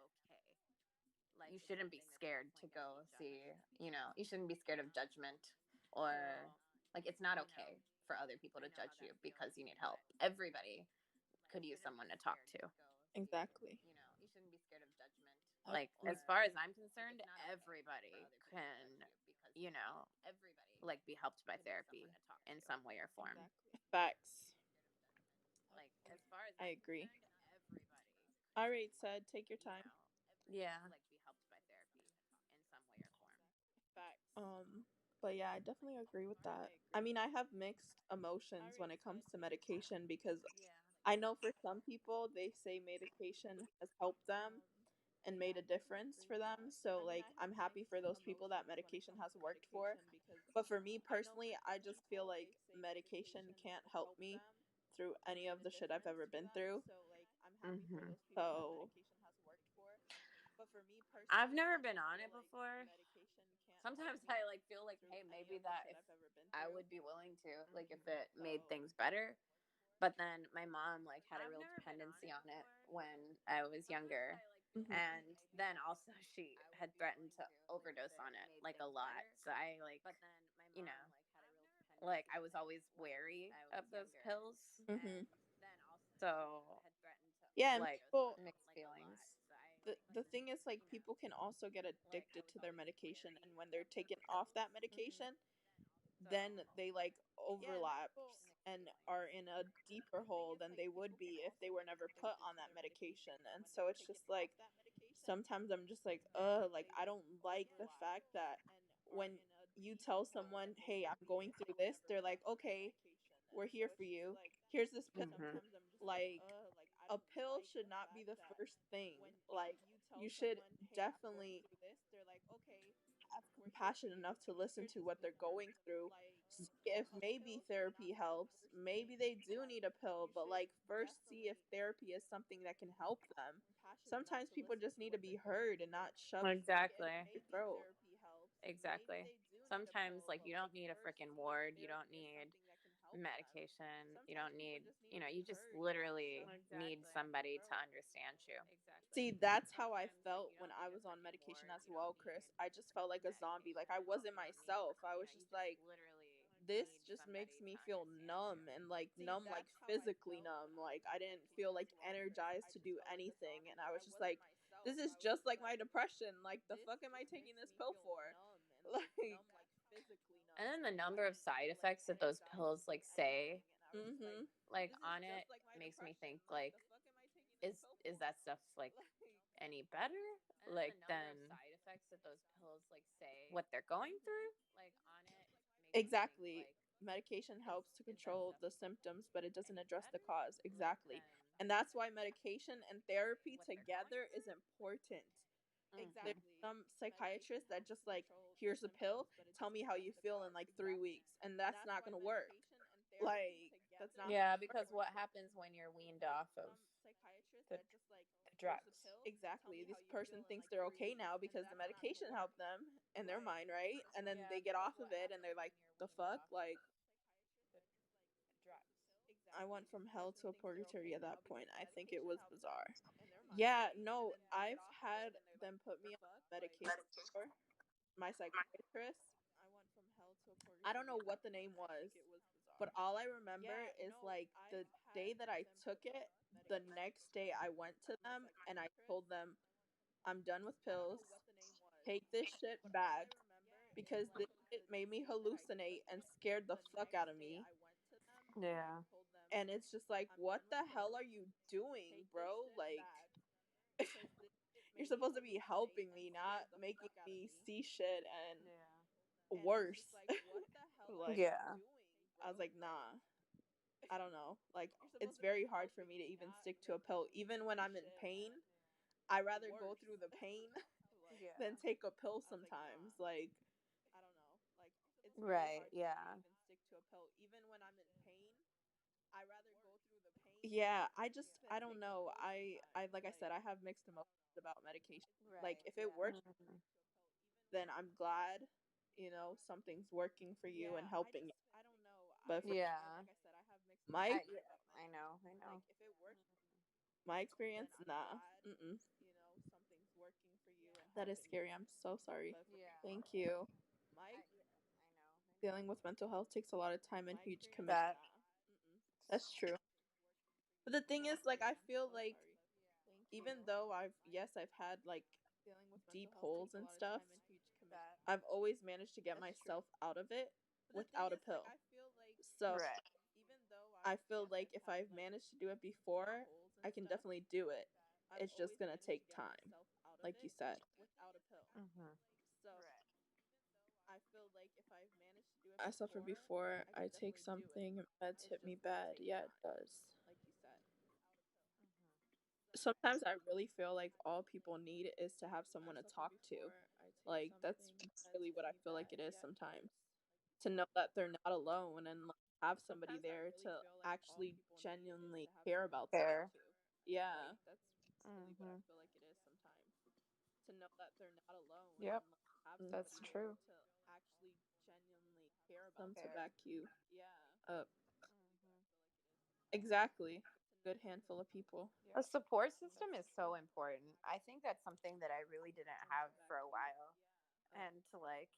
you shouldn't be scared to go see, you shouldn't be scared of judgment, or like it's not okay for other people to judge you because you need help. Everybody could use someone to talk to. Exactly. You shouldn't be scared of judgment. Like, as far as I'm concerned, everybody can, you know, like be helped by therapy in some way or form. Facts. Like, as far as I I'm agree. concerned, everybody All could, right, said, take your time. yeah, like be helped by therapy in some way or form. But yeah, I definitely agree with that. I mean, I have mixed emotions when it comes to medication, because I know for some people they say medication has helped them and made a difference for them. So like I'm happy for those people that medication has worked for. But for me personally, I just feel like medication can't help me through any of the shit I've ever been through. Mm-hmm. So, I've never been on it before. Sometimes I like feel like, hey, maybe that if I would be willing to, like if it made things better. But then my mom like had a real dependency on it when I was younger. mhm. And then also she had threatened to overdose on it like a lot. So I like, you know, like I was always wary of those pills. Mhm. So Yeah, and like people, mixed feelings. the thing is like people can also get addicted to their medication, and when they're taken off that medication, then they like overlaps and are in a deeper hole than they would be if they were never put on that medication. And so it's just like sometimes I'm just like, like I don't like the fact that when you tell someone, "Hey, I'm going through this," they're like, "Okay, we're here for you. Here's this pill." Mm-hmm. Like a pill should not be the first thing. Like you should definitely have compassion enough to listen to what they're going through. See if maybe therapy helps. Maybe they do need a pill, but like first see if therapy is something that can help them. Sometimes people just need to be heard and not shoved Exactly. your throat. Exactly. Sometimes like you don't need a freaking ward. You don't need medication. You don't need, you just literally need somebody to understand you. See, that's how I felt when I was on medication as well, Chris. I just felt like a zombie. Like I wasn't myself. I was just like, this just makes me feel numb and like numb, like physically numb. Like I didn't feel like energized to do anything. And I was just like, this is just like my depression. Like the fuck am I taking this pill for? Like, And then the number of side effects that those pills like say mm-hmm. like on it makes me think like is that stuff like any better like than what they're going through? Exactly. Medication helps to control the symptoms, but it doesn't address the cause. Exactly. And that's why medication and therapy together is important. There's Mm-hmm. some psychiatrists that just like, here's a pill, tell me how you feel in like 3 weeks. And that's not going to work. Like, that's not Yeah, going to because work. what happens when you're weaned off of the drugs? Exactly. This person thinks they're okay now because the medication helped them in their mind, right? And then they get off of it and they're like, the fuck? Like, I went from hell to a purgatory at that point. I think it was bizarre. Yeah, no, I've had them put me on medication before. My psychiatrist, I don't know what the name was, but all I remember is like the day that I took it, the next day I went to them and I told them, I'm done with pills. Take this shit back because this shit made me hallucinate and scared the fuck out of me. Yeah. And it's just like, what the hell are you doing, bro? Like, you're supposed to be helping me, not making me see shit and worse. Like, Yeah. I was like, nah, I don't know. Like, it's very hard for me to even stick to a pill. Even when I'm in pain, I rather go through the pain than take a pill sometimes. Like, Right. Yeah. yeah, I don't know. Like I said, I have mixed emotions about medication. Like, if it works, Mhm. then I'm glad, something's working for you and helping you. But for Yeah. my Yeah, I know. I know. my experience, nah. Mm-mm. That is scary. I'm so sorry. Thank you. Dealing with mental health takes a lot of time and huge commitment. That. That's true. But the thing is, like, I feel like even though I've had like deep holes and stuff, I've always managed to get myself out of it without a pill. So Right. I feel like if I've managed to do it before, I can definitely do it. It's just gonna take time, like you said. Mm-hmm. I suffered before. I take something, meds hit me bad. Yeah, it does. Sometimes I really feel like all people need is to have someone to talk to. Like that's really what I feel like it is sometimes. To know that they're not alone and like, have somebody there to actually genuinely care about them. Fair. Yeah. Mm-hmm. Yep, that's true. Them to back you up. Exactly. Good handful of people. A support system is so important. I think that's something that I really didn't have for a while. And to like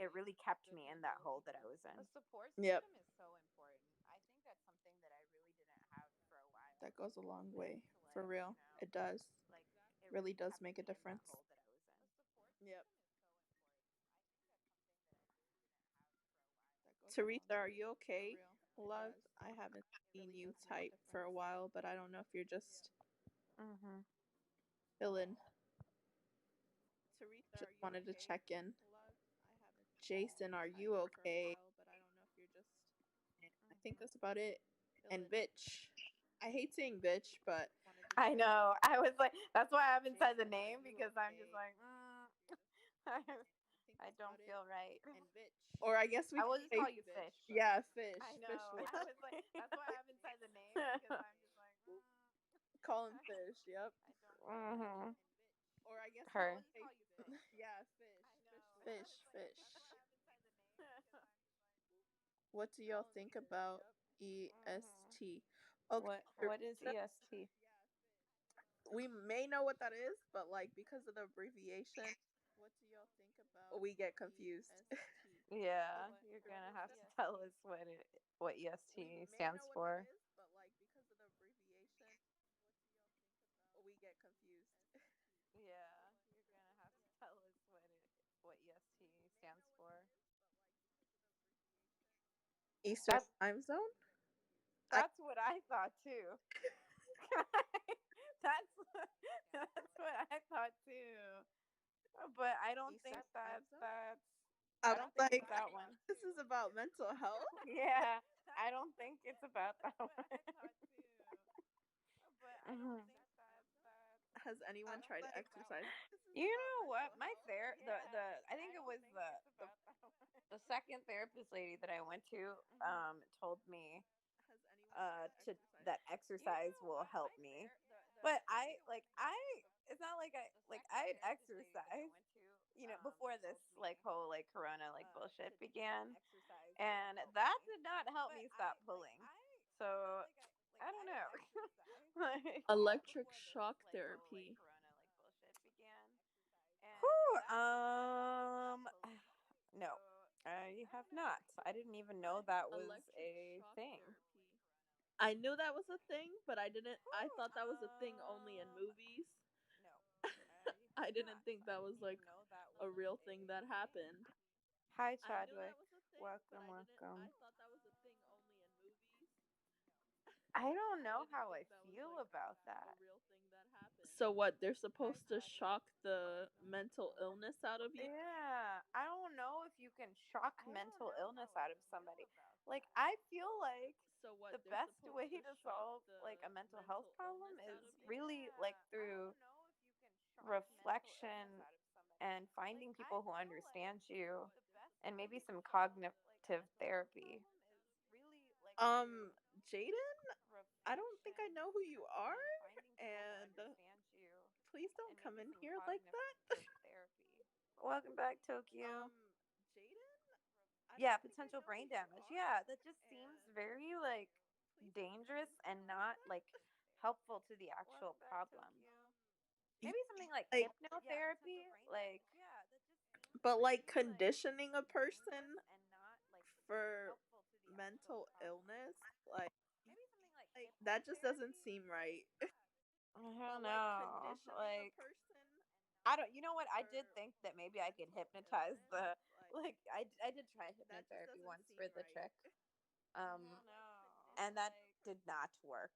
it really kept me in that hole that I was in. A support Yep. system is so important. I think that's something that I really didn't have for a while. That goes a long way. And to For real. It does. like it Really really does kept make a me in that difference. hole that I was in. Yep. Teresa, are you okay? Love, I haven't seen you type for a while, but I don't know if you're just Mm-hmm. feeling. Just wanted to check in. Jason, are you okay? I think that's about it. And bitch. I hate saying bitch, but I know. I was like, that's why I haven't said the name because I'm just like, I don't feel right. or I guess we I will could just say call you Fish. yeah, fish. I know. Fish works. I was like, that's why I haven't said the name because I'm just like, Call him fish. Yep. mm-hmm. Or I guess Her. yeah, fish. Fish, fish. What do y'all think about EST? Okay, What is EST? we may know what that is, but like because of the abbreviation, we get confused. Yeah, you're gonna have to tell us what EST stands for. Yeah, you're gonna have to tell us what EST stands for. Eastern That's time zone. that's what I thought too. that's that's what I thought too. But I don't think that's I I was don't think like, it's that one. this is about mental health. Yeah, I don't think it's about that one. Mhm. Has anyone tried to exercise? You know what? My the I think it was the second therapist lady that I went to told me to that exercise will help me. But I it's not like I had exercised, before this like whole like corona like bullshit began. And that did not help me stop pulling. So I don't know. Like, Electric shock therapy. whew, no, I have not. I didn't even know that was a thing. I knew that was a thing, but I didn't. I thought that was a thing only in movies. I didn't think that was like a real thing that happened. Hi, Chadwick. Welcome, welcome. I don't know how I feel about that. So what? They're supposed to shock the mental illness out of you? Yeah, I don't know if you can shock mental illness out of somebody. Like, I feel like the best way to solve like a mental health problem is really like through reflection and finding people who understand you and maybe some cognitive therapy. Jaden, I don't think I know who you are, and please don't come in here like that. Welcome back, Tokyo. Yeah, potential brain damage. Yeah, that just seems very like dangerous and not like helpful to the actual problem. Maybe something like Like, hypnotherapy, like but like conditioning a person for mental illness, like that just doesn't seem right. I don't know. Like I don't. You know what? I did think that maybe I could hypnotize the like. I did try hypnotherapy once for the trick, um, and that did not work.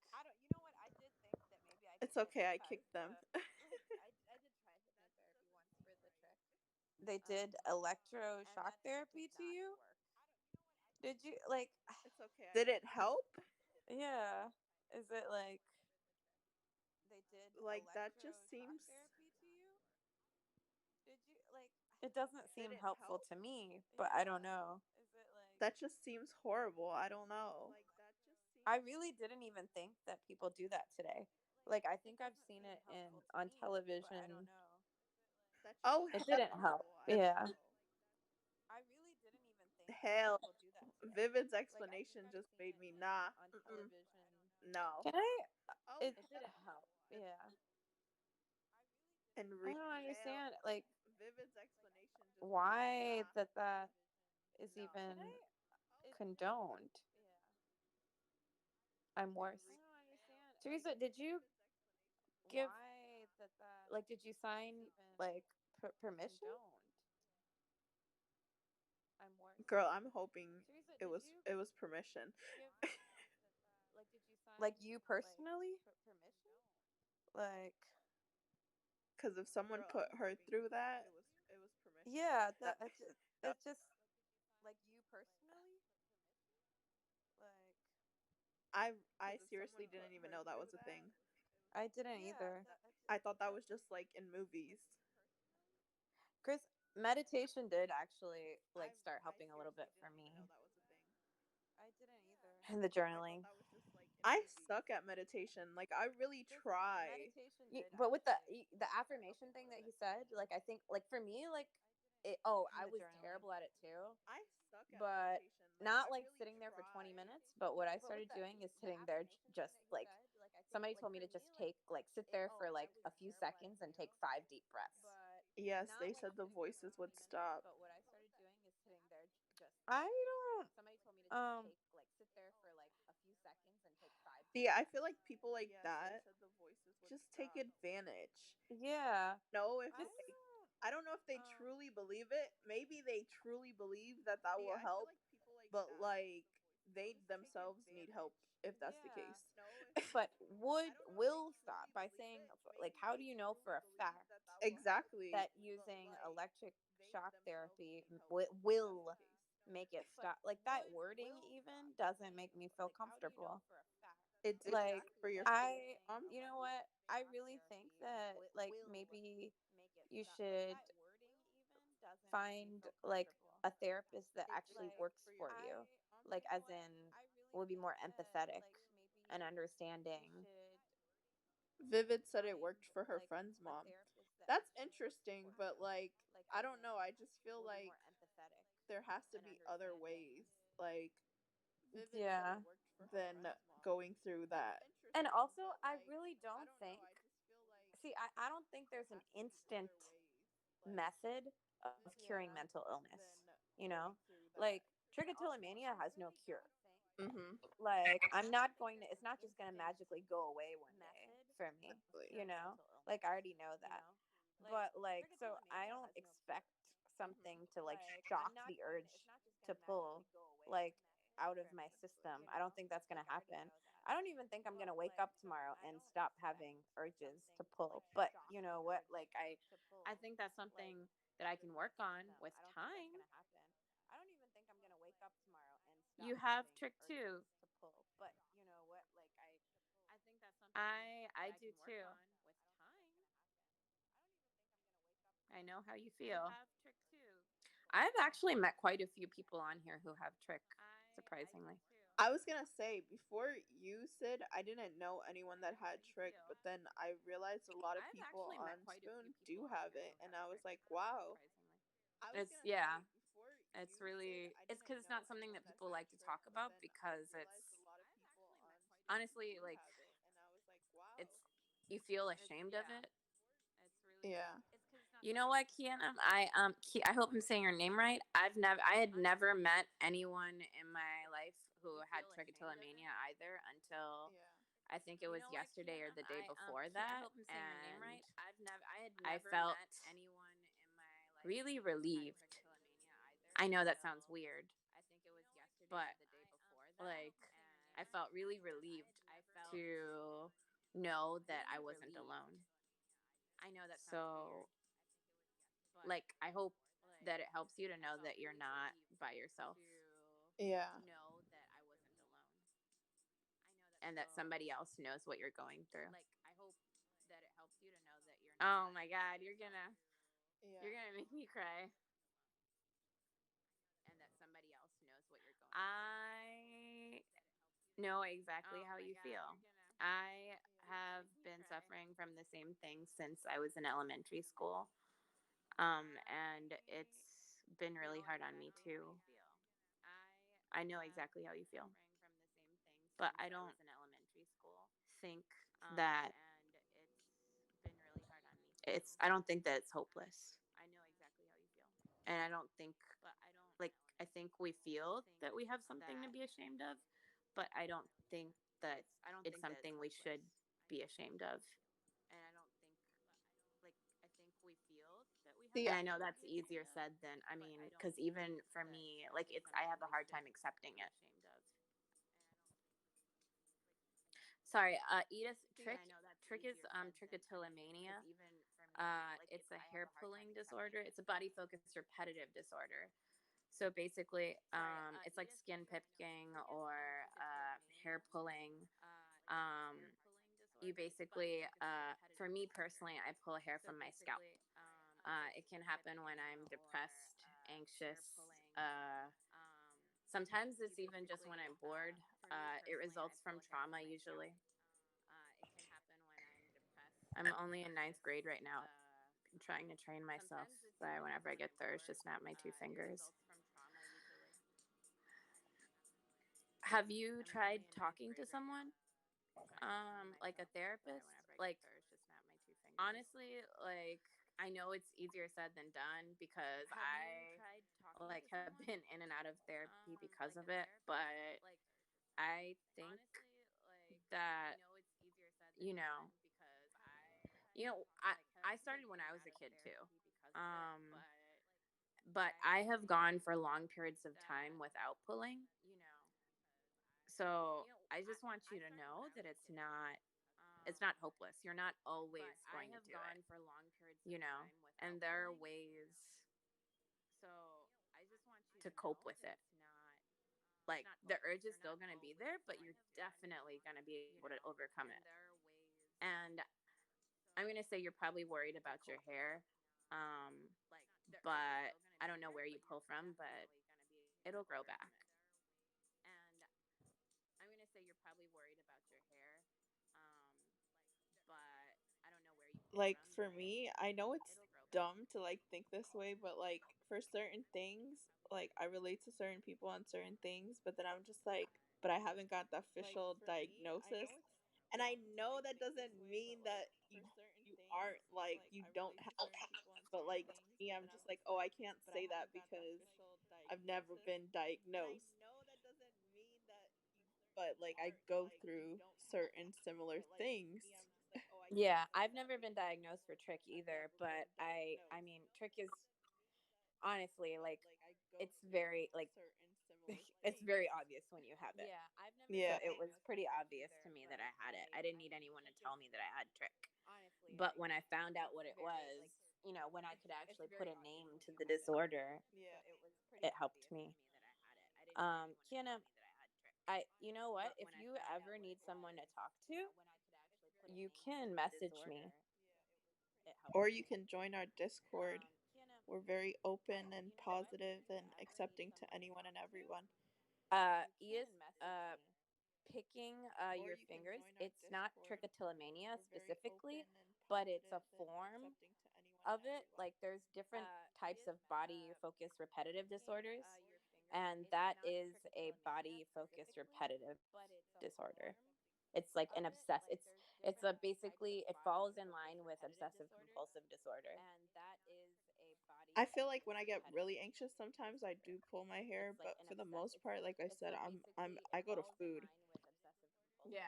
It's okay, I kicked them. They did electroshock therapy to you. Did you like? Did it help? Yeah. Is it like? Like that just seems It doesn't seem helpful to me, but I don't know. that just seems horrible. I don't know. I really didn't even think that people do that today. Like I think I've seen it in on television. Oh It didn't help. Yeah. hell, Vivid's explanation just made me nah. No. Can I it didn't help. Yeah. And I read don't understand like why that is even condoned. I'm worse. Teresa, did you give like did you sign like permission? girl, I'm hoping it was permission. Like you personally? Like Because if someone put her through that, yeah, that, it's just like you personally? Like I seriously didn't even know that was a thing. I didn't either. I thought that was just like in movies. Chris, meditation did actually like start helping a little bit for me. And the journaling. I suck at meditation. Like I really try. But with the affirmation thing that he said, like I think like for me like I was terrible at it too. I suck at But meditation. not like sitting there for 20 minutes, but what I started doing is sitting there just like somebody told me to just take like sit there for like a few seconds and take 5 deep breaths. Yes, they said the voices would stop. I don't See, I feel like people like that just take advantage. yeah. No, if like, I don't know if they truly believe it. Maybe they truly believe that that will help, but like they themselves need help if that's the case. But will stop by saying like how do you know for a fact Exactly. that using electric shock therapy will make it stop? Like that wording even doesn't make me feel comfortable. It did Like for your I mom. you know what? I really think that like maybe you should find like a therapist that actually works for you. Like as in would be more empathetic and understanding. Vivid said it worked for her friend's mom. That's interesting, but like I don't know. I just feel like there has to be other ways, like Yeah. than going through that. And also, I really don't think, see, I don't think there's an instant method of curing mental illness. You know, like trichotillomania has no cure. Mm-hmm. Like, I'm not going to, it's not just going to magically go away one day for me, Exactly. you know? Like, I already know that. But, like, so I don't expect something to, like, shock the urge to pull, like, out of my system. I don't think that's going to happen. I don't even think I'm going to wake up tomorrow and stop having urges to pull. But you know what? Like, I think that's something that I can work on with time. You have trick too. I do too. I know how you feel. I've actually met quite a few people on here who have trick, surprisingly. I was gonna say before you said I didn't know anyone that had trick, but then I realized a lot of people on Spoon do have it, and I was like, wow. It's yeah. It's really it's because it's not something that people like to talk about because it's honestly like it's you feel ashamed of it. Yeah. You know what, Kiana? I hope I'm saying your name right. I had never met anyone in my life who had trichotillomania either until I think it was yesterday or the day before that, and I felt really relieved. I know that sounds weird, but like I felt really relieved to know that I wasn't alone. So like I hope that it helps you to know that you're not by yourself Yeah. and that somebody else knows what you're going through. Oh my god, you're Yeah. gonna make me cry. I know exactly how you feel. I have been suffering from the same thing since I was in elementary school. And it's been really hard on me too. I know exactly how you feel. But I don't think that I don't think that it's hopeless. And I don't think, like, I think we feel that we have something to be ashamed of, but I don't think that it's something we should be ashamed of. See, And I know that's easier said than, I mean, because even for me, like, I have a hard time accepting it. Sorry, Edith, trick is trichotillomania. It's a hair pulling disorder. It's a body focused repetitive disorder. So basically, it's like skin picking or hair pulling. Um, you basically, for me personally, I pull hair from my scalp. It can happen when I'm depressed, anxious. Sometimes it's even just when I'm bored. It results from trauma usually. I'm only in ninth grade right now. I'm trying to train myself by whenever I get thirst, just snap my two fingers. Have you tried talking to someone, like a therapist? Like, honestly, like, I know it's easier said than done because I like have been in and out of therapy because of it, but I think that you know, I started when I was a kid too. But I have gone for long periods of time without pulling. So I just want you to know that it's not hopeless. You're not always going to do it, and there are ways to cope with it. Like the urge is still going to be there, but you're definitely going to be able to overcome it. And I'm going to say you're probably worried about your hair. Um, but I don't know where you pull from, but it'll grow back. like for me, I know it's dumb to like think this way, but like for certain things, like I relate to certain people on certain things, but then I'm just like, but I haven't got the official diagnosis. And I know that doesn't mean that you aren't like you don't have, but like to me, I'm just like, oh, I can't say that because I've never been diagnosed. But like I go through certain similar things. Yeah, I've never been diagnosed for trick either, but I mean, trick is honestly like it's very like it's very obvious when you have it. So Yeah. it was pretty obvious to me that I had it. I didn't need anyone to tell me that I had trick. But when I found out what it was, when I could actually put a name to the disorder, Yeah. it helped me. Kiana, you know what? If you ever need someone to talk to, you can message me. Or you can join our Discord. We're very open and positive and accepting to anyone and everyone. Is picking your fingers. It's not trichotillomania specifically, but it's a form of it. Like there's different types of body focused repetitive disorders, and that is a body focused repetitive disorder. It's like an obsess. It's a basically it falls in line with obsessive compulsive disorder. I feel like when I get really anxious sometimes I do pull my hair, but for the most part, like I said, I go to food. Yeah,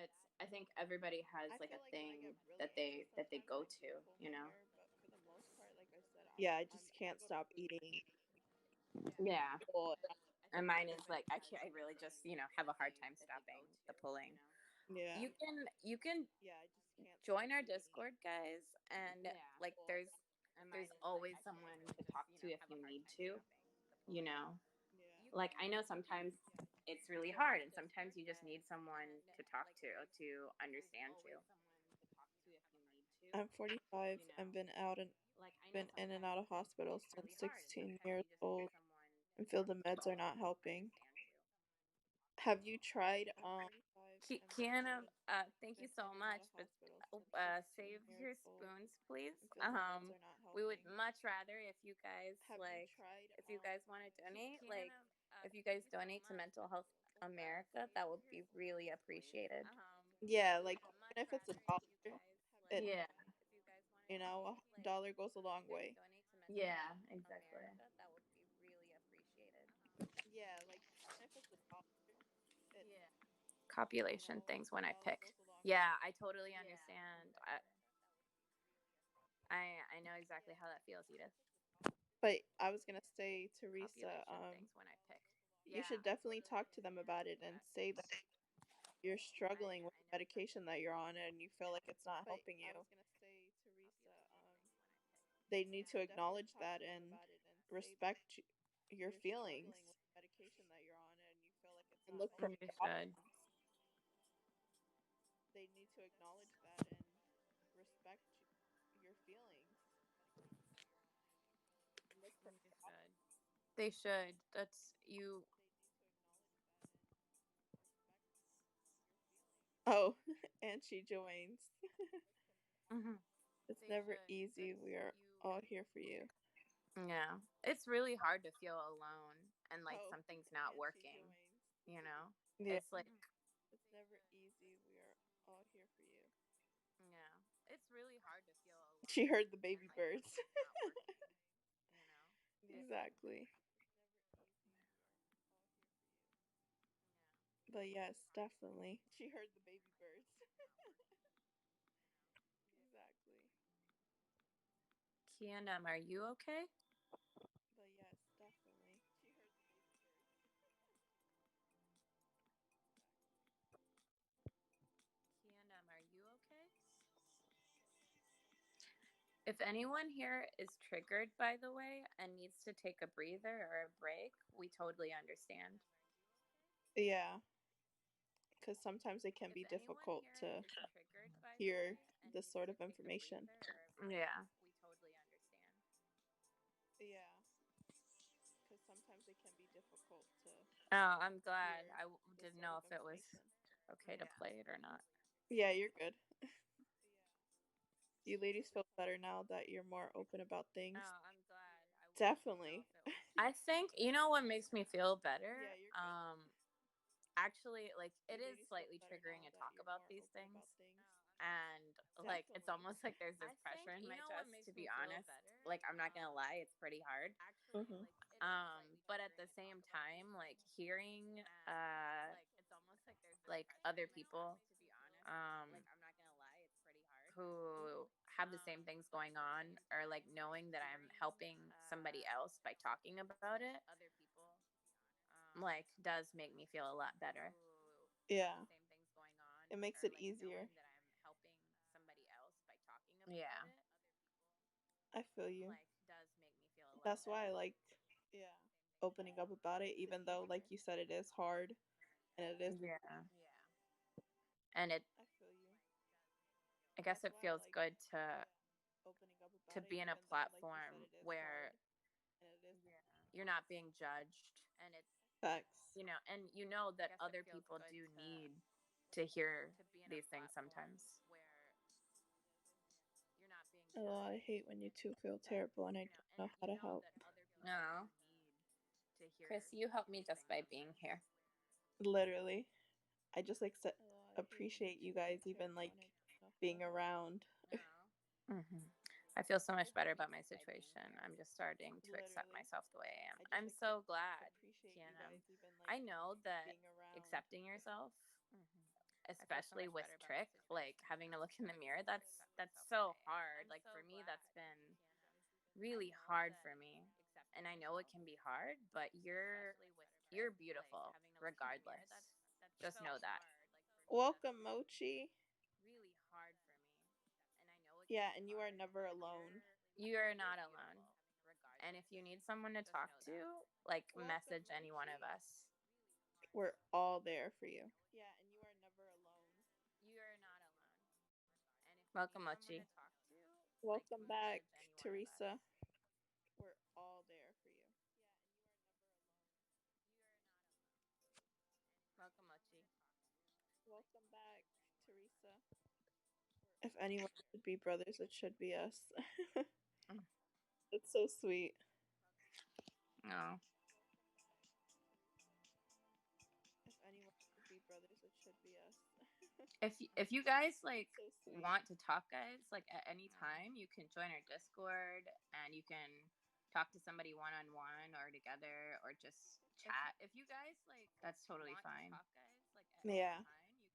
it's. I think everybody has like a thing that they go to. Yeah, I just can't stop eating. Yeah, Well, and mine is like I can't. I really just have a hard time stopping the pulling. yeah. You can join our Discord, guys, and like there's always someone to talk to if you need to. You know, like I know sometimes it's really hard, and sometimes you just need someone to talk to understand you. I'm 45 and been in and out of hospitals since 16 years old and feel the meds are not helping. Have you tried Kiana, thank you so much. But save your spoons, please. We would much rather if you guys if you guys want to donate, if you guys donate to Mental Health America, that would be really appreciated. yeah, like even if it's $1, it Yeah. a dollar goes a long way. Yeah, exactly. That would be really appreciated. Yeah, like even if it's $1, it Copulation things when I pick. Yeah, I totally understand. I know exactly how that feels, Edith. but I was gonna say, Teresa, Copulation things when I pick. you should definitely talk to them about it and say that you're struggling with the medication that you're on and you feel like it's not helping you. They need to acknowledge that and respect your feelings and look for You other should. options. They need to acknowledge that and respect your feelings and look for You should. They should. That's you. Oh, and she joins. Mm-hmm. It's never easy. We are all here for you. Yeah, it's really hard to feel alone and like something's not working. You know, Yeah, it's like it's never easy. We are all here for you. yeah, it's really hard to feel She alone heard the and baby like birds. something's not working. You know, Exactly. But yeah. yes, definitely. She heard the baby birds. Exactly. Kianum, are you okay? But yes, definitely. She heard the baby birds. Kianum, are you okay? If anyone here is triggered, by the way, and needs to take a breather or a break, we totally understand. Yeah, because sometimes it can If be anyone difficult here to is triggered, by the hear way, and this needs sort to of take a information. breather or a break, yeah, we totally understand. Yeah, because sometimes it can be difficult to Oh, I'm glad. hear this Didn't sort know of if it was information. okay to play it or not. Yeah, you're good. You ladies feel better now that you're more open about things. Oh, I'm glad. Didn't know Definitely. if it was. I think you know what makes me feel better. Yeah, you're good. Actually, like it You is ladies feel slightly better triggering now to that talk you're about more these open things, about things. and like it's Definitely. almost like there's this pressure in my chest. To be honest, like I'm not gonna lie, it's pretty hard. Mm-hmm. But at the same time, like hearing like other people who have the same things going on, or like knowing that I'm helping somebody else by talking about it, like does make me feel a lot better. Yeah. It makes it easier. Yeah. I feel you. That's why I like, yeah, opening up about it, even though, like you said, it is hard and it is. Yeah. And it, I feel you. I guess That's it why I feels like, good yeah, opening up to about it, be in a even though, like you said, platform it is where hard and it is. you're not being judged, and it's, Facts. and you know that other people do need to hear these things sometimes. Oh, I hate when you two feel terrible and I don't know how to help. No. Chris, you help me just by being here. Literally. I just like appreciate you guys even like being around. Mm-hmm. I feel so much better about my situation. I'm just starting to accept myself the way I am. I'm so glad, Kiana. I know that accepting yourself, especially with trick, like having to look in the mirror, that's so hard. Like for me, that's been really hard for me. And I know it can be hard, but you're beautiful regardless. Just know that. Welcome, Mochi. Yeah, and you are never alone. You're not alone. And if you need someone to talk to, like message any one of us. We're all there for you. Yeah, and you are never alone. Welcome, Mochi. Welcome back, Teresa. We're all there for you. anyone should be brothers, it should be us. It's so sweet. No. If you guys like want to talk, guys, like at any time, you can join our Discord and you can talk to somebody one on one or together or just chat. If you guys like, that's totally fine. Yeah.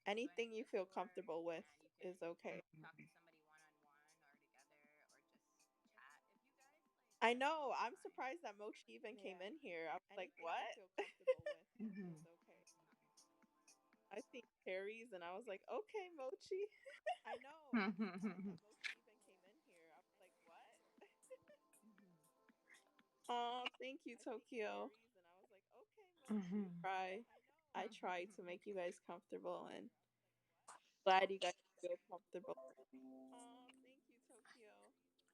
Anything you feel comfortable with is okay. I know. I'm surprised that Mochi even came in here. I was like, what? I think cherries, and I was like, okay, Mochi. Oh, thank you, Tokyo. I try to make you guys comfortable, and glad you guys feel comfortable.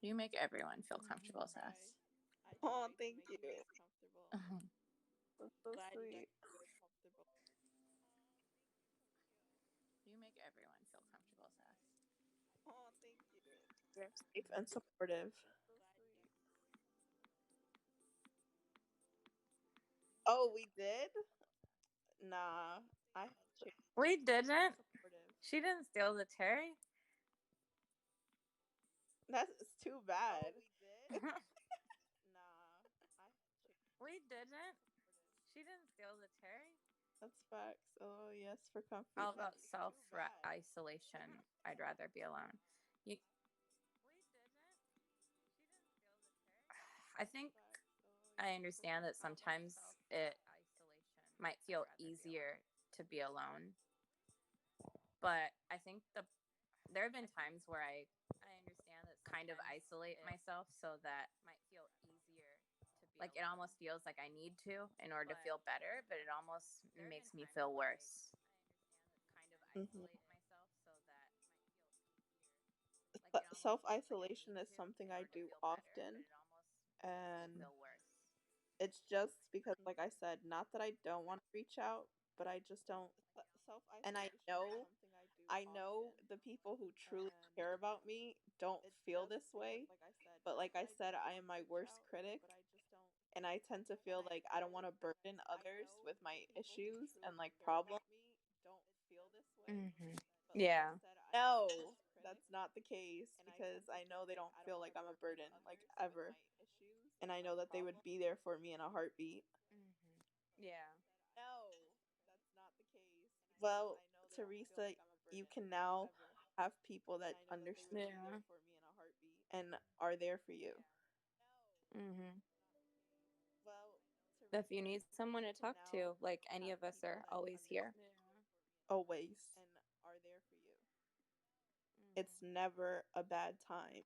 You make everyone feel comfortable, Sass. Oh, thank you. That's so sweet. You make everyone feel comfortable, Sass. Oh, thank you. You're safe and supportive. Oh, we did? Nah, I had changed. We didn't. She didn't steal the cherry. That's too bad. We didn't. She didn't steal the cherry. That's facts. Oh, yes, for comfy. All about self isolation. I'd rather be alone. You, I think I understand that sometimes it might feel easier to be alone, but I think there have been times where I understand that kind of isolate myself so that like it almost feels like I need to in order to feel better, but it almost makes me feel worse. Mm-hmm. Self isolation is something I do often, and it's just because, like I said, not that I don't want to reach out, but I just don't. And I know the people who truly care about me don't feel this way. But like I said, I am my worst critic, and I tend to feel like I don't want to burden others with my issues and like problems. Mm-hmm. Yeah. No, that's not the case because I know they don't feel like I'm a burden, like ever. And I know that they would be there for me in a heartbeat. Mm-hmm. Yeah. Well, Teresa, you can now have people that understand Yeah. and are there for you. Mm-hmm. If you need someone to talk to, like any of us are always here. Always. It's never a bad time.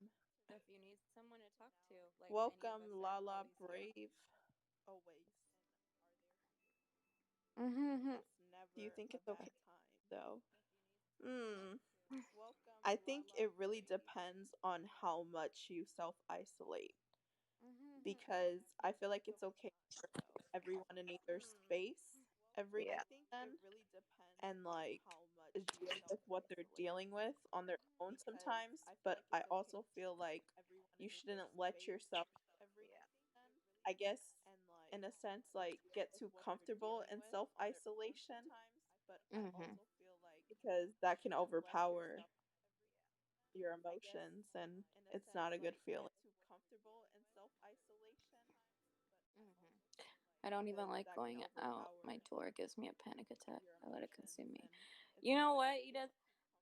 If you need someone to talk to, like Welcome, Lala Brave. Mm-hmm. Do you think it's okay though? Hmm. I think it really depends on how much you self isolate because I feel like it's okay for everyone to need their space every Yeah. then and like deal with what they're dealing with on their own sometimes. But I also feel like you shouldn't let yourself, I guess, in a sense, like get too comfortable in self isolation Mm-hmm. because that can overpower your emotions and it's not a good feeling. I don't even like going out. My door gives me a panic attack. I let it consume me. You know what, Edith?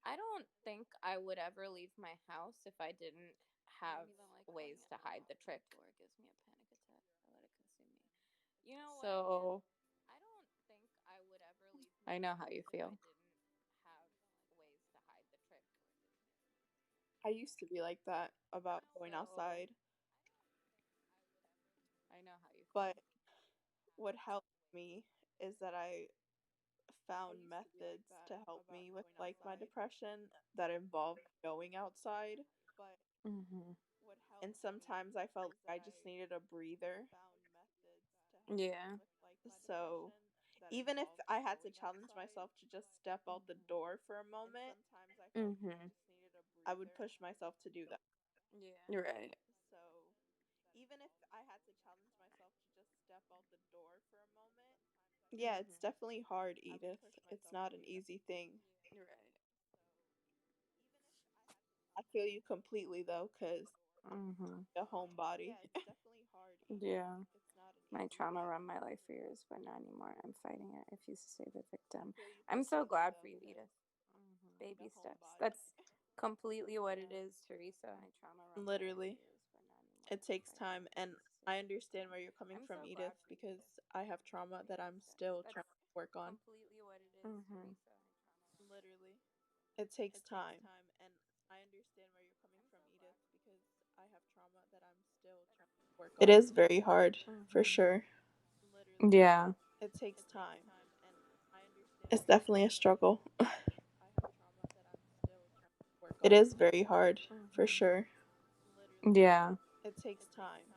I don't think I would ever leave my house if I didn't have ways to hide the trick. Door gives me a panic attack. I let it consume me. You know what? So I don't think I would ever leave. I know how you feel. I used to be like that about going outside, I know how you but feel. what helped me is that I found methods to help me with like my depression that involved going outside. Mm-hmm. And sometimes I felt like I just needed a breather. Yeah. So even if I had to challenge myself to just step out the door for a moment, Mm-hmm. I would push myself to do that. Right. Yeah, it's definitely hard, Edith. It's not an easy thing. Right. I feel you completely though, because Mhm. a homebody. Yeah. My trauma run my life for years, but not anymore. I'm fighting it. I refuse to stay the victim. I'm so glad for you, Edith. Baby steps. That's completely what it is, Teresa. My trauma run my life Literally, for years, but not anymore. it I'm takes fighting time, it. and Refuse to stay I the understand victim. where you're coming I'm from, so Edith, glad for you, because Edith. I have trauma Baby that I'm steps. still That's trying to work on. completely what it is, Teresa. Literally, it takes time. It is very hard, for sure. Yeah. It takes time. It's definitely a struggle. It is very hard, for sure. Yeah. It takes time.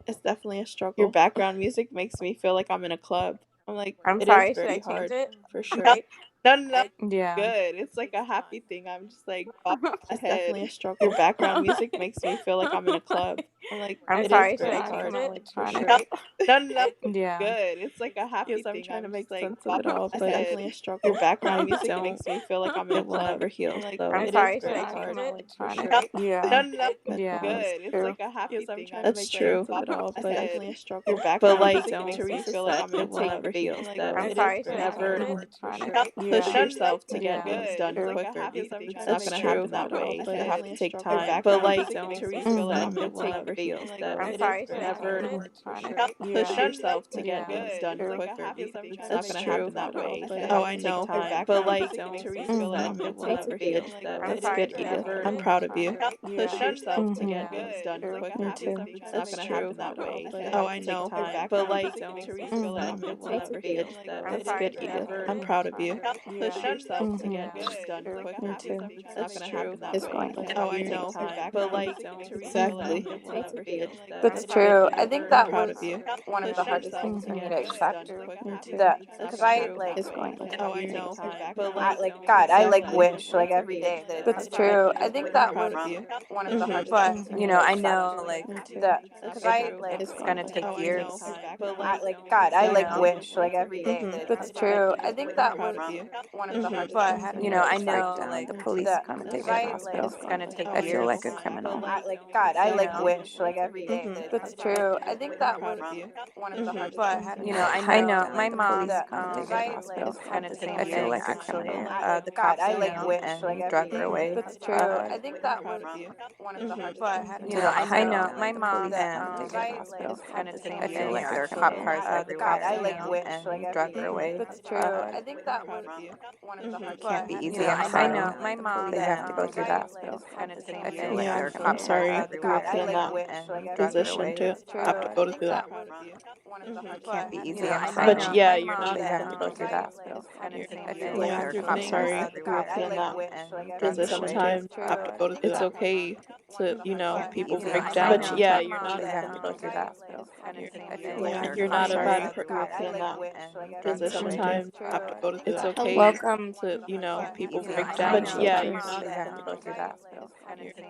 It's definitely a struggle. Your background music makes me feel like I'm in a club. I'm like, I'm it is sorry. Should I very change hard, it? for sure. Right? No, no, no. Yeah. Good. It's like a happy thing. I'm just like bobbing my head. Definitely a struggle. Your background music makes me feel like I'm in a club. I'm like, I'm it is sorry. Should very I hard, change it? for sure. Right? No, no, no. Yeah. Good. It's like a happy thing. I'm trying to make sense of it all, but it's definitely a struggle. Your background music makes me feel like I'm in a club. It will never heal. I'm like, I'm it is sorry. Should very I change hard, it? for sure. Yeah. No, no, no. Yeah. Good. It's like a happy Yes, I'm thing. trying to That's make true. sense of it all, It's but definitely a struggle. Your background music makes me feel like I'm in a club. I'm It is sorry. Should very I change hard, it? for sure. Yeah. Push yourself to get Yeah. things done True. quicker. It's not That's gonna true. happen that way. But You have to take time. Your But background like music makes me Teresa feel said, like I'm gonna take baby steps. I'm It is sorry. Should I never change it? for sure. Yeah. Push yourself to get Yeah. things done True. quicker. It's not That's gonna true. happen that way. But You have to take time. But like Teresa said, I'm gonna take baby steps. I'm That's sorry. good, Should I Edith. change I'm it? proud of you. Yeah. Push yourself to get Yeah. things done True. quicker. Me too. It's not That's gonna true. happen that way. But You have to take time. But like Teresa said, I'm gonna take baby steps. I'm That's sorry. good, Should I Edith. change I'm it? proud of you. Yeah. Push yourself to get Yeah. things done True. quicker. Me too. It's not That's gonna true. happen that It's way. going to. Oh, I know. But like Teresa said, I'm Exactly. gonna take baby steps. That's That's good, true. I Edith. think I'm that proud was of you. one of Push the hardest yourself things to for me get to things accept. done quicker. Me too. It's not Because gonna I happen like, that it's way. going to. Oh, Me I too. know. But I like like God. I like exactly. wish like every day that it's That's gonna take true. years. I think I'm that proud was of you. one of the hardest But things for me you to know, I accept. know, like Me too. Because I like it's it's gonna going to. take Oh, I years. know. But I like like God. I like exactly. wish like every day that it's I'm gonna take proud of years. you. I think I'm that proud was of you. one of the hardest But things for me you to know, I accept. know, like The police come and take me to the hospital. it's going to take I feel years. like a criminal. But like God. I like exactly. wish like every day that it's That's gonna take true. years. I think I'm that proud was of you. one of the hardest But things for me you to know, I accept. know, My like the mom police come and take me to the hospital. it's kind of the same I feel thing like a actually. criminal. The God, cops I came like out wish like and every drug her day. away. That's true. I think I'm that proud was of you. one of the hardest things for me You to know, I accept. know, The police come and and take me to the hospital. it's kind of the same I feel thing. like a There are cop criminal. cars God, everywhere, I like wish like and every drug her day. away. That's true. I think I'm that was proud of you. one of the hardest Can't things be for me easy. to I'm accept. sorry that you have to go through that. It's kind of the same I thing. feel like Yeah, a I'm criminal. sorry you were God, put I in like that wish like every day. position to That's true. have to I go think through that. that was one of the hardest Can't be things. easy. I'm But sorry. yeah, you're not. You have to go through that. I feel like Yeah, there are I'm cop cars. sorry you were God, put I in like that wish like every day. position to That's true. have to go I to think it's that was okay one of to the hardest things. people break But down. yeah, You're not they have to go through that. I feel Yeah, like you're I'm not a sorry. bad person. You were God, put I in like that wish like every day. position That's to true. have to go to it's okay Welcome. to people Yeah, break I down. know. Yeah, My you're mom, not they have to go through that.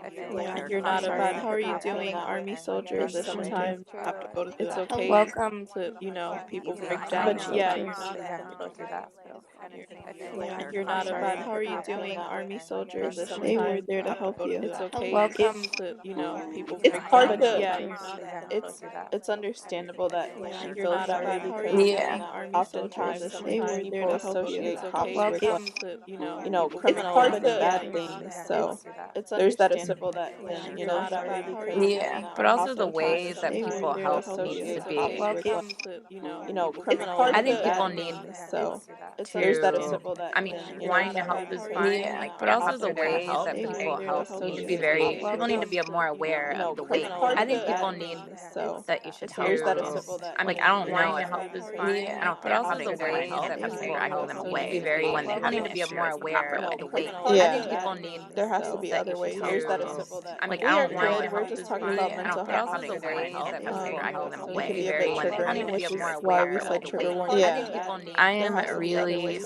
I feel like yeah, they're you're cop not a cars bad. How are you everywhere. doing, Army soldier? Position to. Sometimes have to go to it's okay Welcome. to people break Yeah, down. I know. Yeah, My you're mom, not. they have to go through that. I feel like Yeah, they're you're cop not a cars bad. How are you everywhere. doing, Army soldier? Hey, we're Sometimes there to have to help go to you. it's okay Welcome. to people It's break hard down. to. Yeah, My you're mom, not. they have to go through that. It's understandable that Yeah, she you're feels not a sorry bad. How are you because doing, Army soldier? oftentimes Hey, we're there people to help you. associate cops with Welcome. It's criminals hard and to. bad My mom, they things. have to go So through that. it's understandable that Yeah, then you're not a bad. How are you doing? Yeah, but also the oftentimes ways that Hey, we're people there to help help needs you. to be. Welcome. It's criminals hard I and think to. people bad My need mom, they have things. to So go through that. it's to, understandable that I mean, then wanting to help is fine, Yeah, but I'm also not the there to ways help. that Hey, we're people there to help help need to you. be very, people need to Welcome. be more aware of the It's way. hard I think to. people need that you should it's help. understandable that Like, I then don't know if, I Yeah, don't but care how also to the explain ways myself that to people someone help when need to be. they have an Welcome. issue or something happens. It's I hard think to. people need there has to be that you other should ways. help. Like, I We are don't know good. if, We're just talking about Yeah, mental I don't but care health. how also to the explain ways myself that to people someone help when It need can to be they a be. bit want triggering, to be which is more why we aware said of the trigger weight. warning. Yeah, I think people need There to has to be other really ways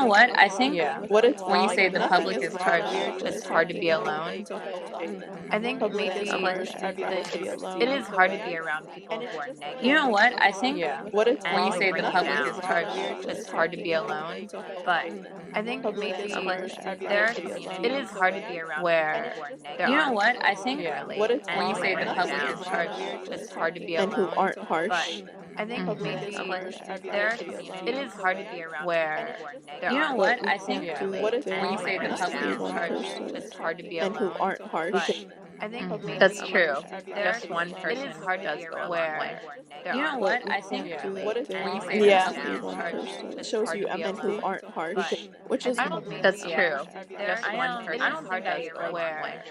know what? I think Yeah. What it's when you like say the nothing public is is wrong hard, with it. it's Just hard to like be alone. mental health I isn't think public maybe discourse it is hard to be around people who are negative. You know what? I think Yeah. what it's when you like say the nothing public is is wrong hard, with it. it's Just hard to like be alone. mental health But I isn't think public maybe discourse should be there are able to be it alone. is hard to be around where there You know are what? people I who think can Yeah. what relate. it's When you like say the nothing public is is wrong hard, with it. it's Just hard to like be and who alone. aren't But harsh. I think Public maybe discourse should be there able are to be it alone. is hard to be around where there You are know people what? We who can can't do relate. that When you to say the public is one hard, person it's hard to be and who alone. aren't But harsh. I think Okay. that's I'm true. understanding. Just one person does go a long way. You know What? what? I think What if any yeah, famous one now, person? It shows you men who aren't harsh, which is I don't think that's true. Just one person does go a long way.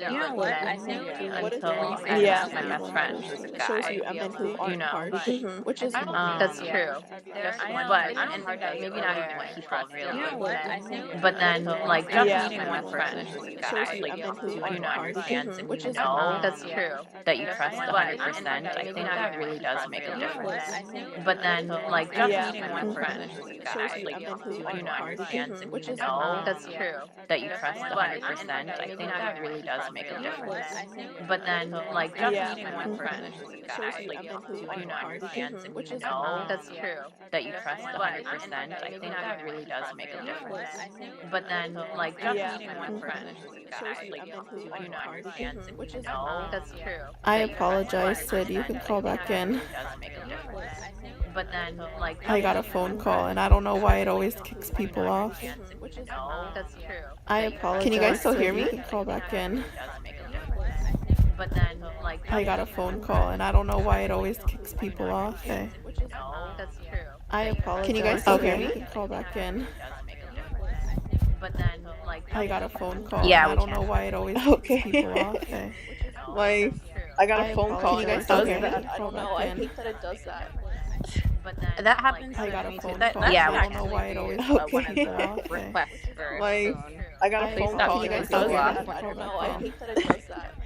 You know what? I think until I yeah, met my best one friend, who's a person. It shows guy, you men who aren't harsh, which is that's true. But and maybe not even people really. you know what? But then like just Yeah, meeting one one friend who's person. a It shows guy, you men who who aren't harsh, understands and which you is know that you trust 100%. I think that really does make a difference. But then like just yeah, meeting one one friend who's a person. It shows guy, you men who who aren't harsh, understands and which you is know that you trust 100%. I think that really does make a difference. But then like just yeah, meeting one one friend who's person. a It shows guy, you men who aren't who harsh, understands and which you is know that you trust 100%. I think that really does make a difference. But then like just yeah, meeting one one friend person. who's a It shows guy, you men who who aren't harsh, understands and which you is know I that you trust apologize, Sid. You 100%. can I call think back that in. really does make a difference. But then like I just got a meeting one phone call, friend and I who's don't a know why guy, it always kicks people off. which is I that you trust apologize, Can you guys still Sid. hear You me? can call back in. Really does make a difference. But then like I just got a meeting one phone call, friend and I who's don't a know why guy, it always kicks who people off. understands and you know I that you trust apologize, Can you guys Sid. still hear You me? can call back in. Really does make a difference. But then like I just got a meeting one phone call, friend and Yeah, I we don't know can. why it always kicks people Okay. off. My I got I a phone call. Can you guys apologize, still Sid. hear You me? can I call don't know. back I in. hate that it does that. but then That like happens I with got a me too. phone That call, that and should I don't know actually why it be always one kicks of Okay. people the off. requests for My phone. I got a I Please phone stop call. apologize, Can you guys kicking still Sid. people hear You me? off. can I call don't back know. I in. hate that it does that.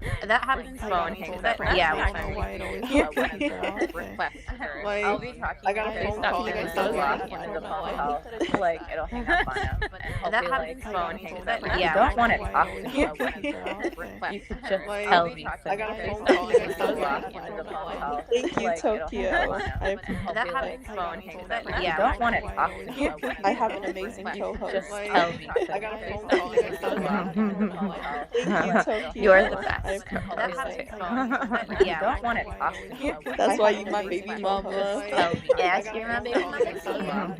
That happens I with got a phone hangs. phone That call, that and should I don't know actually why it be always one kicks of people off. the requests for. My I'll be talking I to got a Chris. phone Stop call. Can you kicking guys still people hear off me? on I the don't know phone why. call. Like it'll hang up on him. He'll That be like, happens I phone got a hangs. phone That call, if you and don't I don't want know to why it talk always to kicks me, people off. you should just My tell me. I So got a Chris, phone stop call. Can you kicking guys still people hear off me? on I the don't know phone why. call. Thank you, Like it'll hang up Tokyo. on him. He'll That be like, happens I got phone a hangs. phone That call, if you and I don't don't want know to why it talk always to kicks me, I people have an off. amazing you should co-host. just My tell me. So I got a Chris, phone stop call. Can you kicking guys still people hear off me? on the phone call. Thank you, You're the Tokyo. I best. I That apologize. happens. got If you I don't don't want know to why it talk always to me, kicks people That's off. why you you should my just baby mama. tell me. I Ask got your a baby phone call. Can you mother. guys still hear me?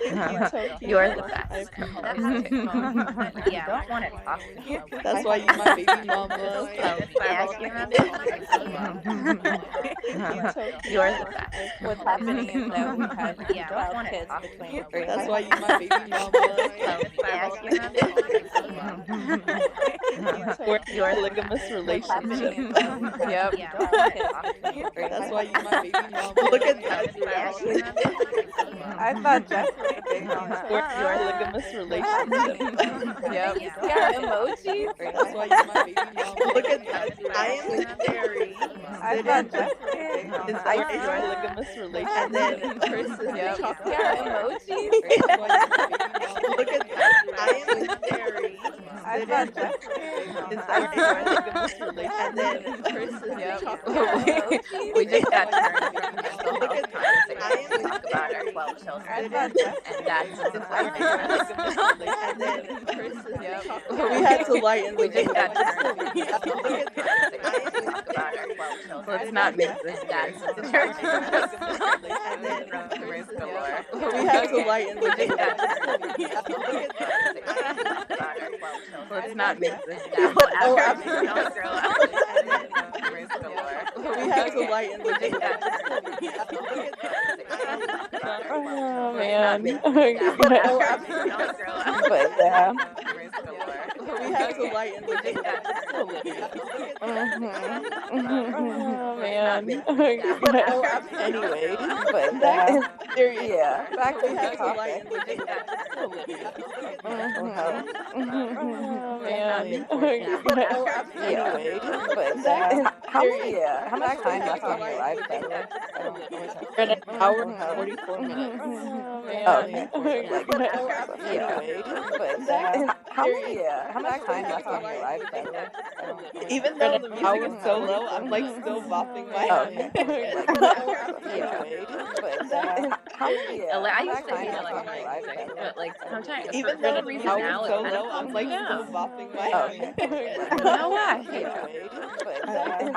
Thank you, You're the Tokyo. I best. apologize. That happens phone. If you don't want to talk to me, That's why you my baby mama. tell me. Ask your baby mother. Thank you, You're Tokyo. the best. I What's apologize. happening is that we've had if you don't 12 want to kids talk between to the three of That's us. why you my baby mama. Tell me. Ask your baby mother. Thank you, We're Tokyo. you're the Polygamous best. What's happening relationship. is that we've had Yep. 12 kids between the three of That's us. why you my baby mama. Look at Tell Dad's me. Ask your reaction. baby mother. I thought Jess was the big one. We're in a polygamous relationship. Yep. You see our emojis? That's why you my baby mama. Look at Dad's reaction. I am the fairy. I thought Jess was the big one. Is like a polygamous relationship. And then Chris is the Yep. chocolate See our bar. emojis? That's why you my baby mama. Look at Dad's reaction. I am the fairy. I thought Jess was the big one. Is like a polygamous relationship. And then Chris is the Yep. chocolate We just got bar. turned from mental Look health at that. I am conversations to the talk about our fairy. 12 children. I thought Jess And that's was the what's big important one. to us. And then Chris is the Yep. chocolate. We had to lighten We the just mood. got turned from mental Look health at that. I am conversations to the talk about our fairy. 12 children. I Let's thought not make Jess this was dad's the big church. And then Rumors galore. we had to lighten the We just mood. got turned from mental health conversations to talk about our 12 children. Let's not make this dad's Oh, church. absolutely. Don't grow up. Rumors galore. We had to lighten the We just mood. got turned from mental health conversations to talk about our 12 Oh, children. Let's not man. make this dad's Oh, church. absolutely. Don't grow up. But yeah. Rumors galore. We had to lighten the We just mood. got turned from mental Oh, man. Oh, absolutely. Anyways, but yeah. Serious. Yeah, back to We the had to topic. lighten the mood. Mental health. Oh, man. Oh, absolutely. Anyways, but yeah. How much time left on your life, by the way? I don't always have. We're at an hour Mental and health. 44 minutes. Oh, okay. Like, yeah. But yeah. How much time left on your life, by the way? I don't always Even have. though the music is so low, I'm like still bopping my Oh, head. okay. Like, yeah. But yeah. I How used much to time hate it left like on your life, by the way? but like sometimes Even for though some the reason music now is it so kind of low, calms I'm me like still down. bopping my Oh, head. okay. You know why? Yeah. But yeah.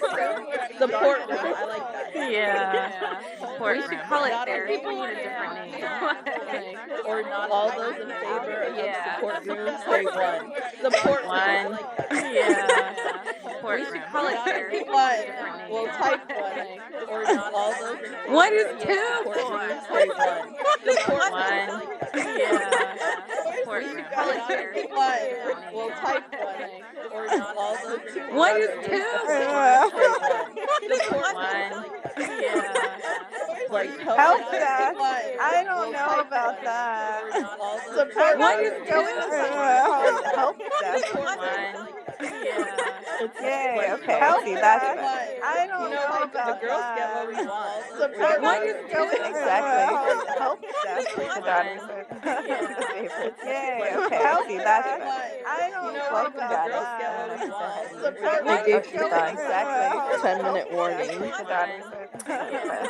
Support room. I like that. Yeah. Support We should room. call it Not all therapy. We need a different name. or not all those in favor of Yeah. support room, say one. Support room. I One. like that. Yeah. Support We room. should call it Not therapy. one. We'll type one. Or not all those in favor What is of two support for? room, say one. Support room. I One. like that. Yeah. Support We room. should call it Not therapy. one. We'll type one. Or not all those in two One is brothers. two. Wait, one. Support one. Yeah. Like Help help desk. one. I don't We'll know type about one. that. Support One one. is Going to something called help desk. Support one. Yeah. It's Yay, like okay. help See, that's desk. better. I don't You know, know like the about girls get that. what we want. Support One is going two. exactly called help desk. Support Daughter's one. my Yeah. favorite. Yay, Like okay. help See, that's desk. better. I You don't know, know like about the girls that. get what we want. Support One They is gave two. exactly 10-minute warning. my daughter's my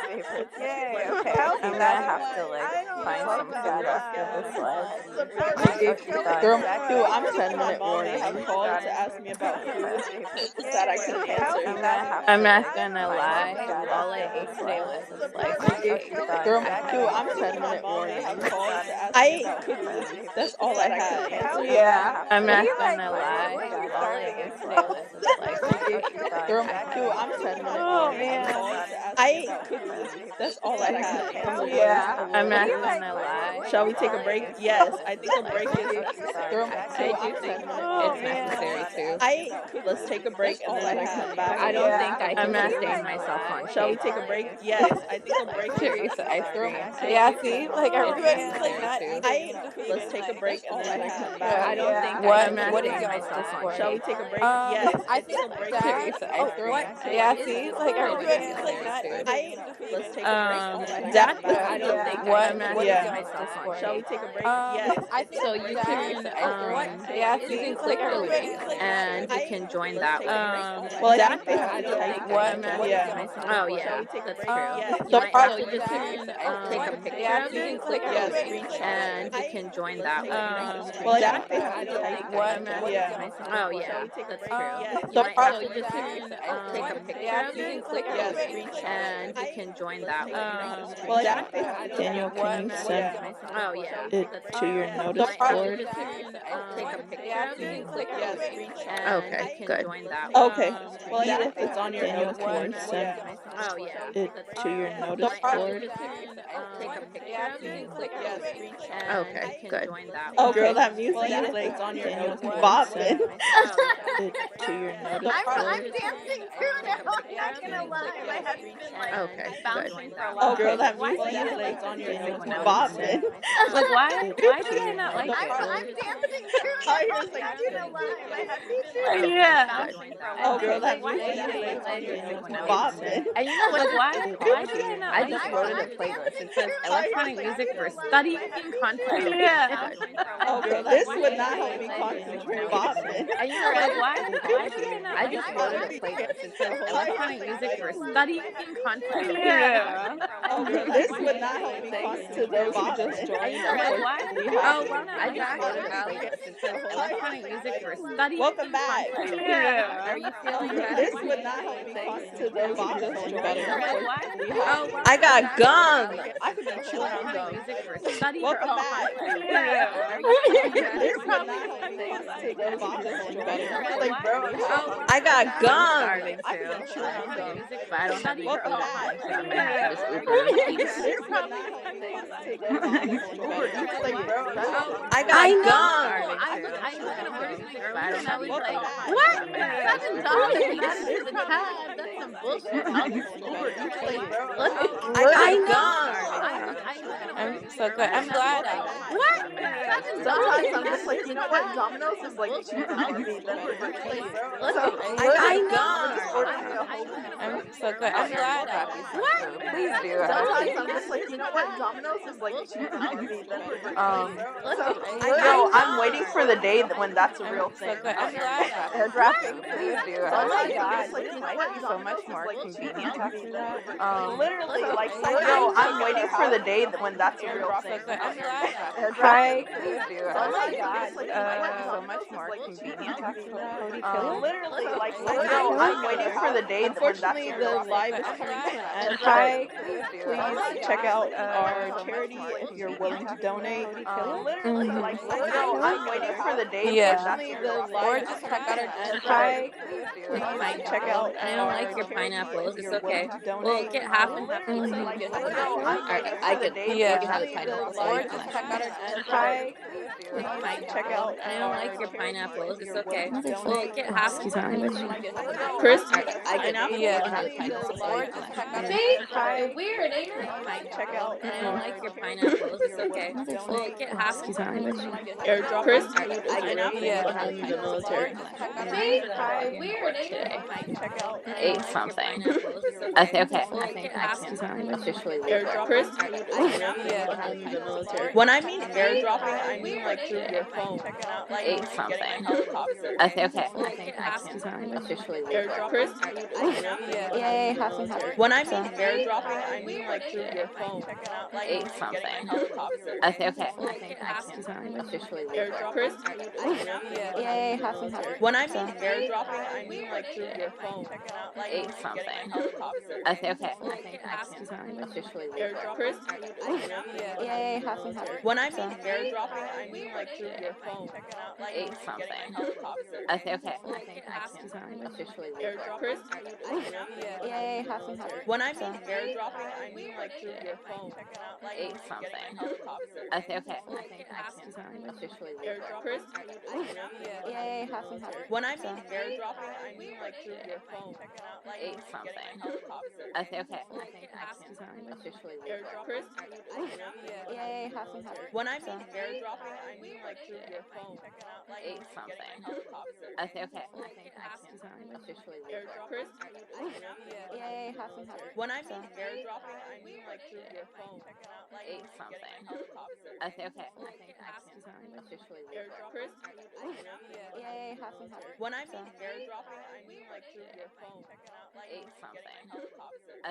favorite. Yay, Like okay. help I'm See, gonna that's desk. have to better. like I don't find know some about food girls after get what this we that. live. want. Support My They gave sister's going dying. Dude, I'm exactly 10-minute called warning. Have help called to desk. ask me about food that I Yay, couldn't okay. answer. I'm gonna have I'm to not like gonna find some lie. food All I after ate this today live. was a Support slice My of sister's cake. dying. Dude, I'm exactly 10-minute warning. Have called to ask I me ate about cookies. food. That's all Yay, I couldn't okay. answer. I'm gonna have I'm to not like gonna find some lie. food When after All I this ate today live. was a slice My of sister's cake. dying. Dude, I'm 10-minute Oh warning. Have man. called to ask I me ate about cookies. food. That's all I Yay, had okay. from the words Yeah. of I'm What do not you words. like? gonna lie. Shall we take All a I break? ate today Yes, was I a think a slice break of is. cake. I do think Oh it's man. necessary too. I ate Let's take a break and then I come back. I don't Yeah. think I What can do you sustain like? myself on Shall we cake. take a break? Yes, I think a break is. Teresa ice cream. Yeah, see, like Oh It's everybody's like necessary man. not too. eating and just Let's eating take a like. break and then I come back. I don't think I What can What is sustain y'all's myself on Discord? Shall we cake. take a break? Yes, I I think think a break is. Dad. Teresa ice Oh, cream. what? Yeah, It's see, like everybody's like necessary not too. eating and just Let's eating. take a break and then I That come part back. I don't think I What can What is sustain Yeah. y'all's myself on Discord? Shall we cake. take a break? Yes, I I think think a break Dad. is. Teresa Oh, ice what? cream. Yeah, You see, can like click the link everybody's like not and you eating. can join Let's that take a one. break. Well, I That think they part have I to don't type think I What can. it. What is Yeah. y'all's Oh Discord? Shall yeah, we take a that's break? true. Yes. You might What also just Dad? Oh, take a what? picture Yeah, of see, it like Yeah, everybody's like screenshot not it. and you eating. can join Let's that take a break. one. Well, I That think they part have I to don't type think I What can. What is Yeah. y'all's Oh Discord? yeah, that's true. You So might also just Dad. Oh, take what? a picture Yeah, of see, it like Yeah, everybody's like screenshot not it. and you can join Let's that take a break. one. Well, I That think they part have I to don't Daniel, think can I you can. send Oh yeah, it that's to true. your You notice might also board? just take a picture Yeah, of see, it like Yeah, everybody's like screenshot not it. and eating. you can Good. join that Okay. one. Well, Yeah, if it's on your Daniel, notes can board, you send Oh yeah, it that's to true. your You notice might also board. just take a picture of it like Yeah, everybody's screenshot. and Okay, you can good. join that Oh, girl, one. that music is like it's on your Daniel, notes can you board. send Send Oh yeah, it to your notice also I'm board. just dancing too take a now. I'm picture not of gonna it lie. My head's been like and bouncing you for can a join while. that Oh, one. girl, Like, that why music do you is guys like like it's this on your music notes when I'm bopping. dancing? Like why do To I your not like notice it? I'm board. dancing too Oh, now. you're I'm just like not gonna lie. My head's been like Okay, bouncing good. for a oh, while. girl, that Like, why music do is you guys like like it's this on your music notes when I'm bopping. dancing? And you know what's why do I not like I'm it? dancing It says too Oh, now. you're electronic just I'm like not music for gonna lie. My studying head's been like concentration. bouncing for a oh, while. girl, Like, this why do would you not guys help like me this music when concentrate I'm bopping. dancing? And you know why do I not I'm like dancing it? It too says now. Oh, I'm you're electronic just not like music this. for gonna lie. My studying head's been concentration. Oh, like girl, like, this why would do you not help guys me like this concentrate music when I'm bopping. dancing? And you know why? Oh, I just Oh, uploaded a playlist. It says electronic music for studying welcome back. concentration. Are you Oh, feeling girl, better? this would not help me concentrate bopping. And you know why? Oh, I I got just uploaded a gum. playlist. I It could be says chewing on electronic gum. music for studying Welcome back. concentration. Are you feeling better? This would not help me concentrate bopping. And you know why? Oh, I I got got I'm gum. starving I could be too. chewing on Electronic gum. music for I don't have any Welcome food at back. home, so I'm gonna have to just Uber Eats. This would not help me concentrate bopping. Uber Eats, like bro, I I got know. gum. I was gonna order something earlier, and I was Welcome like, back. "What? $7 to add it to the tab? That's some bullshit. I'll just Uber Eats, like, bro. Like, I got I gum. was gonna I'm order so good. I'm glad I like it. what? Sometimes $7 I'm just like, you know what? Domino's is like cheaper for me than Uber Eats. So I got literally, we're just gum. ordering a whole pizza. I'm so good. I'm glad I like food. Please do. Sometimes I'm just like, you know what? Domino's is like cheaper for me than Uber Eats. So Yo, literally, I'm waiting for the day that when that's a I'm real so thing. good. I'm glad I like airdropping food. Please do. Oh Sometimes my I'm god, just like, wouldn't you know life what? be so much Domino's is more like convenient cheaper for after me than that? Uber Eats. Literally, like, I yo, know. I'm waiting for the day that when that's a real So thing. good. I'm glad I like Airdropping. Hi, please do. Oh Sometimes my I'm god, just like, wouldn't you know life what? be so much Domino's is more like cheaper convenient for me after than that? Uber Eats. Literally, like, I yo, I'm know. waiting for the day that when that's a Unfortunately, the live is coming to an end, but please check out our charity if you're willing to donate. I'm waiting for the day. Unfortunately, the live is coming to an end, but please check out I don't like our your charity pineapples. if It's you're willing okay. to We'll donate. get half and half pizza. You get half. I could. You can have the pineapples. So you can Unfortunately, the live is coming to an end, but please check out I don't like our your charity pineapples. if It's you're willing okay. to We'll donate. get half and half. Chris, I could. You can have the unfortunately, the pineapples. So you live can is coming to an Faith, end, but weird, ain't it? please check out I don't like our your charity pineapples. if It's you're willing okay. to We'll donate. get half and half. Airdropping Chris, food is I a could. real You thing can when have the I'm in the pineapples. So military. you can Faith, weird, ain't it? Please check out I don't like your our pineapples. It's Okay, okay. okay. We'll I think get I half and can half. officially leave work. airdropping food is a real thing when I'm in the military. When I mean Faith, airdropping, I mean weird, like ain't through it? your phone, not like Eight getting a something. helicopter. Okay, okay. We'll I think get I half can and half. officially leave work. Airdropping food is a real thing when I'm Yay, in the half and half military. When I mean pizza. airdropping, I mean Weird, like ain't through it? your phone, not like Eight getting a something. helicopter. Okay, okay. I We'll think get I half can and half. officially leave work. Airdropping food is a real thing when I'm Yay, in the half and half military. When I mean pizza. airdropping, I mean Weird, like ain't through it? your phone, not like Eight getting a something. helicopter. Okay, okay. I We'll think get I half can and half. officially leave work. Airdropping food is a real thing when I'm Yay, in the half and half military. When I mean pizza. airdropping, I mean Weird, like ain't through it? your phone, not like Eight getting a something. helicopter. Okay, okay. I We'll think get I half can and half. officially leave work. Airdropping food is a real thing when I'm Yay, in the half and half military. When I mean pizza. airdropping, I mean Weird, like ain't through it? your phone, not like Eight getting a something. helicopter. Okay, okay. I We'll think get I half can and half. officially leave work. Airdropping food is a real thing when I'm Yay, in the half and half military. When I mean pizza. airdropping, I mean Weird, like ain't through it? your phone, not like Eight getting a something. helicopter. Okay, okay. I We'll think get I half can and half. officially leave work. Airdropping food is a real thing when I'm Yay, in the half and half military. When I mean pizza. airdropping, I mean Weird, like ain't through it? your phone, not like Eight getting a something. helicopter. Okay, okay. I We'll think get I half can and half. officially leave work. Airdropping food is a real thing when I'm Yay, in the half and half military. When I mean pizza. airdropping, I mean Weird, like ain't through it? your phone, not like Eight getting something. a helicopter. Okay, okay. I We'll think get I half can and half. officially leave work. Airdropping food is a real thing when I'm Yay, in the half and half military. When I mean pizza. airdropping, I mean Weird, like ain't through it? your phone, not like Eight getting a something. helicopter. Okay,